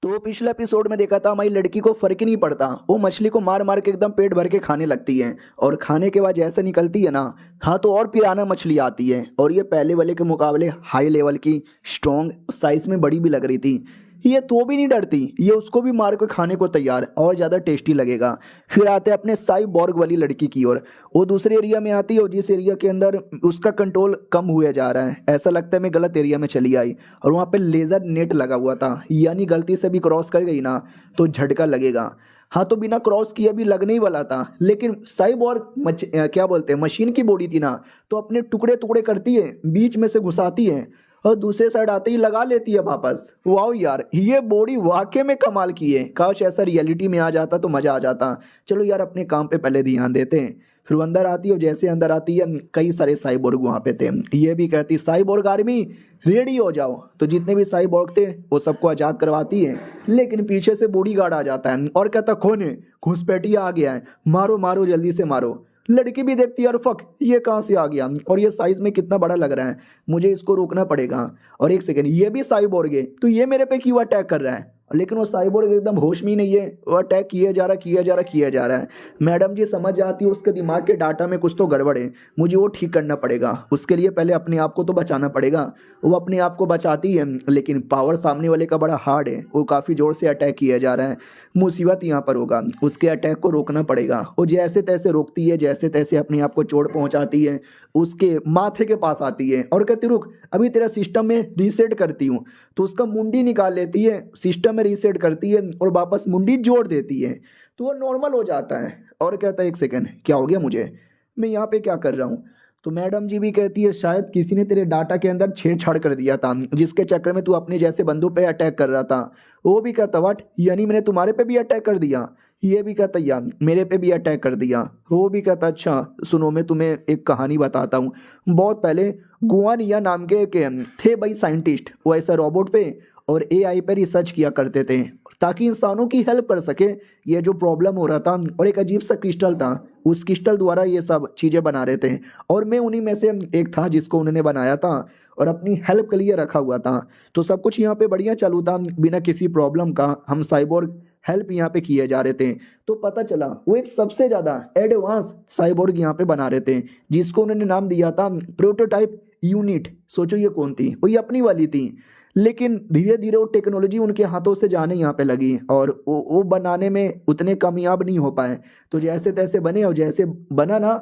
तो पिछले एपिसोड में देखा था हमारी लड़की को फर्क ही नहीं पड़ता, वो मछली को मार के एकदम पेट भर के खाने लगती है, और खाने के बाद जैसे निकलती है ना, हाँ तो और पिराना मछली आती है, और ये पहले वाले के मुकाबले हाई लेवल की, स्ट्रॉन्ग, साइज में बड़ी भी लग रही थी। ये तो भी नहीं डरती, ये उसको भी मार के खाने को तैयार, और ज़्यादा टेस्टी लगेगा। फिर आते हैं अपने साइबोर्ग वाली लड़की की ओर। वो दूसरे एरिया में आती है और जिस एरिया के अंदर उसका कंट्रोल कम हुआ जा रहा है, ऐसा लगता है मैं गलत एरिया में चली आई, और वहाँ पे लेज़र नेट लगा हुआ था, यानी गलती से भी क्रॉस कर गई ना तो झटका लगेगा। हाँ, तो बिना क्रॉस किए भी लगने ही वाला था, लेकिन साइबोर्ग क्या बोलते हैं, मशीन की बॉडी थी ना, तो अपने टुकड़े टुकड़े करती है, बीच में से घुसाती है और दूसरे साइड आते ही लगा लेती है वापस। वाओ यार, ये बॉडी वाकई में कमाल की है, काश ऐसा रियलिटी में आ जाता तो मज़ा आ जाता। चलो यार अपने काम पे पहले ध्यान देते हैं। फिर वो अंदर आती है, और जैसे अंदर आती है कई सारे साइबोर्ग वहाँ पे थे। ये भी कहती साइबोर्ग आर्मी रेडी हो जाओ, तो जितने भी साइबोर्ग थे वो सबको आज़ाद करवाती है, लेकिन पीछे से बॉडीगार्ड आ जाता है और कहता कौन है? घुसपैठिया आ गया है, मारो मारो जल्दी से मारो। लड़की भी देखती है, और फक ये कहाँ से आ गया, और ये साइज में कितना बड़ा लग रहा है, मुझे इसको रोकना पड़ेगा। और एक सेकंड, ये भी साइबोर्ग है, तो ये मेरे पे क्यों अटैक कर रहा है? लेकिन वो साइबोर्ग एकदम होश में ही नहीं है, वो अटैक किया जा रहा है। मैडम जी समझ जाती है उसके दिमाग के डाटा में कुछ तो गड़बड़ है, मुझे वो ठीक करना पड़ेगा। उसके लिए पहले अपने आप को तो बचाना पड़ेगा। वो अपने आप को बचाती है, लेकिन पावर सामने वाले का बड़ा हार्ड है, वो काफ़ी ज़ोर से अटैक किया जा रहा है। मुसीबत यहाँ पर होगा, उसके अटैक को रोकना पड़ेगा। वो जैसे तैसे रोकती है, जैसे तैसे अपने आप को चोट पहुँचाती है, उसके माथे के पास आती है और कहती रुक अभी तेरा सिस्टम में रीसेट करती हूँ। तो उसका मुंडी निकाल लेती है, सिस्टम में रीसेट करती है और वापस मुंडी जोड़ देती है, तो वो नॉर्मल हो जाता है। और कहता है एक सेकंड क्या हो गया मुझे, मैं यहाँ पे क्या कर रहा हूँ? तो मैडम जी भी कहती है शायद किसी ने तेरे डाटा के अंदर छेड़छाड़ कर दिया था, जिसके चक्कर में तू अपने जैसे बंदों पे अटैक कर रहा था। वो भी कहता व्हाट, यानी मैंने तुम्हारे पे भी अटैक कर दिया? ये भी कहता यार मेरे पे भी अटैक कर दिया। वो भी कहता अच्छा सुनो मैं तुम्हें एक कहानी बताता हूँ। बहुत पहले गुआनिया नाम के थे भाई साइंटिस्ट, वो ऐसा रोबोट पे और एआई पे रिसर्च किया करते थे ताकि इंसानों की हेल्प कर सके, ये जो प्रॉब्लम हो रहा था। और एक अजीब सा क्रिस्टल था, उस क्रिस्टल द्वारा ये सब चीज़ें बना रहे थे, और मैं उन्हीं में से एक था जिसको उन्होंने बनाया था और अपनी हेल्प के लिए रखा हुआ था। तो सब कुछ यहाँ पे बढ़िया चालू था, बिना किसी प्रॉब्लम का हम साइबोर्ग हेल्प यहाँ पे किए जा रहे थे। तो पता चला वो एक सबसे ज़्यादा एडवांस साइबोर्ग यहाँ पे बना रहे थे, जिसको उन्होंने नाम दिया था प्रोटोटाइप यूनिट, सोचो ये कौन थी, वो ये अपनी वाली थी। लेकिन धीरे धीरे वो टेक्नोलॉजी उनके हाथों से जाने यहाँ पे लगी और वो बनाने में उतने कामयाब नहीं हो पाए। तो जैसे तैसे बने और जैसे बना ना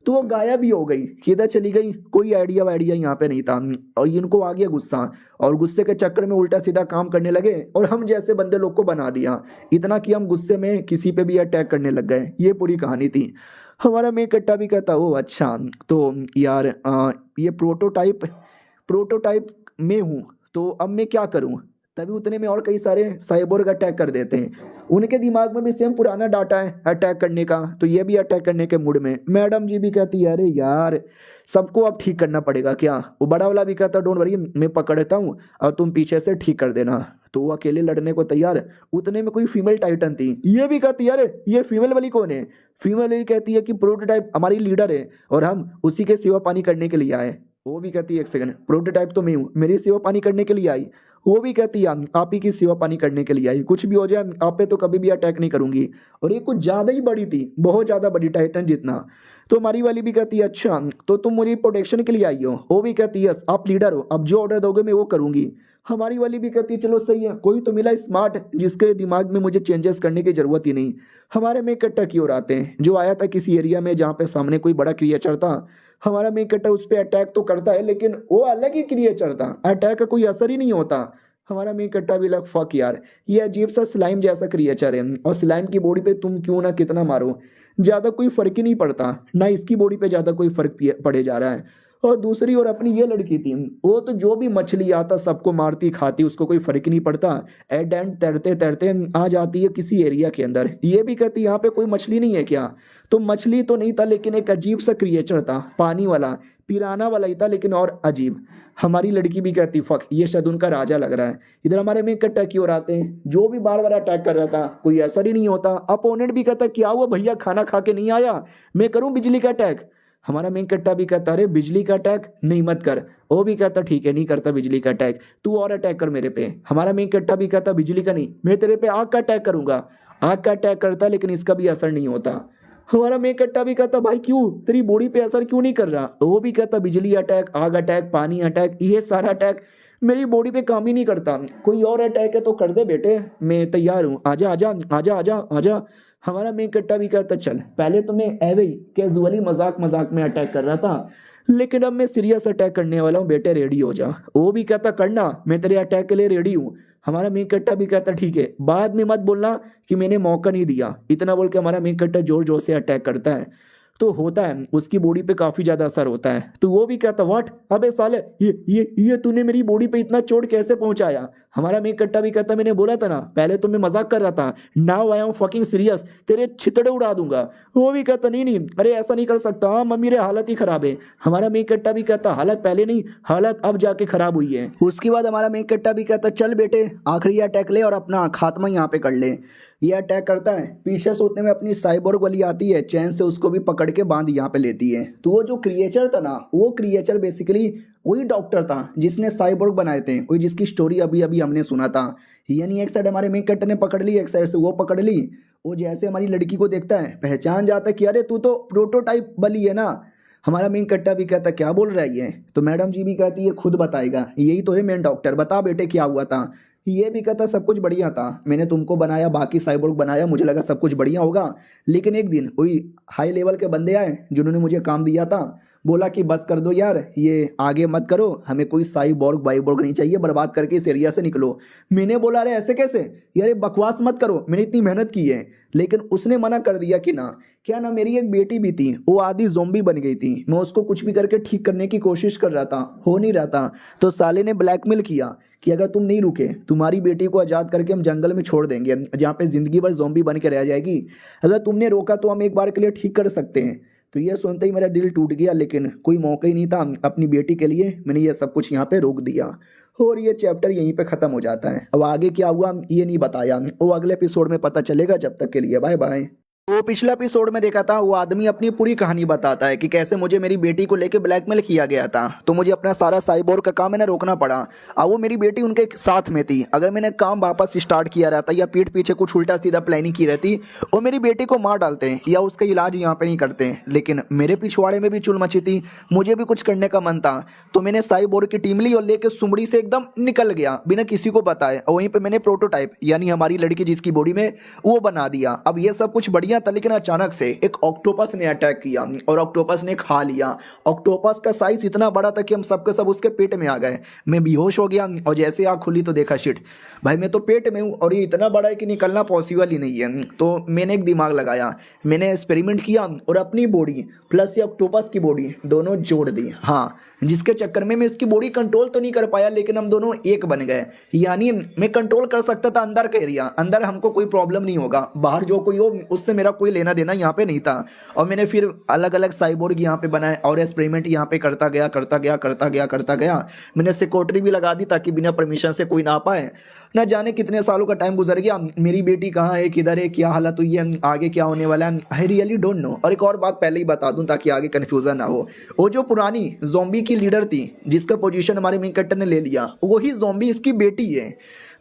तो वो गायब ही हो गई, किधर चली गई, कोई आइडिया वाइडिया यहाँ पे नहीं था। और इनको आ गया गुस्सा और गुस्से के चक्कर में उल्टा सीधा काम करने लगे और हम जैसे बंदे लोग को बना दिया, इतना कि हम गुस्से में किसी पे भी अटैक करने लग गए। ये पूरी कहानी थी। हमारा मेन कट्टा भी कहता ओ अच्छा, तो यार ये प्रोटोटाइप में हूँ, तो अब मैं क्या करूँ। तभी उतने में और कई सारे साइबोर्ग अटैक कर देते हैं। उनके दिमाग में भी सेम पुराना डाटा है अटैक करने का, तो ये भी अटैक करने के मूड में। मैडम जी भी कहती है अरे यार सबको अब ठीक करना पड़ेगा क्या। वो बड़ा वाला भी कहता डोंट वरी, मैं पकड़ता हूँ और तुम पीछे से ठीक कर देना। तो वो अकेले लड़ने को तैयार। उतने में कोई फीमेल टाइटन थी, ये भी कहती है अरे ये फीमेल वाली कौन है। फीमेल वाली कहती है कि प्रोटोटाइप हमारी लीडर है और हम उसी के सेवा पानी करने के लिए आए। वो भी कहती है एक सेकंड, प्रोटोटाइप तो मैं हूँ, मेरी सेवा पानी करने के लिए आई। वो भी कहती है आप ही की सेवा पानी करने के लिए आई, कुछ भी हो जाए आप पे तो कभी भी अटैक नहीं करूंगी। और ये कुछ ज्यादा ही बड़ी थी, बहुत ज्यादा बड़ी, टाइटन जितना। तो हमारी वाली भी कहती है अच्छा तो तुम मुझे प्रोटेक्शन के लिए आई हो। वो भी कहती है यस आप लीडर हो, अब जो ऑर्डर दोगे मैं वो करूंगी। हमारी वाली भी कहती है चलो सही है, कोई तो मिला स्मार्ट जिसके दिमाग में मुझे चेंजेस करने की जरूरत ही नहीं। हमारे में इकट्ठा की ओर आते हैं, जो आया था किसी एरिया में जहाँ पे सामने कोई बड़ा क्रिएचर था। हमारा मेन कट्टर उस पर अटैक तो करता है लेकिन वो अलग ही क्रिएचर था, अटैक का कोई असर ही नहीं होता। हमारा मेन कट्टा भी लग फक यार, ये अजीब सा स्लाइम जैसा क्रिएचर है और स्लाइम की बॉडी पे तुम क्यों ना कितना मारो ज्यादा कोई फर्क ही नहीं पड़ता, ना इसकी बॉडी पे ज्यादा कोई फर्क पड़े जा रहा है। और दूसरी ओर अपनी ये लड़की थी, वो तो जो भी मछली आता सबको मारती खाती, उसको कोई फर्क ही नहीं पड़ता। एट एंड तैरते तैरते आ जाती है किसी एरिया के अंदर। ये भी कहती यहाँ पे कोई मछली नहीं है क्या। तो मछली तो नहीं था लेकिन एक अजीब सा क्रिएचर था, पानी वाला, पिराना वाला ही था लेकिन और अजीब। हमारी लड़की भी कहती फक ये शायद उनका राजा लग रहा है। इधर हमारे में कट्टा की ओर आते हैं, जो भी बार बार अटैक कर रहा था कोई असर ही नहीं होता। अपोनेंट भी कहता क्या हुआ भैया खाना खा के नहीं आया, मैं करूं बिजली का अटैक। हमारा मेन कट्टा भी कहता अरे बिजली का अटैक नहीं मत कर। वो भी कहता ठीक है नहीं करता बिजली का अटैक, तू और अटैक कर मेरे पे। हमारा मेन कट्टा भी कहता बिजली का नहीं, मैं तेरे पे आग का अटैक करूंगा। आग का अटैक करता लेकिन इसका भी असर नहीं होता। हमारा मेन कट्टा भी कहता भाई क्यों तेरी बॉडी पे असर क्यों नहीं कर रहा। वो भी कहता बिजली अटैक, आग अटैक, पानी अटैक, ये सारा अटैक मेरी बॉडी पे काम ही नहीं करता। कोई और अटैक है तो कर दे बेटे, मैं तैयार हूँ, आजा आजा आजा आजा आजा। हमारा मेन कट्टा भी कहता चल पहले तो मैं एवे ही कैजुअली मजाक मजाक में अटैक कर रहा था लेकिन अब मैं सीरियस अटैक करने वाला हूँ, बेटे रेडी हो जा। वो भी कहता करना, मैं तेरे अटैक के लिए रेडी हूँ। हमारा मेन कट्टा भी कहता ठीक है बाद में मत बोलना कि मैंने मौका नहीं दिया। इतना बोल के हमारा मेन कट्टा जोर जोर से अटैक करता है। तो होता है उसकी बॉडी पे काफी ज्यादा असर होता है। तो वो भी कहता व्हाट, अबे साले ये तूने मेरी बॉडी पे इतना चोट कैसे पहुंचाया। हमारा मेन कट्टा भी कहता मैंने बोला था ना पहले तो मैं मजाक कर रहा था, now I am fucking serious, तेरे छितड़े उड़ा दूंगा। वो भी कहता नहीं नहीं अरे ऐसा नहीं कर सकता, हाँ मम्मी रे हालत ही खराब है। हमारा मेन कट्टा भी कहता हालत पहले नहीं, हालत अब जाके खराब हुई है। उसके बाद हमारा मेन कट्टा भी कहता चल बेटे आखिरी अटैक ले और अपना खात्मा यहाँ पे कर ले। ये अटैक करता है, पीछे से उतने में अपनी साइबोर्ग वाली आती है, चैन से उसको भी पकड़ के बांध यहाँ पे लेती है। तो वो जो क्रिएचर था ना, वो क्रिएचर बेसिकली वही डॉक्टर था जिसने साइबोर्ग बनाए थे, वही जिसकी स्टोरी अभी अभी हमने सुना था। यानी एक साइड हमारे मेन कट्टर ने पकड़ ली, एक साइड से वो पकड़ ली। वो जैसे हमारी लड़की को देखता है पहचान जाता है कि अरे तू तो प्रोटोटाइप बली है ना। हमारा मेन कट्टा भी कहता क्या बोल रहा है ये। तो मैडम जी भी कहती है खुद बताएगा, यही तो है मेन डॉक्टर, बता बेटे क्या हुआ था। ये भी कहता सब कुछ बढ़िया था, मैंने तुमको बनाया, बाकी साइबोर्ग बनाया, मुझे लगा सब कुछ बढ़िया होगा। लेकिन एक दिन वही हाई लेवल के बंदे आए जिन्होंने मुझे काम दिया था, बोला कि बस कर दो यार, ये आगे मत करो, हमें कोई साइबोर्ग बाइबोर्ग नहीं चाहिए, बर्बाद करके इस एरिया से निकलो। मैंने बोला अरे ऐसे कैसे यार, बकवास मत करो, मैंने इतनी मेहनत की है। लेकिन उसने मना कर दिया कि ना क्या ना मेरी एक बेटी भी थी, वो आधी ज़ोंबी बन गई थी, मैं उसको कुछ भी करके ठीक करने की कोशिश कर रहा था, हो नहीं रहा था। तो साले ने ब्लैकमेल किया कि अगर तुम नहीं रुके तुम्हारी बेटी को आज़ाद करके हम जंगल में छोड़ देंगे जहाँ पे ज़िंदगी भर ज़ोंबी बन के रह जाएगी, अगर तुमने रोका तो हम एक बार के लिए ठीक कर सकते हैं। तो ये सुनते ही मेरा दिल टूट गया, लेकिन कोई मौका ही नहीं था अपनी बेटी के लिए, मैंने ये सब कुछ यहाँ पे रोक दिया। और ये चैप्टर यहीं पे ख़त्म हो जाता है। अब आगे क्या हुआ ये नहीं बताया, वो अगले एपिसोड में पता चलेगा। जब तक के लिए बाय बाय। तो पिछला एपिसोड में देखा था वो आदमी अपनी पूरी कहानी बताता है कि कैसे मुझे मेरी बेटी को लेके ब्लैकमेल किया गया था, तो मुझे अपना सारा साइबोर्ग का काम है ना रोकना पड़ा। अब वो मेरी बेटी उनके साथ में थी, अगर मैंने काम वापस स्टार्ट किया रहता या पीठ पीछे कुछ उल्टा सीधा प्लानिंग की रहती वो मेरी बेटी को मार डालते हैं या उसका इलाज यहाँ पे नहीं करते। लेकिन मेरे पिछवाड़े में भी चुल मची थी, मुझे भी कुछ करने का मन था, तो मैंने साइबोर्ग की टीम ली और लेके सुमड़ी से एकदम निकल गया बिना किसी को बताए। और वहीं पे मैंने प्रोटोटाइप यानी हमारी लड़की जिसकी बॉडी में वो बना दिया। अब ये सब कुछ बढ़िया था, लेकिन अचानक से एक ऑक्टोपस ने अटैक किया और ऑक्टोपस ने खा लिया। ऑक्टोपस का साइज इतना बड़ा था कि हम सबके सब उसके पेट में आ गए। मैं बेहोश हो गया और जैसे आँख खुली तो देखा शिट भाई मैं तो पेट में हूँ और ये इतना बड़ा है कि निकलना पॉसिबल ही नहीं है। तो मैंने एक दिमाग लगाया, मैंने एक्सपेरिमेंट किया और अपनी बॉडी प्लस ये ऑक्टोपस की बॉडी दोनों जोड़ दी। हाँ, जिसके चक्कर में मैं इसकी बॉडी कंट्रोल तो नहीं कर पाया, लेकिन हम दोनों एक बन गए। यानी मैं कंट्रोल कर सकता था अंदर का एरिया, अंदर हमको कोई प्रॉब्लम नहीं होगा, बाहर जो कोई हो उससे मेरा कोई लेना देना यहाँ पे नहीं था। और मैंने फिर अलग अलग साइबोर्ग यहाँ पे बनाए और एक्सपेरिमेंट यहाँ पे करता गया। मैंने सिक्योरिटी भी लगा दी ताकि बिना परमिशन से कोई ना पाए। ना जाने कितने सालों का टाइम गुजर गया, मेरी बेटी कहाँ है, किधर है, क्या हालत हुई है, आगे क्या होने वाला है, आई रियली डोंट नो। और एक और बात पहले ही बता दूं ताकि आगे कन्फ्यूजन ना हो, वो जो पुरानी ज़ॉम्बी की लीडर थी जिसका पोजीशन हमारे मेन कैरेक्टर ने ले लिया, वही ज़ॉम्बी इसकी बेटी है।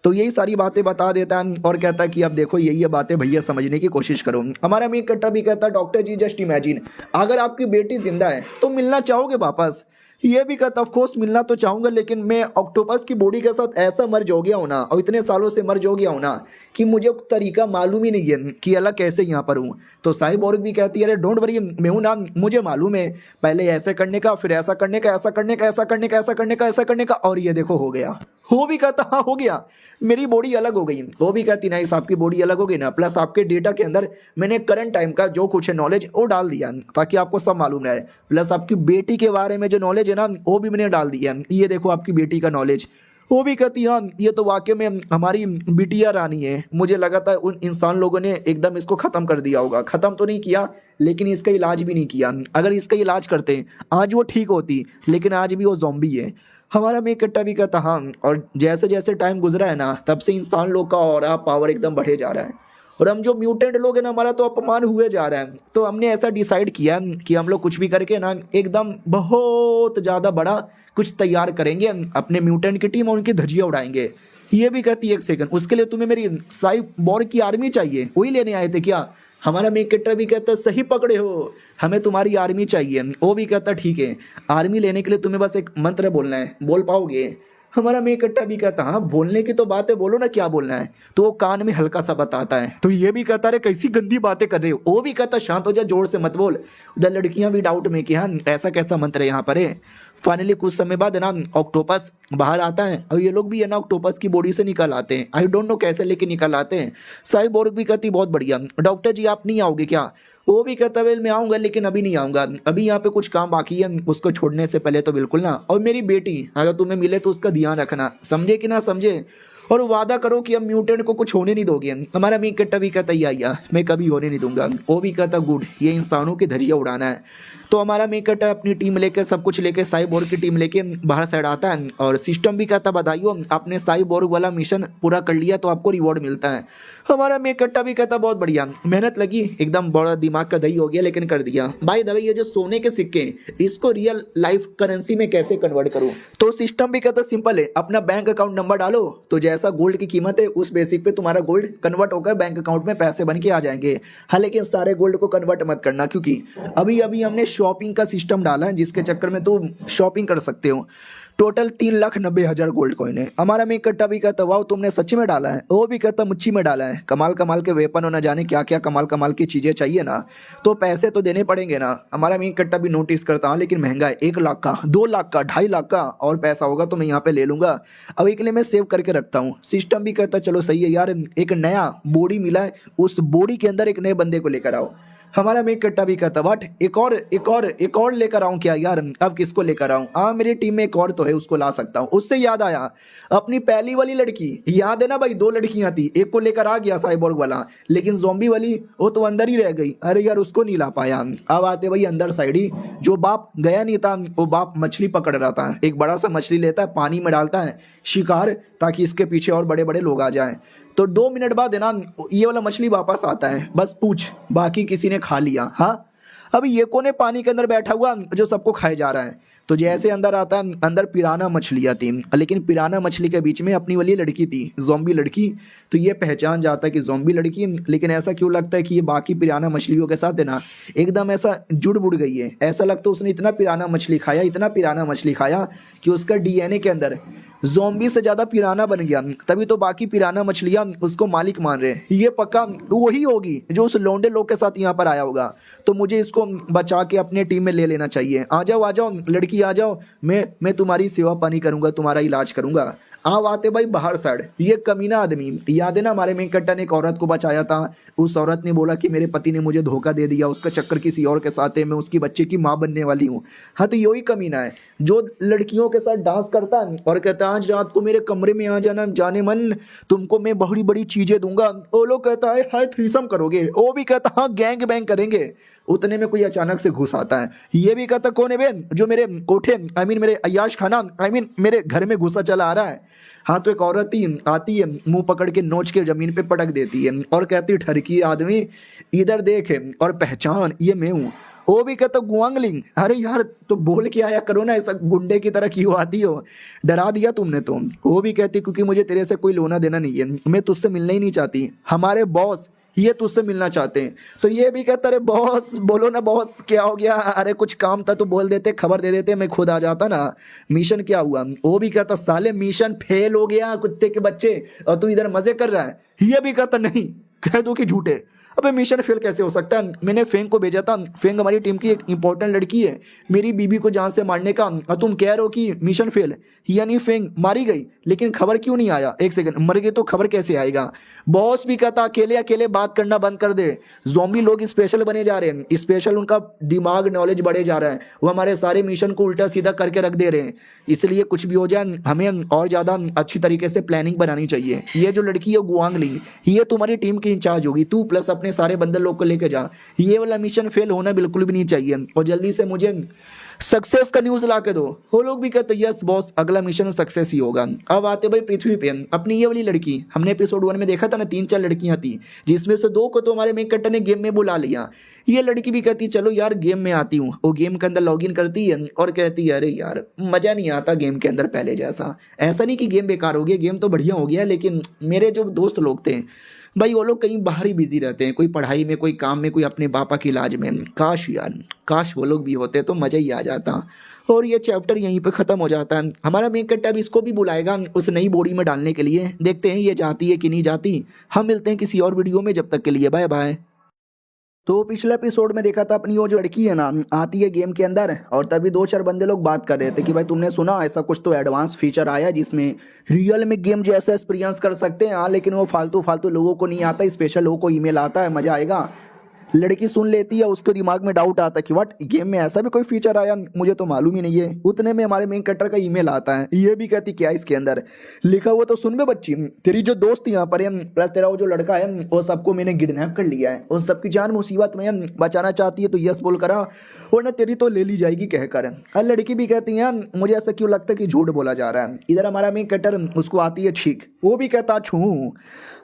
तो यही सारी बातें बता देता है और कहता है कि अब देखो यही बातें भैया समझने की कोशिश करो। हमारा मेन कैरेक्टर भी कहता है डॉक्टर जी जस्ट इमेजिन अगर आपकी बेटी जिंदा है तो मिलना चाहोगे वापस। ये भी कहता ऑफ कोर्स मिलना तो चाहूंगा, लेकिन मैं ऑक्टोपस की बॉडी के साथ ऐसा मर्ज हो गया हूं ना और इतने सालों से मर्ज हो गया हूं ना कि मुझे तरीका मालूम ही नहीं है कि अलग कैसे यहाँ पर हूँ। तो साइबोर्ग भी कहती है अरे डोंट वरी मैं हूँ ना, मुझे मालूम है पहले ऐसे करने का, फिर ऐसा करने का, ऐसा करने का, ऐसा करने का, ऐसा करने का, ऐसा करने का, और ये देखो हो गया। वो भी कहता हाँ हो गया, मेरी बॉडी अलग हो गई। वो भी कहती नहीं आपकी बॉडी अलग हो गई ना, प्लस आपके डेटा के अंदर मैंने करंट टाइम का जो कुछ है नॉलेज वो डाल दिया ताकि आपको सब मालूम रहे, प्लस आपकी बेटी के बारे में जो नॉलेज है ना वो भी मैंने डाल दिया। ये देखो आपकी बेटी का नॉलेज। वो भी कहती हाँ ये तो वाकई में हमारी बिटिया रानी है, मुझे लगा था उन इंसान लोगों ने एकदम इसको ख़त्म कर दिया होगा। ख़त्म तो नहीं किया लेकिन इसका इलाज भी नहीं किया, अगर इसका इलाज करते आज वो ठीक होती, लेकिन आज भी वो ज़ॉम्बी है। हमारा मेन कैरेक्टर भी कहता हाँ, और जैसे जैसे टाइम गुजरा है ना तब से इंसान लोग का और पावर एकदम बढ़े जा रहा है और हम जो म्यूटेंट लोग हैं ना हमारा तो अपमान हुए जा रहा है। तो हमने ऐसा डिसाइड किया कि हम लोग कुछ भी करके ना एकदम बहुत ज़्यादा बड़ा कुछ तैयार करेंगे, अपने म्यूटेंट की टीम और उनकी धज्जियाँ उड़ाएंगे। ये भी कहती है एक सेकंड, उसके लिए तुम्हें मेरी साइबोर्ग की आर्मी चाहिए, वही लेने आए थे क्या? हमारा मेन कैरेक्टर भी कहता है सही पकड़े हो, हमें तुम्हारी आर्मी चाहिए। वो भी कहता ठीक है, आर्मी लेने के लिए तुम्हें बस एक मंत्र बोलना है, बोल पाओगे? हमारा मेन कैरेक्टर भी कहता हाँ बोलने की तो बात है, बोलो ना क्या बोलना है। तो वो कान में हल्का सा बताता है, तो ये भी कहता रे कैसी गंदी बातें कर रहे हो। वो भी कहता शांत हो जा, जोर से मत बोल। उधर लड़कियां भी डाउट में कि हाँ ऐसा कैसा मंत्र है यहाँ पर है। फाइनली कुछ समय बाद है ना ऑक्टोपस बाहर आता है और ये लोग भी है ना ऑक्टोपस की बॉडी से निकल आते हैं, आई डोंट नो कैसे लेके निकल आते हैं। साइबोर्ग भी कहती बहुत बढ़िया, डॉक्टर जी आप नहीं आओगे क्या? वो भी कहता वेल मैं आऊँगा लेकिन अभी नहीं आऊँगा, अभी यहाँ पे कुछ काम बाकी है, उसको छोड़ने से पहले तो बिल्कुल ना। और मेरी बेटी अगर तुम्हें मिले तो उसका ध्यान रखना, समझे कि ना समझे, और वादा करो कि अब म्यूटेंट को कुछ होने नहीं दोगे। हमारा मेन कैरेक्टर भी कहता या मैं कभी होने नहीं दूंगा। वो भी कहता गुड, ये इंसानों की धज्जियाँ उड़ाना है। तो हमारा मेन कैरेक्टर अपनी टीम लेके सब कुछ लेके साइबोर्ग की टीम लेके बाहर साइड आता है और सिस्टम भी कहता बधाइयो आपने साइबोर्ग वाला मिशन पूरा कर लिया तो आपको रिवॉर्ड मिलता है। हमारा मेन कैरेक्टर भी कहता बहुत बढ़िया, मेहनत लगी, एकदम बड़ा दिमाग का दही हो गया लेकिन कर दिया। भाई दवाई ये जो सोने के सिक्के इसको रियल लाइफ करेंसी में कैसे कन्वर्ट करूँ? तो सिस्टम भी कहता सिंपल है, अपना बैंक अकाउंट नंबर डालो तो जैसा गोल्ड की कीमत है उस बेसिक पे तुम्हारा गोल्ड कन्वर्ट होकर बैंक अकाउंट में पैसे बन के आ जाएंगे। हाँ लेकिन सारे गोल्ड को कन्वर्ट मत करना, क्योंकि अभी अभी हमने शॉपिंग का सिस्टम डाला है जिसके चक्कर में तुम शॉपिंग कर सकते हो। टोटल 3,90,000 गोल्ड कॉइन है। हमारा मेन कट्टा भी कहता वाह तुमने सच्ची में डाला है, वो भी कहता मुच्छी में डाला है, कमाल कमाल के वेपन और न जाने क्या क्या कमाल कमाल की चीज़ें चाहिए ना, तो पैसे तो देने पड़ेंगे ना। हमारा मेन कट्टा भी नोटिस करता हूँ लेकिन महंगा है, 1 लाख का, 2 लाख का, 2.5 लाख का, और पैसा होगा तो मैं यहाँ पे ले लूँगा, अब एक लिए मैं सेव करके रखता हूँ। सिस्टम भी कहता चलो सही है यार, एक नया बॉडी मिला है, उस बॉडी के अंदर एक नए बंदे को लेकर आओ। हमारा मेक कट्टा भी कहता बट एक और लेकर आऊं क्या यार, अब किसको लेकर आऊं? हाँ मेरी टीम में एक और तो है, उसको ला सकता हूं। उससे याद आया अपनी पहली वाली लड़की, याद है ना भाई, 2 लड़कियां थी, एक को लेकर आ गया साइबोर्ग वाला, लेकिन ज़ॉम्बी वाली वो तो अंदर ही रह गई। अरे यार उसको नहीं ला पाया। अब आते भाई अंदर साइड ही, जो बाप गया नहीं था वो बाप मछली पकड़ रहा था, एक बड़ा सा मछली लेता है, पानी में डालता है शिकार, ताकि इसके पीछे और बड़े बड़े लोग आ जाएं। तो 2 मिनट बाद है ना ये वाला मछली वापस आता है, बस पूछ बाकी किसी ने खा लिया। हाँ, अब ये कौन है पानी के अंदर बैठा हुआ जो सबको खाए जा रहा है। तो जैसे अंदर आता है, अंदर पिराना मछलियाँ थी, लेकिन पिराना मछली के बीच में अपनी वाली लड़की थी, ज़ॉम्बी लड़की। तो ये पहचान जाता है कि ज़ॉम्बी लड़की, लेकिन ऐसा क्यों लगता है कि ये बाकी पिराना मछलियों के साथ है ना एकदम ऐसा जुड़ बुड़ गई है। ऐसा लगता है उसने इतना पिराना मछली खाया, इतना पिराना मछली खाया कि उसका डीएनए के अंदर ज़ॉम्बी से ज़्यादा पिराना बन गया। तभी तो बाकी पिराना मछलियाँ उसको मालिक मान रहे हैं। ये पक्का वही होगी जो उस लौंडे लोग के साथ यहाँ पर आया होगा। तो मुझे इसको बचा के अपने टीम में ले लेना चाहिए। आ जाओ लड़की आ जाओ, मैं तुम्हारी सेवा पानी करूँगा, तुम्हारा इलाज करूँगा। आओ आते भाई बाहर साइड। ये कमीना आदमी, याद है ना हमारे मेन कट्टा ने एक औरत को बचाया था। उस औरत ने बोला कि मेरे पति ने मुझे धोखा दे दिया, उसका चक्कर किसी और के साथ है, मैं उसकी बच्चे की माँ बनने वाली हूँ। हाँ, तो यही कमीना है जो लड़कियों के साथ डांस करता है और कहता है आज रात को मेरे कमरे में आ जाना, जाने मन तुमको मैं बड़ी बड़ी चीजें दूंगा। वो लोग कहता है हाय थ्रीसम करोगे, वो भी कहता हाँ गैंग बैंग करेंगे। उतने में कोई अचानक से घुस आता है। ये भी कहता कौन है बे जो मेरे कोठे मेरे अय्याश खाना मेरे घर में घुसा चला आ रहा है। हाँ, तो एक औरत ही आती है, मुंह पकड़ के नोच के जमीन पे पटक देती है और कहती है ठरकी आदमी इधर देख और पहचान ये मैं हूँ। वो भी कहता गुआंगलिंग। अरे यार तो बोल के आया करो ना, ऐसा गुंडे की तरह क्यों आती हो, डरा दिया तुमने तो। वो भी कहती क्योंकि मुझे तेरे से कोई लेना देना नहीं है, मैं तुझसे मिलना ही नहीं चाहती, हमारे बॉस ये तुझसे मिलना चाहते हैं। तो ये भी कहता अरे बॉस बोलो ना बॉस क्या हो गया, अरे कुछ काम था तो बोल देते, खबर दे देते, मैं खुद आ जाता ना, मिशन क्या हुआ। वो भी कहता साले मिशन फेल हो गया कुत्ते के बच्चे और तू इधर मजे कर रहा है। ये भी कहता नहीं, कह दो कि झूठे। अबे मिशन फेल कैसे हो सकता है, मैंने फेंग को भेजा था, फेंग हमारी टीम की एक इंपॉर्टेंट लड़की है, मेरी बीबी को जान से मारने का, और तुम कह रहे हो कि मिशन फेल। यानी फेंग मारी गई लेकिन खबर क्यों नहीं आया। एक सेकंड, मर गई तो खबर कैसे आएगा। बॉस भी कहता अकेले अकेले बात करना बंद कर दे, ज़ॉम्बी लोग स्पेशल बने जा रहे हैं, स्पेशल उनका दिमाग नॉलेज बढ़े जा रहा है, वो हमारे सारे मिशन को उल्टा सीधा करके रख दे रहे हैं। इसलिए कुछ भी हो जाए हमें और ज़्यादा अच्छी तरीके से प्लानिंग बनानी चाहिए। ये जो लड़की है गुआंगलिंग, ये तुम्हारी टीम की इंचार्ज होगी, तू प्लस अपने सारे बंदर लोग को लेके जा। ये वाला मिशन फेल होना बिल्कुल भी नहीं चाहिए और जल्दी से मुझे सक्सेस का न्यूज़ ला के दो। वो लोग भी कहते यस बॉस अगला मिशन सक्सेस ही होगा। अब आते भाई पृथ्वी पे अपनी ये वाली लड़की, हमने एपिसोड 1 में देखा था ना 3-4 लड़कियां थी, जिसमें से 2 को तो हमारे मेन कट्टर ने गेम में बुला लिया। ये लड़की भी कहती चलो यार गेम में आती हूँ। वो गेम के अंदर लॉगिन करती है और कहती है अरे यार मज़ा नहीं आता गेम के अंदर पहले जैसा। ऐसा नहीं कि गेम बेकार हो गया, गेम तो बढ़िया हो गया, लेकिन मेरे जो दोस्त लोग थे भाई वो लोग कहीं बाहर ही बिजी रहते हैं, कोई पढ़ाई में, कोई काम में, कोई अपने पापा के इलाज में। काश यार काश वो लोग भी होते तो मज़ा ही आ जाता। और ये चैप्टर यहीं पे ख़त्म हो जाता है। हमारा मेन कट्टा अब इसको भी बुलाएगा उस नई बोरी में डालने के लिए, देखते हैं ये जाती है कि नहीं जाती। हम मिलते हैं किसी और वीडियो में, जब तक के लिए बाय बाय। तो पिछले एपिसोड में देखा था अपनी वो जो लड़की है ना आती है गेम के अंदर और तभी 2-4 बंदे लोग बात कर रहे थे कि भाई तुमने सुना ऐसा कुछ तो एडवांस फीचर आया जिसमें रियल में गेम जैसा एक्सपीरियंस कर सकते हैं। हाँ, लेकिन वो फालतू लोगों को नहीं आता, स्पेशल लोगों को ईमेल आता है, मज़ा आएगा। लड़की सुन लेती है, उसके दिमाग में डाउट आता है कि व्हाट गेम में ऐसा भी कोई फीचर आया, मुझे तो मालूम ही नहीं है। उतने में हमारे मेन कट्टर का ईमेल आता है, ये भी कहती क्या इसके अंदर लिखा हुआ तो सुन बे बच्ची, तेरी जो दोस्त यहाँ पर है प्लस तेरा वो जो लड़का है वो सबको मैंने किडनैप कर लिया है, उन सबकी जान मुसीबत में बचाना चाहती है तो यस बोल करा वरना तेरी तो ले ली जाएगी कहकर। और लड़की भी कहती है मुझे ऐसा क्यों लगता है कि झूठ बोला जा रहा है। इधर हमारा मेन कट्टर उसको आती है ठीक, वो भी कहता छू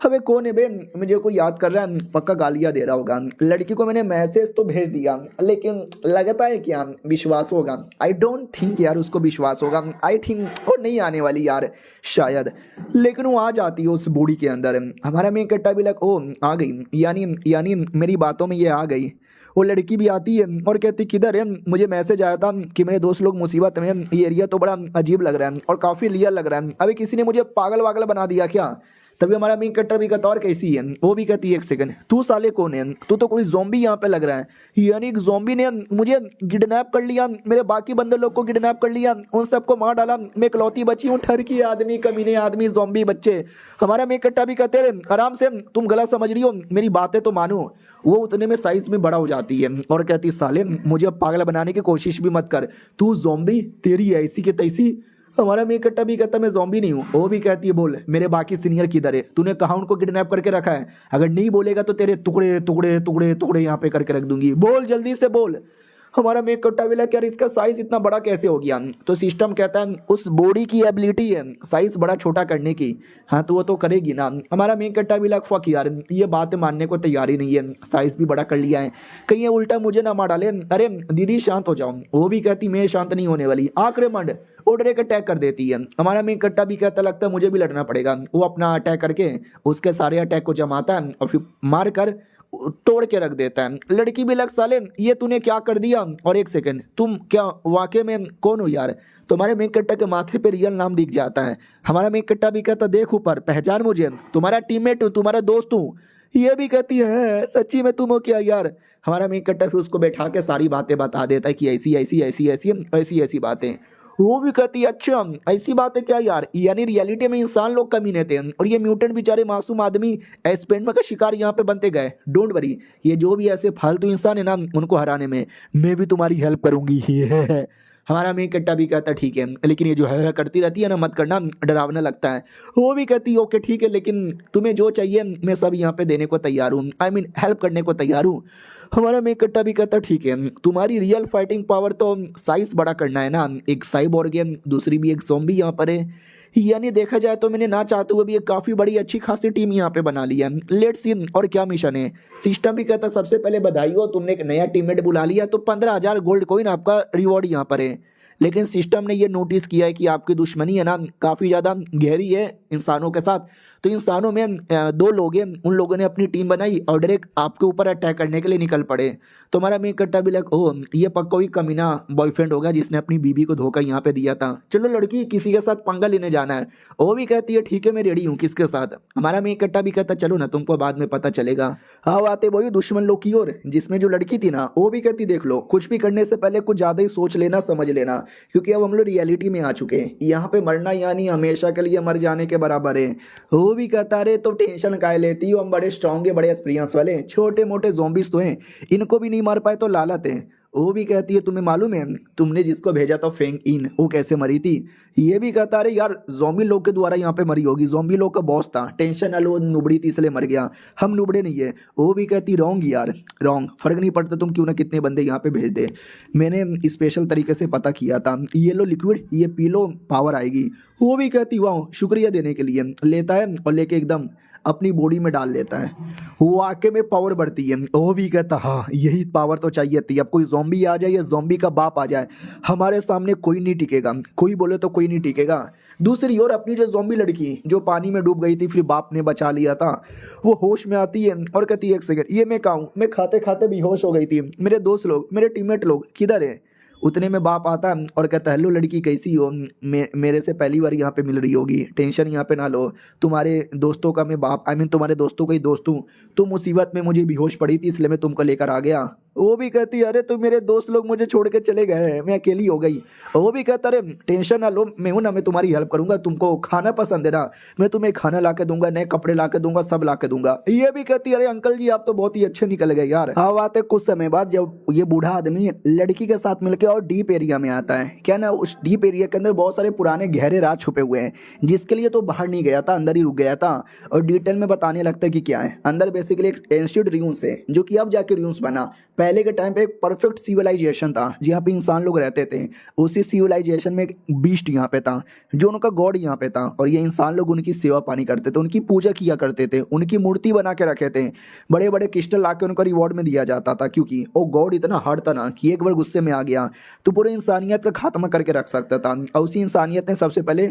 अबे कौन है बे, मुझे कोई याद कर रहा है, पक्का गालियाँ दे रहा होगा। लड़की को मैंने मैसेज तो भेज दिया लेकिन लगता है क्या विश्वास होगा, आई डोंट थिंक यार उसको विश्वास होगा, आई थिंक वो नहीं आने वाली यार शायद। लेकिन वो आ जाती है उस बूढ़ी के अंदर। हमारा मेन कट्टा भी लग ओ आ गई, यानी मेरी बातों में ये आ गई। वो लड़की भी आती है और कहती किधर है, मुझे मैसेज आया था कि मेरे दोस्त लोग मुसीबत में, ये एरिया तो बड़ा अजीब लग रहा है और काफ़ी रियल लग रहा है, अभी किसी ने मुझे पागल वागल बना दिया क्या। तभी हमारा मेन कट्टर भी कहता और कैसी है, वो भी कहती है एक सेकंड तू साले कौन है, तू तो कोई ज़ॉम्बी यहाँ पे लग रहा है। यानी एक ज़ॉम्बी ने मुझे किडनैप कर लिया, मेरे बाकी बंदे लोग को किडनैप कर लिया, उन सबको मार डाला, मैं इकलौती बची हूँ, ठरकी आदमी, कमीने आदमी, ज़ॉम्बी बच्चे। हमारा मेन कट्टा भी कहते रहे आराम से, तुम गलत समझ रही हो, मेरी बातें तो मानो। वो उतने में साइज में बड़ा हो जाती है और कहती साले मुझे पागल बनाने की कोशिश भी मत कर, तू ज़ॉम्बी, तेरी ऐसी के तैसी। हमारा मेन कट्टा भी कहता मैं ज़ॉम्बी नहीं हूँ। वो भी कहती है बोल मेरे बाकी सीनियर किधर है, तूने कहा उनको किडनैप करके रखा है, अगर नहीं बोलेगा तो तेरे टुकड़े टुकड़े टुकड़े टुकड़े यहाँ पे करके रख दूंगी, बोल जल्दी से बोल। हमारा मेक कट्टा भी लगा यार इसका साइज इतना बड़ा कैसे हो गया। तो सिस्टम कहता है उस बॉडी की एबिलिटी है साइज बड़ा छोटा करने की। हाँ तो वो तो करेगी ना। हमारा मेक कट्टा भी लग फक यार ये बात मानने को तैयार ही नहीं है, साइज भी बड़ा कर लिया है, कहीं ये उल्टा मुझे ना मार डाले। अरे दीदी शांत हो जाओ। वो भी कहती मैं शांत नहीं होने वाली, आक्रमण ऑर्डर एक अटैक कर देती है। हमारा मेक कट्टा भी कहता लगता है मुझे भी लड़ना पड़ेगा। वो अपना अटैक करके उसके सारे अटैक को जमाता है और फिर मार कर तोड़ के रख देता है। लड़की भी लग साले ये तूने क्या कर दिया, और एक सेकंड तुम क्या वाकई में कौन हो यार। तुम्हारे मेक कट्टा के माथे पे रियल नाम दिख जाता है। हमारा मेक कट्टा भी कहता देख ऊपर पहचान मुझे, तुम्हारा टीममेट हूँ, तुम्हारा दोस्त हूँ। ये भी कहती है सच्ची में तुम हो क्या यार। हमारा मेक कट्टा फिर उसको बैठा के सारी बातें बता देता है कि ऐसी ऐसी ऐसी ऐसी ऐसी ऐसी बातें। वो भी कहती है अच्छा ऐसी बात है क्या यार, यानी रियलिटी में इंसान लोग कमीने थे और ये म्यूटेंट बेचारे मासूम आदमी एस्पेंडमा का शिकार यहाँ पे बनते गए। डोंट वरी, ये जो भी ऐसे फालतू इंसान है ना उनको हराने में मैं भी तुम्हारी हेल्प करूंगी। हमारा मेक कट्टा भी कहता ठीक है, लेकिन ये जो है करती रहती है ना मत करना, डरावना लगता है। वो भी कहती है ओके ठीक है, लेकिन तुम्हें जो चाहिए मैं सब यहाँ पे देने को तैयार हूँ, आई मीन हेल्प करने को तैयार हूँ। हमारा मेक कट्टा भी कहता ठीक है, तुम्हारी रियल फाइटिंग पावर तो साइज बड़ा करना है ना, एक साइबोर्ग है, दूसरी भी एक ज़ॉम्बी यहाँ पर है। यानी देखा जाए तो मैंने ना चाहते हुए भी एक काफ़ी बड़ी अच्छी खासी टीम यहाँ पे बना ली है। लेट्स सी और क्या मिशन है। सिस्टम भी कहता सबसे पहले बधाई हो, तुमने एक नया टीममेट बुला लिया तो 15,000 गोल्ड कॉइन आपका रिवॉर्ड यहाँ पर है। लेकिन सिस्टम ने ये नोटिस किया है कि आपकी दुश्मनी है ना काफ़ी ज़्यादा गहरी है इंसानों के साथ। तो इंसानों में दो लोग हैं, उन लोगों ने अपनी टीम बनाई और डायरेक्ट आपके ऊपर अटैक करने के लिए निकल पड़े। तो हमारा मेक कट्टा भी लग ओ ये पक्का ही कमीना बॉयफ्रेंड होगा जिसने अपनी बीबी को धोखा यहाँ पे दिया था। चलो लड़की किसी के साथ पंगा लेने जाना है। वो भी कहती है ठीक है मैं रेडी हूँ, किसके साथ। हमारा मेक कट्टा भी कहता चलो ना तुमको बाद में पता चलेगा। हाँ आते वही दुश्मन लोग की ओर, जिसमें जो लड़की थी ना वो भी कहती देख लो कुछ भी करने से पहले कुछ ज़्यादा ही सोच लेना समझ लेना, क्योंकि अब हम लोग रियलिटी में आ चुके हैं। यहाँ पे मरना यानी हमेशा के लिए मर जाने के बराबर है। वो भी कहता रे तो टेंशन काहे लेती हो, हम बड़े स्ट्रांग है, बड़े एक्सपीरियंस वाले, छोटे मोटे ज़ॉम्बीज तो हैं, इनको भी नहीं मार पाए तो लालत है। वो भी कहती है तुम्हें मालूम है तुमने जिसको भेजा था फेंग इन वो कैसे मरी थी। ये भी कहता अरे यार ज़ॉम्बी लोग के द्वारा यहाँ पे मरी होगी, ज़ॉम्बी लोग का बॉस था, टेंशन ना लो, नुबड़ी थी इसलिए मर गया, हम नुबड़े नहीं है। वो भी कहती रॉन्ग यार रॉन्ग, फर्क नहीं पड़ता तुम क्यों ना कितने बंदे यहाँ पे भेज दे, मैंने स्पेशल तरीके से पता किया था, ये लो लिक्विड ये पी लो पावर आएगी। वो भी कहती वाह शुक्रिया देने के लिए, लेता है और लेके एकदम अपनी बॉडी में डाल लेता है। वो आके में पावर बढ़ती है। वो भी कहता हाँ यही पावर तो चाहिए थी, अब कोई ज़ॉम्बी आ जाए या ज़ॉम्बी का बाप आ जाए हमारे सामने कोई नहीं टिकेगा, कोई बोले तो कोई नहीं टिकेगा। दूसरी ओर अपनी जो ज़ॉम्बी लड़की जो पानी में डूब गई थी फिर बाप ने बचा लिया था, वो होश में आती है और कहती है एक सेकंड ये मैं कहूँ, मैं खाते खाते बेहोश हो गई थी, मेरे दोस्त लोग मेरे टीममेट लोग किधर है। उतने में बाप आता है और कहता है हेलो लड़की कैसी हो, मेरे से पहली बार यहाँ पे मिल रही होगी, टेंशन यहाँ पे ना लो, तुम्हारे दोस्तों का मैं बाप आई मीन तुम्हारे दोस्तों का ही दोस्त हूँ, तुम मुसीबत में मुझे बेहोश पड़ी थी इसलिए मैं तुमको लेकर आ गया। वो भी कहती अरे तो मेरे दोस्त लोग मुझे छोड़ के चले गए, मैं अकेली हो गई। वो भी कहता अरे टेंशन ना लो, मैं हूँ ना, मैं तुम्हारी हेल्प करूंगा, तुमको खाना पसंद है ना, मैं तुम्हें खाना ला के दूंगा, नए कपड़े ला के दूंगा, सब ला के दूंगा। ये भी कहती अरे अंकल जी आप तो बहुत ही अच्छे निकल गए यार। अब आते कुछ समय बाद जब ये बूढ़ा आदमी लड़की के साथ मिलकर और डीप एरिया में आता है, क्या ना उस डीप एरिया के अंदर बहुत सारे पुराने गहरे राज छुपे हुए हैं, जिसके लिए तो बाहर नहीं गया था, अंदर ही रुक गया था। और डिटेल में बताने लगता है कि क्या है अंदर। बेसिकली एक एंशिएंट र्यून्स है जो कि अब जाके र्यून्स बना, पहले के टाइम पे एक परफेक्ट सिविलाइजेशन था जहाँ पे इंसान लोग रहते थे। उसी सिविलाइजेशन में एक बीस्ट यहाँ पे था जो उनका गॉड यहाँ पे था, और ये इंसान लोग उनकी सेवा पानी करते थे, उनकी पूजा किया करते थे, उनकी मूर्ति बना के रखे थे, बड़े बड़े क्रिस्टल ला के उनको रिवॉर्ड में दिया जाता था, क्योंकि वो गॉड इतना हार्ड था ना कि एक बार गुस्से में आ गया तो पूरे इंसानियत का खात्मा करके रख सकता था। और उसी इंसानियत ने सबसे पहले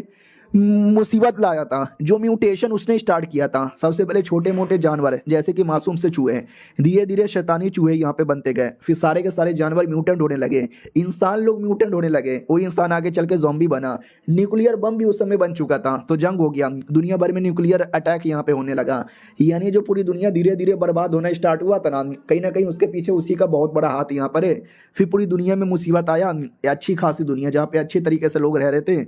मुसीबत लाया था, जो म्यूटेशन उसने स्टार्ट किया था। सबसे पहले छोटे मोटे जानवर जैसे कि मासूम से चूहे, धीरे धीरे शैतानी चूहे यहाँ पे बनते गए, फिर सारे के सारे जानवर म्यूटेंट होने लगे, इंसान लोग म्यूटेंट होने लगे, वो इंसान आगे चल के ज़ॉम्बी बना, न्यूक्लियर बम भी उस समय बन चुका था, तो जंग हो गया, दुनिया भर में न्यूक्लियर अटैक यहाँ पे होने लगा। यानी जो पूरी दुनिया धीरे धीरे बर्बाद होना स्टार्ट हुआ था ना कहीं उसके पीछे उसी का बहुत बड़ा हाथ यहाँ पर है। फिर पूरी दुनिया में मुसीबत आया, अच्छी खासी दुनिया जहाँ पे अच्छे तरीके से लोग रह रहे थे,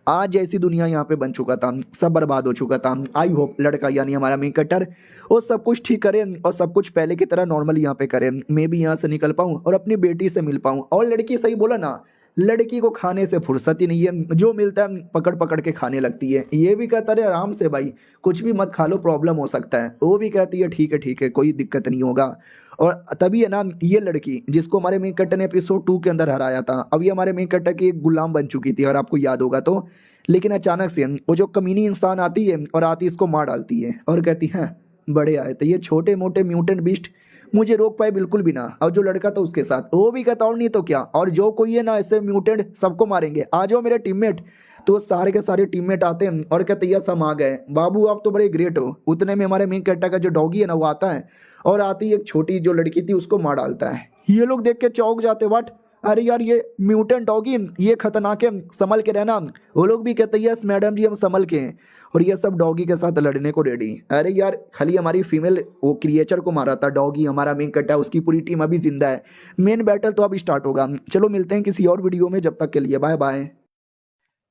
आज जैसी दुनिया यहाँ पे बन चुका था, सब बर्बाद हो चुका था। आई होप लड़का यानी हमारा मेन कटर वो सब कुछ ठीक करे और सब कुछ पहले की तरह नॉर्मल यहाँ पे करे, मैं भी यहाँ से निकल पाऊँ और अपनी बेटी से मिल पाऊँ। और लड़की सही बोला ना, लड़की को खाने से फुर्सत ही नहीं है, जो मिलता है पकड़ पकड़ के खाने लगती है। ये भी कहता है आराम से भाई, कुछ भी मत खा लो, प्रॉब्लम हो सकता है। वो भी कहती है ठीक है कोई दिक्कत नहीं होगा। और तभी है ना ये लड़की जिसको हमारे मेन कट्टर ने एपिसोड 2 के अंदर हराया था, अब ये हमारे मेन कट्टर की एक गुलाम बन चुकी थी, अगर आपको याद होगा तो। लेकिन अचानक से वो जो कमीनी इंसान आती है और आती इसको मार डालती है और कहती है बड़े आए थे ये छोटे मोटे म्यूटेंट बीस्ट, मुझे रोक पाए बिल्कुल भी ना। और जो लड़का था उसके साथ वो भी कहता और नहीं तो क्या, और जो कोई है ना ऐसे म्यूटेंट सबको मारेंगे, आ जाओ मेरे टीममेट। तो वो सारे के सारे टीममेट आते हैं और कहते यस हम आ गए बाबू, आप तो बड़े ग्रेट हो। उतने में हमारे मेन कैरेक्टर का जो डॉगी है ना वो आता है और आती एक छोटी जो लड़की थी उसको मार डालता है। ये लोग देख के चौंक जाते, व्हाट, अरे यार ये म्यूटेंट डॉगी, ये खतरनाक है, संभल के रहना। वो लोग भी कहते हैं यस मैडम जी हम संभल के हैं। और ये सब डॉगी के साथ लड़ने को रेडी। अरे यार खाली हमारी फीमेल वो क्रिएचर को मारा था, डॉगी हमारा मेन कट्टा है, उसकी पूरी टीम अभी जिंदा है। मेन बैटल तो अब स्टार्ट होगा। चलो मिलते हैं किसी और वीडियो में, जब तक के लिए बाय बाय।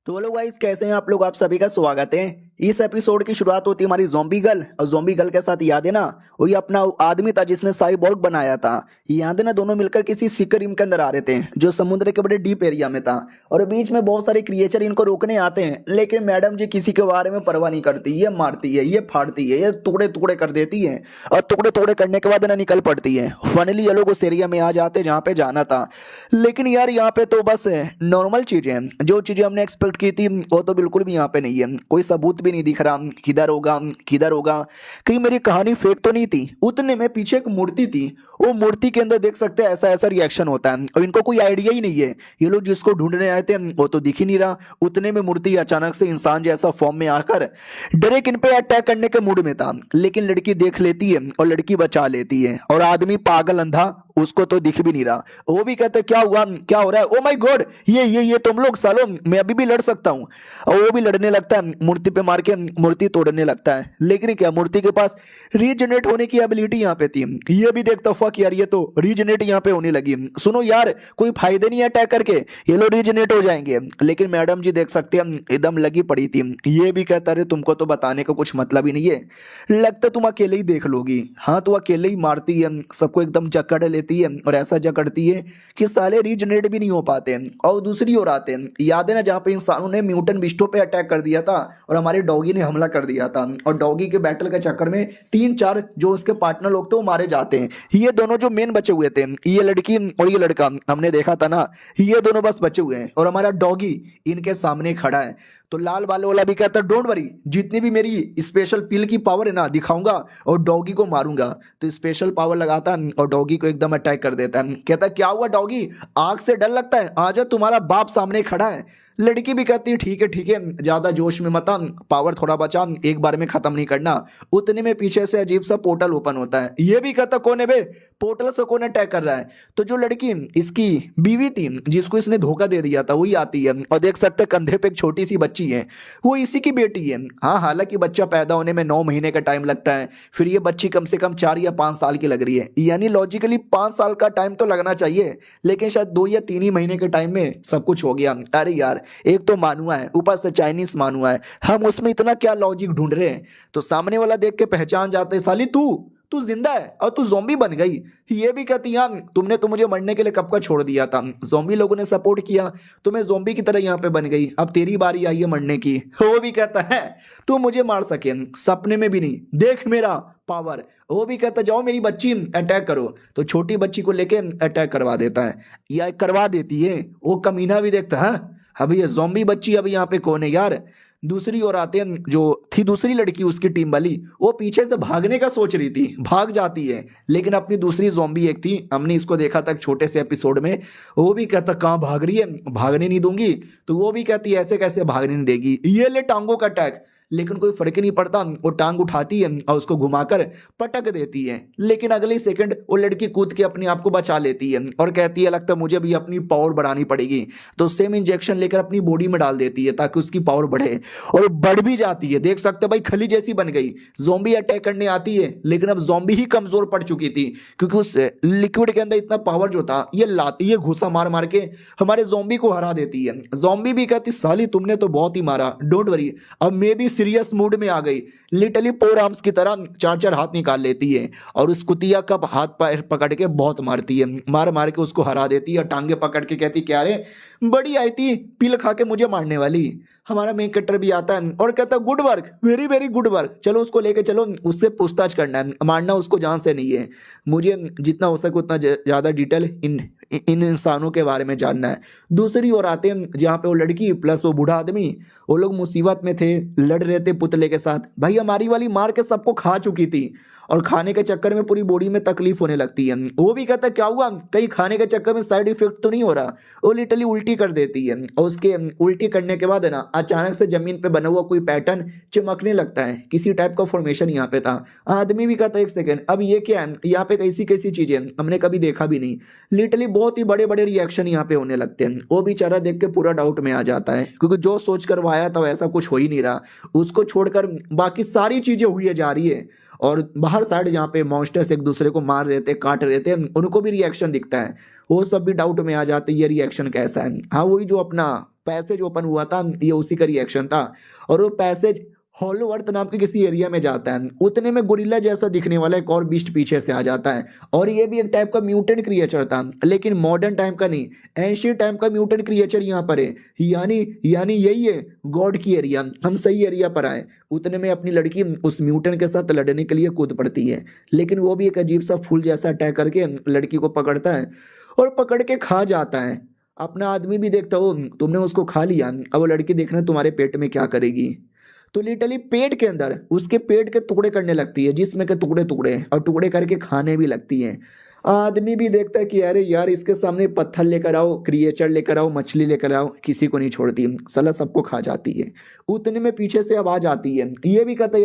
तो हेलो गाइस, कैसे हैं आप लोग, आप सभी का स्वागत है। इस एपिसोड की शुरुआत होती है हमारी ज़ॉम्बी गर्ल, और ज़ॉम्बी गर्ल के साथ याद है ना वही अपना आदमी था जिसने साइबॉर्ग बनाया था। याद है ना, दोनों मिलकर किसी सिकर रिम के अंदर आ रहे थे जो समुद्र के बड़े डीप एरिया में था, और बीच में बहुत सारे क्रिएचर इनको रोकने आते हैं। लेकिन मैडम जी किसी के बारे में परवाह नहीं करती, ये मारती है, ये फाड़ती है, ये टुकड़े टुकड़े कर देती है, और टुकड़े टुकड़े करने के बाद ना निकल पड़ती है। फाइनली ये लोग उस एरिया में आ जाते जहाँ पे जाना था। लेकिन यार यहाँ पे तो बस नॉर्मल चीजें, जो चीजें हमने एक्सपेक्ट की थी वो तो बिल्कुल भी यहाँ पे नहीं है। कोई सबूत भी नहीं दिख रहा, किधर होगा किधर होगा, कहीं मेरी कहानी फेक तो नहीं थी। उतने में पीछे एक मूर्ति थी, वो मूर्ति के अंदर देख सकते हैं ऐसा ऐसा रिएक्शन होता है, और इनको कोई आइडिया ही नहीं है। ये लोग जिसको ढूंढने आए थे वो तो दिख ही नहीं रहा। उतने में मूर्ति अचानक से इंसान जैसा फॉर्म में आकर डायरेक्ट इन पे अटैक करने के मूड में था। लेकिन लड़की देख लेती है और लड़की बचा लेती है, और आदमी पागल अंधा उसको तो दिख भी नहीं रहा। वो भी कहते क्या हुआ क्या हो रहा है, ओ माय गॉड ये तुम लोग सालो, मैं अभी भी लड़ सकता हूँ। और वो भी लड़ने लगता है, मूर्ति पे मार के मूर्ति तोड़ने लगता है। लेकिन क्या मूर्ति के पास रीजनरेट होने की एबिलिटी यहाँ पे थी। ये भी देखता फक यार, ये तो रीजनरेट यहाँ पे होने लगी। सुनो यार कोई फायदे नहीं है अटैक करके, ये लोग रीजनरेट हो जाएंगे। लेकिन मैडम जी देख सकते हैं एकदम लगी पड़ी थी। ये भी कहता रहे तुमको तो बताने का कुछ मतलब ही नहीं है, लगता तुम अकेले ही देख लोगी। हाँ तो अकेले ही मारती है, सबको एकदम जकड़ लेती है, और ऐसा जकड़ती है कि साले रीजनरेट भी नहीं हो पाते। और दूसरी ओर आते हैं, याद है ना जहाँ पे इंसानों ने म्यूटेंट बिस्टो पे अटैक कर दिया था और हमारे डॉगी ने हमला कर दिया था, और डॉगी के बैटल के चक्कर में 3-4 जो उसके पार्टनर लोग थे वो मारे जाते हैं। ये दोनों जो मेन बचे हुए थे, ये लड़की और ये लड़का, हमने देखा था ना, ये दोनों बस बचे हुए हैं, और हमारा डॉगी इनके सामने खड़ा है। तो लाल बाल वाला भी कहता है डोंट वरी, जितनी भी मेरी स्पेशल पिल की पावर है ना दिखाऊंगा और डॉगी को मारूंगा। तो स्पेशल पावर लगाता है और डॉगी को एकदम अटैक कर देता है। कहता है क्या हुआ डॉगी, आग से डर लगता है, आजा तुम्हारा बाप सामने खड़ा है। लड़की भी कहती है ठीक है ज्यादा जोश में मत आ, पावर थोड़ा बचा, एक बार में खत्म नहीं करना। उतने में पीछे से अजीब सा पोर्टल ओपन होता है। ये भी कहता कौन है बे, पोर्टल से कौन अटैक कर रहा है। तो जो लड़की इसकी बीवी थी जिसको इसने धोखा दे दिया था वही आती है, और देख सकते हैं कंधे पे एक छोटी सी बच्ची है, वो इसी की बेटी है। हाँ हालांकि बच्चा पैदा होने में 9 महीने का टाइम लगता है, फिर ये बच्ची कम से कम 4 या 5 साल की लग रही है। यानी लॉजिकली 5 साल का टाइम तो लगना चाहिए, लेकिन शायद 2 या 3 ही महीने के टाइम में सब कुछ हो गया। अरे यार एक तो मानुआ है, ऊपर से चाइनीज मानुआ है, हम उसमें इतना क्या लॉजिक ढूंढ रहे हैं। तो सामने वाला देख के पहचान जाते, साली तू जिंदा है और तू ज़ॉम्बी बन गई। ये भी कहती यार तुमने तो मुझे मरने के लिए कब का छोड़ दिया था, ज़ॉम्बी लोगों ने सपोर्ट किया तो मैं ज़ॉम्बी की तरह यहाँ पे बन गई, अब तेरी बारी आई है मरने की। वो भी कहता है तू मुझे मार सके सपने में भी नहीं, देख मेरा पावर। वो भी कहता जाओ मेरी बच्ची अटैक करो, तो छोटी बच्ची को लेके अटैक करवा देता है या करवा देती है। वो कमीना भी देखता है अभी ये ज़ॉम्बी बच्ची अभी यहाँ पे कौन है यार। दूसरी ओर आते हैं, जो थी दूसरी लड़की उसकी टीम वाली, वो पीछे से भागने का सोच रही थी, भाग जाती है। लेकिन अपनी दूसरी ज़ॉम्बी एक थी, हमने इसको देखा था छोटे से एपिसोड में, वो भी कहता कहाँ भाग रही है, भागने नहीं दूंगी। तो वो भी कहती है ऐसे कैसे भागने नहीं देगी, ये ले टांगों का अटैक। लेकिन कोई फर्क ही नहीं पड़ता, वो टांग उठाती है और उसको घुमाकर पटक देती है। लेकिन अगले सेकंड वो लड़की कूद के अपने आप को बचा लेती है और कहती है लगता है मुझे भी अपनी पावर बढ़ानी पड़ेगी। तो सेम इंजेक्शन लेकर अपनी बॉडी में डाल देती है ताकि उसकी पावर बढ़े, और बढ़ भी जाती है। देख सकते भाई खली जैसी बन गई। ज़ॉम्बी अटैक करने आती है, लेकिन अब ज़ॉम्बी ही कमजोर पड़ चुकी थी, क्योंकि उस लिक्विड के अंदर इतना पावर जो था ये लाती है, घुसा मार मार के हमारे ज़ॉम्बी को हरा देती है। ज़ॉम्बी भी कहती साली तुमने तो बहुत ही मारा, डोंट वरी अब मैं भी सीरियस मूड में आ गई, लिटरली फोर आर्म्स की तरह चार चार हाथ निकाल लेती है और उस कुतिया का हाथ पैर पकड़ के बहुत मारती है, मार मार के उसको हरा देती है और टांगे पकड़ के कहती क्या रे बड़ी आई थी पिल खा के मुझे मारने वाली। हमारा मेन कैरेक्टर भी आता है और कहता है good work, very very good work, चलो उसको लेके चलो, उससे पूछताछ करना है, मारना उसको जान से नहीं है, मुझे जितना हो सके उतना ज़्यादा डिटेल इन इंसानों के बारे में जानना है। दूसरी ओर आते हैं जहाँ पे वो लड़की प्लस वो बूढ़ा आदमी, वो लोग मुसीबत में थे, लड़ रहे थे पुतले के साथ। भाई हमारी वाली मार के सबको खा चुकी थी और खाने के चक्कर में पूरी बॉडी में तकलीफ होने लगती है। वो भी कहता है क्या हुआ, कहीं खाने के चक्कर में साइड इफेक्ट तो नहीं हो रहा। वो लिटरली उल्टी कर देती है और उसके उल्टी करने के बाद है ना अचानक से जमीन पे बना हुआ कोई पैटर्न चमकने लगता है, किसी टाइप का फॉर्मेशन यहाँ पे था। आदमी भी कहता है एक सेकेंड अब ये क्या है, यहाँ पे कैसी कैसी चीजें हमने कभी देखा भी नहीं। लिटरली बहुत ही बड़े बड़े रिएक्शन यहाँ पे होने लगते हैं। वो बेचारा देख के पूरा डाउट में आ जाता है क्योंकि जो सोच कर वो आया था वैसा कुछ हो ही नहीं रहा, उसको छोड़कर बाकी सारी चीजें हुई जा रही है। और बाहर साइड जहाँ पे मॉन्स्टर्स एक दूसरे को मार रहे थे काट रहे थे उनको भी रिएक्शन दिखता है, वो सब भी डाउट में आ जाते हैं ये रिएक्शन कैसा है। हाँ वही जो अपना पैसेज ओपन हुआ था ये उसी का रिएक्शन था और वो पैसेज हॉलो अर्थ नाम के किसी एरिया में जाता है, उतने में गोरिल्ला जैसा दिखने वाला एक और बीस्ट पीछे से आ जाता है और ये भी एक टाइप का म्यूटेंट क्रिएचर था, लेकिन मॉडर्न टाइम का नहीं, एंशिएंट टाइम का म्यूटेंट क्रिएचर यहाँ पर है। यानी यही है गॉड की एरिया, हम सही एरिया पर आए। उतने में अपनी लड़की उस म्यूटेंट के साथ लड़ने के लिए कूद पड़ती है, लेकिन वो भी एक अजीब सा फूल जैसा अटैक करके लड़की को पकड़ता है और पकड़ के खा जाता है। अपना आदमी भी देखता हो तुमने उसको खा लिया, अब वो लड़की देखना तुम्हारे पेट में क्या करेगी। तो लिटरली पेट के अंदर उसके पेट के टुकड़े करने लगती है, जिसमें के टुकड़े टुकड़े और टुकड़े करके खाने भी लगती है। आदमी भी देखता है कि अरे यार इसके सामने पत्थर लेकर आओ, क्रिएचर लेकर आओ, मछली लेकर आओ, किसी को नहीं छोड़ती, साला सबको खा जाती है। उतने में पीछे से आवाज आती है, ये भी कहता है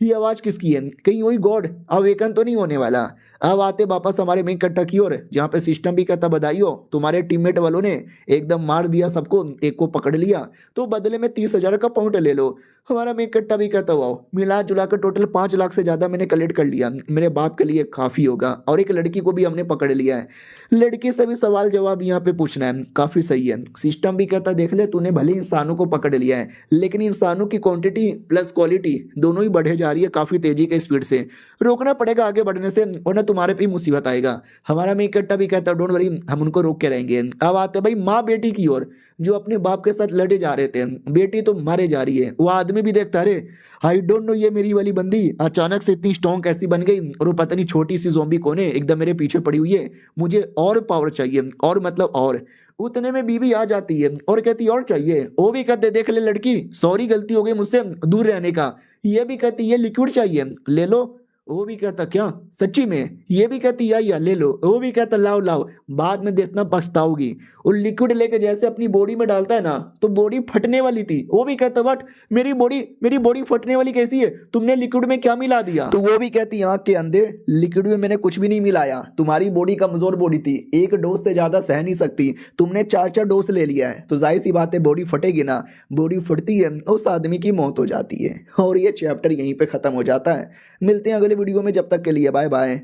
ये आवाज किसकी है, कहीं वही गॉड अवेकन तो नहीं होने वाला। अब आते वापस हमारे मेन कट्टा की ओर जहाँ पे सिस्टम भी कहता बधाई हो तुम्हारे टीममेट वालों ने एकदम मार दिया सबको, एक को पकड़ लिया तो बदले में 30,000 का पाउंड ले लो। हमारा मेन कट्टा भी कहता हुआ मिला जुला कर टोटल 5 लाख से ज्यादा मैंने कलेक्ट कर लिया, मेरे बाप के लिए काफी होगा। और एक लड़की को भी हमने पकड़ लिया है, लड़की से भी सवाल जवाब यहाँ पे पूछना है, काफी सही है। सिस्टम भी कहता देख ले तूने भले इंसानों को पकड़ लिया है लेकिन इंसानों की क्वांटिटी प्लस क्वालिटी दोनों ही बढ़े जा रही है काफी तेजी के स्पीड से, रोकना पड़ेगा आगे बढ़ने से वरना तुम्हारे पे मुसीबत आएगा। हमारा मेन कट्टा भी कहता डोंट वरी हम उनको रोक के रहेंगे। अब आते भाई माँ बेटी की ओर जो अपने बाप के साथ लड़े जा रहे थे, बेटी तो मारे जा रही है। वो आदमी भी देखता अरे आई डोंट नो ये मेरी वाली बंदी अचानक से इतनी स्ट्रॉन्ग कैसी बन गई और वो पता नहीं छोटी सी ज़ॉम्बी कौन है एकदम मेरे पीछे पड़ी हुई है, मुझे और पावर चाहिए और मतलब और। उतने में बीबी आ जाती है और कहती और चाहिए, वो भी कहते देख ले लड़की सॉरी गलती हो गई मुझसे दूर रहने का, ये भी कहती ये लिक्विड चाहिए ले लो, वो भी कहता क्या सच्ची में, ये भी कहती या ले लो, वो भी कहता लाओ लाओ बाद में देखना पछताओगी। वो लिक्विड लेके जैसे अपनी बॉडी में डालता है ना तो बॉडी फटने वाली थी, वो भी कहता बट मेरी बॉडी फटने वाली कैसी है, तुमने लिक्विड में क्या मिला दिया। तो वो भी कहती आंख के अंधे लिक्विड में मैंने कुछ भी नहीं मिलाया, तुम्हारी बॉडी कमजोर बॉडी थी, एक डोज से ज्यादा सह नहीं सकती, तुमने 4 डोज ले लिया है तो जाहिर सी बात है बॉडी फटेगी ना, बॉडी फटती है उस आदमी की मौत हो जाती है। और ये चैप्टर यहीं पे खत्म हो जाता है। मिलते हैं अगले वीडियो में, जब तक के लिए बाय बाय।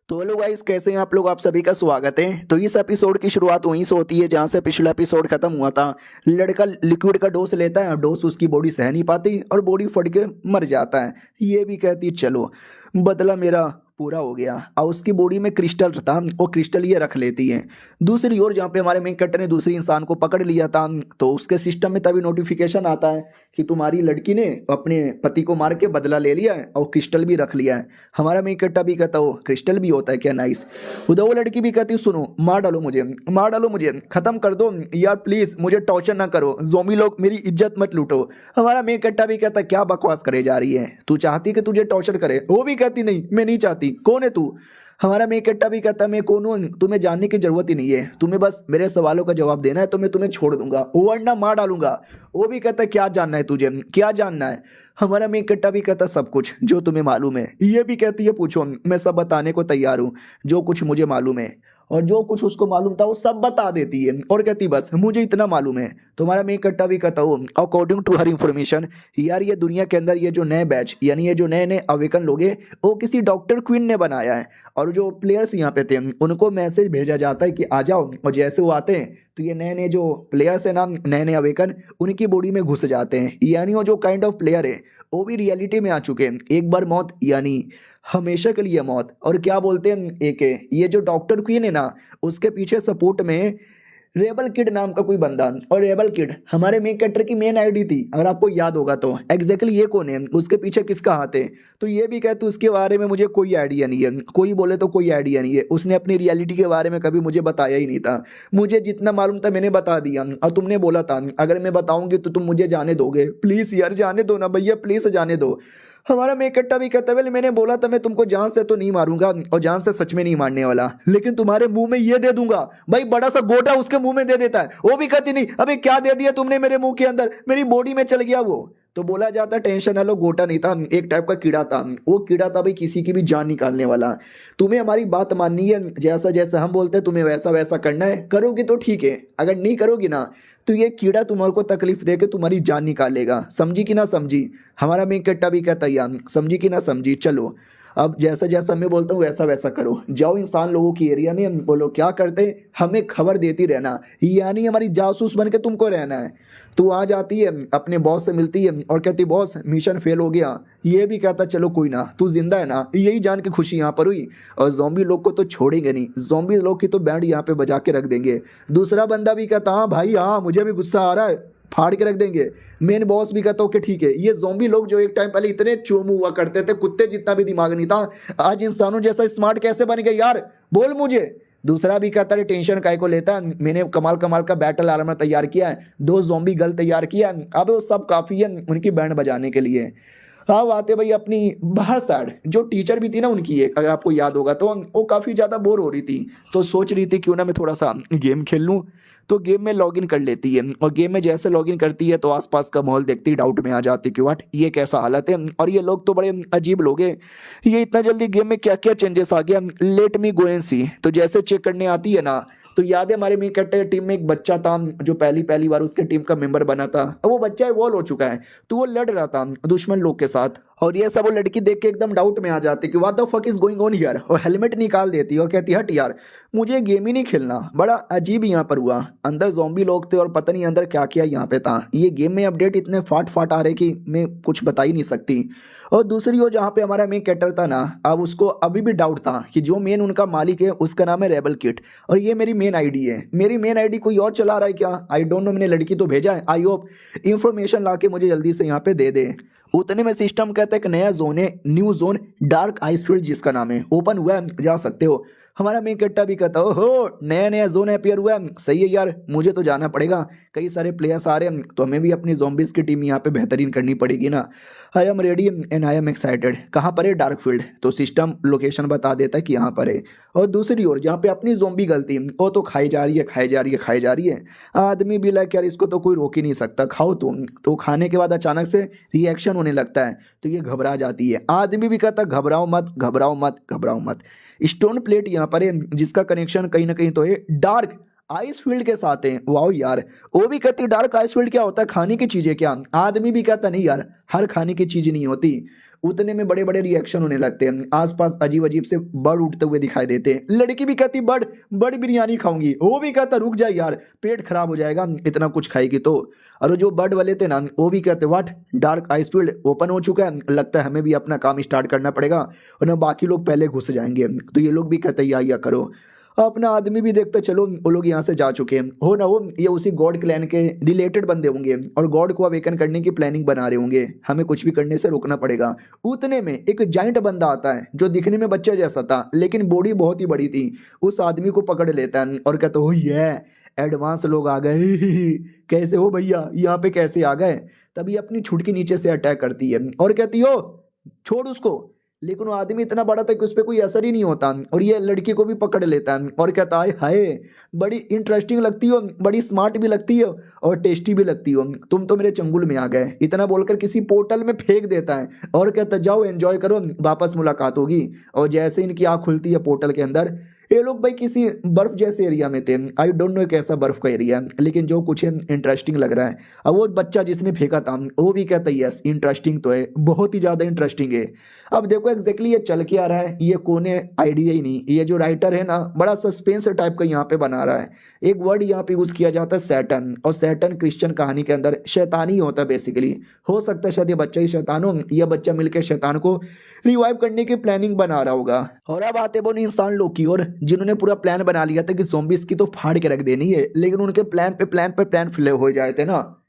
तो हेलो गाइस कैसे हैं आप लोग, आप सभी का स्वागत है। तो इस एपिसोड की शुरुआत वहीं से होती है जहां से पिछला एपिसोड खत्म हुआ था। लड़का लिक्विड का डोज लेता है, डोज उसकी बॉडी सह नहीं पाती और बॉडी फट के मर जाता है। ये भी कहती चलो बदला मेरा पूरा हो गया और उसकी बॉडी में क्रिस्टल था, वो क्रिस्टल ये रख लेती है। दूसरी ओर जहाँ पे हमारे मेन कैरेक्टर ने दूसरी इंसान को पकड़ लिया था तो उसके सिस्टम में तभी नोटिफिकेशन आता है कि तुम्हारी लड़की ने अपने पति को मार के बदला ले लिया है और क्रिस्टल भी रख लिया है। हमारा मेन कैरेक्टर भी कहता हो क्रिस्टल भी होता है क्या, नाइस। उधर वो लड़की भी कहती सुनो मार डालो मुझे खत्म कर दो यार प्लीज, मुझे टॉर्चर ना करो, ज़ॉम्बी लोग मेरी इज्जत मत लूटो। हमारा मेन कैरेक्टर भी कहता क्या बकवास करे जा रही है, तू चाहती कि तुझे टॉर्चर करे, वो भी कहती नहीं मैं नहीं चाहती, कौन है तू। हमारा मेन कैरेक्टर भी कहता मैं कौन हूं तुम्हें जानने की जरूरत ही नहीं है, तुम्हें बस मेरे सवालों का जवाब देना है तो मैं तुम्हें छोड़ दूंगा वरना मार डालूंगा। वो भी कहता क्या जानना है तुझे, क्या जानना है। हमारा मेन कैरेक्टर भी कहता सब कुछ जो तुम्हें मालूम है। ये भी कहती है पूछो मैं सब बताने को तैयार हूँ, जो कुछ मुझे मालूम है। और जो कुछ उसको मालूम था वो सब बता देती है और कहती बस मुझे इतना मालूम है तुम्हारा मेन कट्टा भी कहता हूँ अकॉर्डिंग टू हर इन्फॉर्मेशन यार ये दुनिया के अंदर ये जो नए बैच यानी ये जो नए नए अवेकन लोग हैं वो किसी डॉक्टर क्वीन ने बनाया है और जो प्लेयर्स यहाँ पे थे उनको मैसेज भेजा जाता है कि आ जाओ और जैसे वो आते हैं तो ये नए नए जो प्लेयर्स है ना नए नए अवेकन उनकी बॉडी में घुस जाते हैं यानी वो जो काइंड ऑफ प्लेयर है वो भी रियलिटी में आ चुके हैं एक बार मौत यानी हमेशा के लिए मौत और क्या बोलते हैं एक है ये जो डॉक्टर क्वीन है ना उसके पीछे सपोर्ट में रेबल किड नाम का कोई बंदा और रेबल किड हमारे मेन कैरेक्टर की मेन आईडी थी अगर आपको याद होगा तो एग्जैक्टली ये कौन है उसके पीछे किसका हाथ है तो ये भी कहते उसके बारे में मुझे कोई आइडिया नहीं है कोई बोले तो कोई आइडिया नहीं है उसने अपनी रियलिटी के बारे में कभी मुझे बताया ही नहीं था मुझे जितना मालूम था मैंने बता दिया और तुमने बोला था अगर मैं बताऊंगी तो तुम मुझे जाने दोगे प्लीज यार जाने दो ना भैया प्लीज जाने दो हमारा मेकट्टा भी कहता है मैंने बोला था मैं तुमको जान से तो नहीं मारूंगा और जान से सच में नहीं मारने वाला लेकिन तुम्हारे मुंह में ये दे दूंगा भाई बड़ा सा गोटा उसके मुंह में दे देता है वो भी कहती नहीं अबे क्या दे दिया तुमने मेरे मुंह के अंदर मेरी बॉडी में चल गया वो तो बोला जाता टेंशन ना लो गोटा नहीं था एक टाइप का कीड़ा था वो कीड़ा था भाई किसी की भी जान निकालने वाला तुम्हें हमारी बात माननी है जैसा जैसा हम बोलते हैं तुम्हें वैसा वैसा करना है करोगी तो ठीक है अगर नहीं करोगी ना तो ये कीड़ा तुम्हारे को तकलीफ दे के तुम्हारी जान निकालेगा समझी कि ना समझी हमारा मेन कट्टा भी कहता है समझी कि ना समझी चलो अब जैसा जैसा मैं बोलता हूँ वैसा वैसा करो जाओ इंसान लोगों की एरिया में बोलो क्या करते हैं हमें खबर देती रहना यानी हमारी जासूस बन के तुमको रहना है तू आ जाती है अपने बॉस से मिलती है और कहती बॉस मिशन फेल हो गया ये भी कहता चलो कोई ना तू जिंदा है ना यही जान के खुशी यहाँ पर हुई और जोम्बी लोग को तो छोड़ेंगे नहीं जोम्बी लोग की तो बैंड यहाँ पे बजा के रख देंगे दूसरा बंदा भी कहता हाँ भाई हाँ मुझे भी गुस्सा आ रहा है फाड़ के रख देंगे मेन बॉस भी कहता ओके ठीक है ये जोम्बी लोग जो एक टाइम पहले इतने चोमू हुआ करते थे कुत्ते जितना भी दिमाग नहीं था आज इंसानों जैसा स्मार्ट कैसे बन गए यार बोल मुझे दूसरा भी कहता है टेंशन काय को लेता मैंने कमाल कमाल का बैटल आर्मर तैयार किया है 2 ज़ॉम्बी गर्ल तैयार किया अब वो सब काफ़ी है उनकी बैंड बजाने के लिए हाँ आते भाई अपनी बाहर साइड जो टीचर भी थी ना उनकी एक अगर आपको याद होगा तो वो काफ़ी ज़्यादा बोर हो रही थी तो सोच रही थी क्यों ना मैं थोड़ा सा गेम खेल लूँ तो गेम में लॉगिन कर लेती है और गेम में जैसे लॉगिन करती है तो आसपास का माहौल देखती डाउट में आ जाती कि व्हाट ये कैसा हालत है और ये लोग तो बड़े अजीब लोग हैं ये इतना जल्दी गेम में क्या क्या चेंजेस आ गया लेट मी गो एंड सी तो जैसे चेक करने आती है ना तो याद है हमारे मेन कैरेक्टर टीम में एक बच्चा था जो पहली पहली बार उसके टीम का मेंबर बना था अब वो बच्चा इवॉल्व हो चुका है तो वो लड़ रहा था दुश्मन लोग के साथ और ये सब वो लड़की देख के एकदम डाउट में आ जाती कि what the fuck is going on here और हेलमेट निकाल देती और कहती हट यार मुझे गेम ही नहीं खेलना बड़ा अजीब यहाँ पर हुआ अंदर ज़ॉम्बी लोग थे और पता नहीं अंदर क्या क्या यहाँ पे था ये गेम में अपडेट इतने फाट फाट आ रहे कि मैं कुछ बता ही नहीं सकती और दूसरी ओर जहाँ पे हमारा मेन कैरेक्टर था ना अब उसको अभी भी डाउट था कि जो मेन उनका मालिक है उसका नाम है रेबल किट और ये मेरी मेन आईडी है मेरी मेन आईडी कोई और चला रहा है क्या आई डोंट नो मैंने लड़की तो भेजा है आई होप इन्फॉर्मेशन ला के मुझे जल्दी से यहाँ पे दे दे उतने में सिस्टम कहता है कि नया जोन है न्यू जोन डार्क आइसफील्ड जिसका नाम है ओपन हुआ है जा सकते हो हमारा मेन कट्टा भी कहता हो नया नया जोन अपीयर हुआ है सही है यार मुझे तो जाना पड़ेगा कई सारे प्लेयर्स आ रहे हैं तो हमें भी अपनी ज़ॉम्बीज़ की टीम यहाँ पे बेहतरीन करनी पड़ेगी ना I am ready and I am excited कहाँ पर है डार्क फील्ड तो सिस्टम लोकेशन बता देता है कि यहाँ पर है और दूसरी ओर जहाँ पे अपनी ज़ॉम्बी गलती वो तो खाई जा रही है खाई जा रही है खाई जा रही है आदमी भी लाइक यार इसको तो कोई रोक ही नहीं सकता खाओ तुम तो खाने के बाद अचानक से रिएक्शन होने लगता है तो ये घबरा जाती है आदमी भी कहता घबराओ मत घबराओ मत घबराओ मत स्टोन प्लेट यहाँ पर है जिसका कनेक्शन कहीं ना कहीं तो है डार्क आइस फील्ड के साथ है वाओ यार वो भी कहती डार्क आइस फील्ड क्या होता है खाने की चीजें क्या आदमी भी कहता नहीं यार हर खाने की चीज नहीं होती उतने में बड़े बड़े रिएक्शन होने लगते हैं आसपास अजीब अजीब से बर्ड उठते हुए दिखाई देते हैं लड़की भी कहती बर्ड बिरयानी खाऊंगी वो भी कहता रुक जाए यार पेट खराब हो जाएगा इतना कुछ खाएगी तो और जो बर्ड वाले थे ना वो भी कहते what dark ice field open हो चुका है लगता है हमें भी अपना काम स्टार्ट करना पड़ेगा वरना बाकी लोग पहले घुस जाएंगे तो ये लोग भी कहते या करो अपना आदमी भी देखते चलो वो लोग यहाँ से जा चुके हैं हो ना हो ये उसी गॉड क्लैन के रिलेटेड बंदे होंगे और गॉड को अवेकन करने की प्लानिंग बना रहे होंगे हमें कुछ भी करने से रोकना पड़ेगा उतने में एक जाइंट बंदा आता है जो दिखने में बच्चे जैसा था लेकिन बॉडी बहुत ही बड़ी थी उस आदमी को पकड़ लेता है और कहता हो ये एडवांस लोग आ गए कैसे हो भैया यहाँ पे कैसे आ गए तभी अपनी छुटकी नीचे से अटैक करती है और कहती हो छोड़ उसको लेकिन वो आदमी इतना बड़ा था कि उस पर कोई असर ही नहीं होता और ये लड़की को भी पकड़ लेता है और कहता है हाय बड़ी इंटरेस्टिंग लगती हो बड़ी स्मार्ट भी लगती हो और टेस्टी भी लगती हो तुम तो मेरे चंगुल में आ गए इतना बोलकर किसी पोर्टल में फेंक देता है और कहता जाओ एंजॉय करो वापस मुलाकात होगी और जैसे इनकी आँख खुलती है पोर्टल के अंदर ये लोग भाई किसी बर्फ जैसे एरिया में थे। आई डोंट नो कैसा बर्फ का एरिया है, लेकिन जो कुछ इंटरेस्टिंग लग रहा है। अब वो बच्चा जिसने फेंका था वो भी कहता है यस इंटरेस्टिंग तो है, बहुत ही ज़्यादा इंटरेस्टिंग है। अब देखो एग्जैक्टली ये चल के आ रहा है, ये कोने आइडिया ही नहीं। ये जो राइटर है ना बड़ा सस्पेंस टाइप का यहाँ पे बना रहा है। एक वर्ड यहाँ पे यूज किया जाता है सैटन, और सैटन क्रिश्चियन कहानी के अंदर शैतान ही होता है बेसिकली। हो सकता है शायद ये बच्चा ही शैतान हो, यह बच्चा मिलकर शैतान को रिवाइव करने की प्लानिंग बना रहा होगा। और अब आते वो इंसान लोग की ओर जिन्होंने पूरा प्लान बना लिया था कि ज़ॉम्बीज़ की तो फाड़ के रख देनी है, लेकिन उनके प्लान पे प्लान फेल हो जाए थे ना।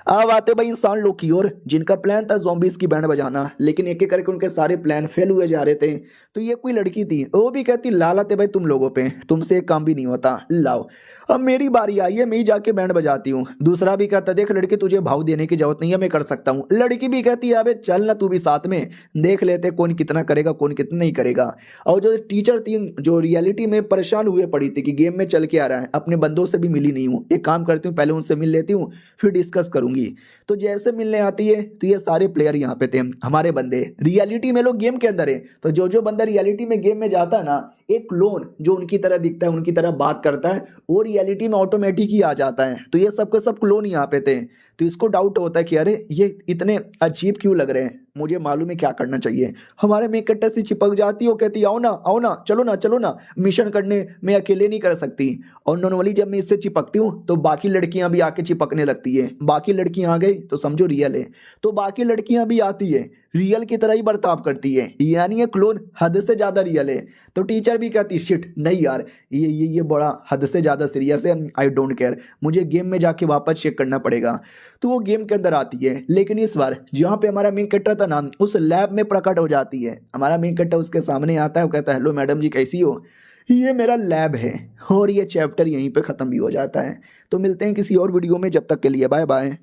अब आते भाई इंसान लोग की ओर जिनका प्लान था ज़ॉम्बीज़ की बैंड बजाना, लेकिन एक एक करके उनके सारे प्लान फेल हुए जा रहे थे। तो ये कोई लड़की थी, वो भी कहती लालत है भाई तुम लोगों पे, तुमसे एक काम भी नहीं होता, लाओ अब मेरी बारी आई है, मैं ही जाके बैंड बजाती हूँ। दूसरा भी कहता देख लड़की तुझे भाव देने की जरूरत नहीं है, मैं कर सकता हूँ। लड़की भी कहती है अबे चल ना तू भी साथ में, देख लेते कौन कितना करेगा कौन कितना नहीं करेगा। और जो टीचर थी जो रियलिटी में परेशान हुए पड़ी थी कि गेम में चल के आ रहा है, अपने बंदों से भी मिली नहीं हूँ, एक काम करती हूँ पहले उनसे मिल लेती हूँ फिर डिस्कस करूंगी। तो जैसे मिलने आती है तो ये सारे प्लेयर यहाँ पे थे हमारे बंदे, रियलिटी में लोग गेम के अंदर है। तो जो जो बंदा रियलिटी में गेम में जाता है ना, एक क्लोन जो उनकी तरह दिखता है उनकी तरह बात करता है, वो रियलिटी में ऑटोमेटिक ही आ जाता है। तो ये सब के सब क्लोन यहाँ पे थे। तो इसको डाउट होता है कि अरे ये इतने अजीब क्यों लग रहे हैं, मुझे मालूम है क्या करना चाहिए। हमारे में कट्टा से चिपक जाती है, वो कहती आओ ना चलो ना मिशन करने, मैं अकेले नहीं कर सकती। और नॉर्मली जब मैं इससे चिपकती हूँ तो बाकी लड़कियां भी आके चिपकने लगती है, बाकी लड़कियां आ गई तो समझो रियल है, तो बाकी लड़कियां भी आती है रियल की तरह ही बर्ताव करती है, यानी ये क्लोन हद से ज़्यादा रियल है। तो टीचर भी कहती शिट नहीं यार ये बड़ा हद से ज़्यादा सीरियस है, आई डोंट केयर, मुझे गेम में जाके वापस चेक करना पड़ेगा। तो वो गेम के अंदर आती है, लेकिन इस बार जहाँ पे हमारा मेन कैरेक्टर था ना उस लैब में प्रकट हो जाती है। हमारा मेन कैरेक्टर उसके सामने आता है, वो कहता है हेलो मैडम जी कैसी हो, ये मेरा लैब है। और ये चैप्टर यहीं पे ख़त्म भी हो जाता है। तो मिलते हैं किसी और वीडियो में, जब तक के लिए बाय बाय।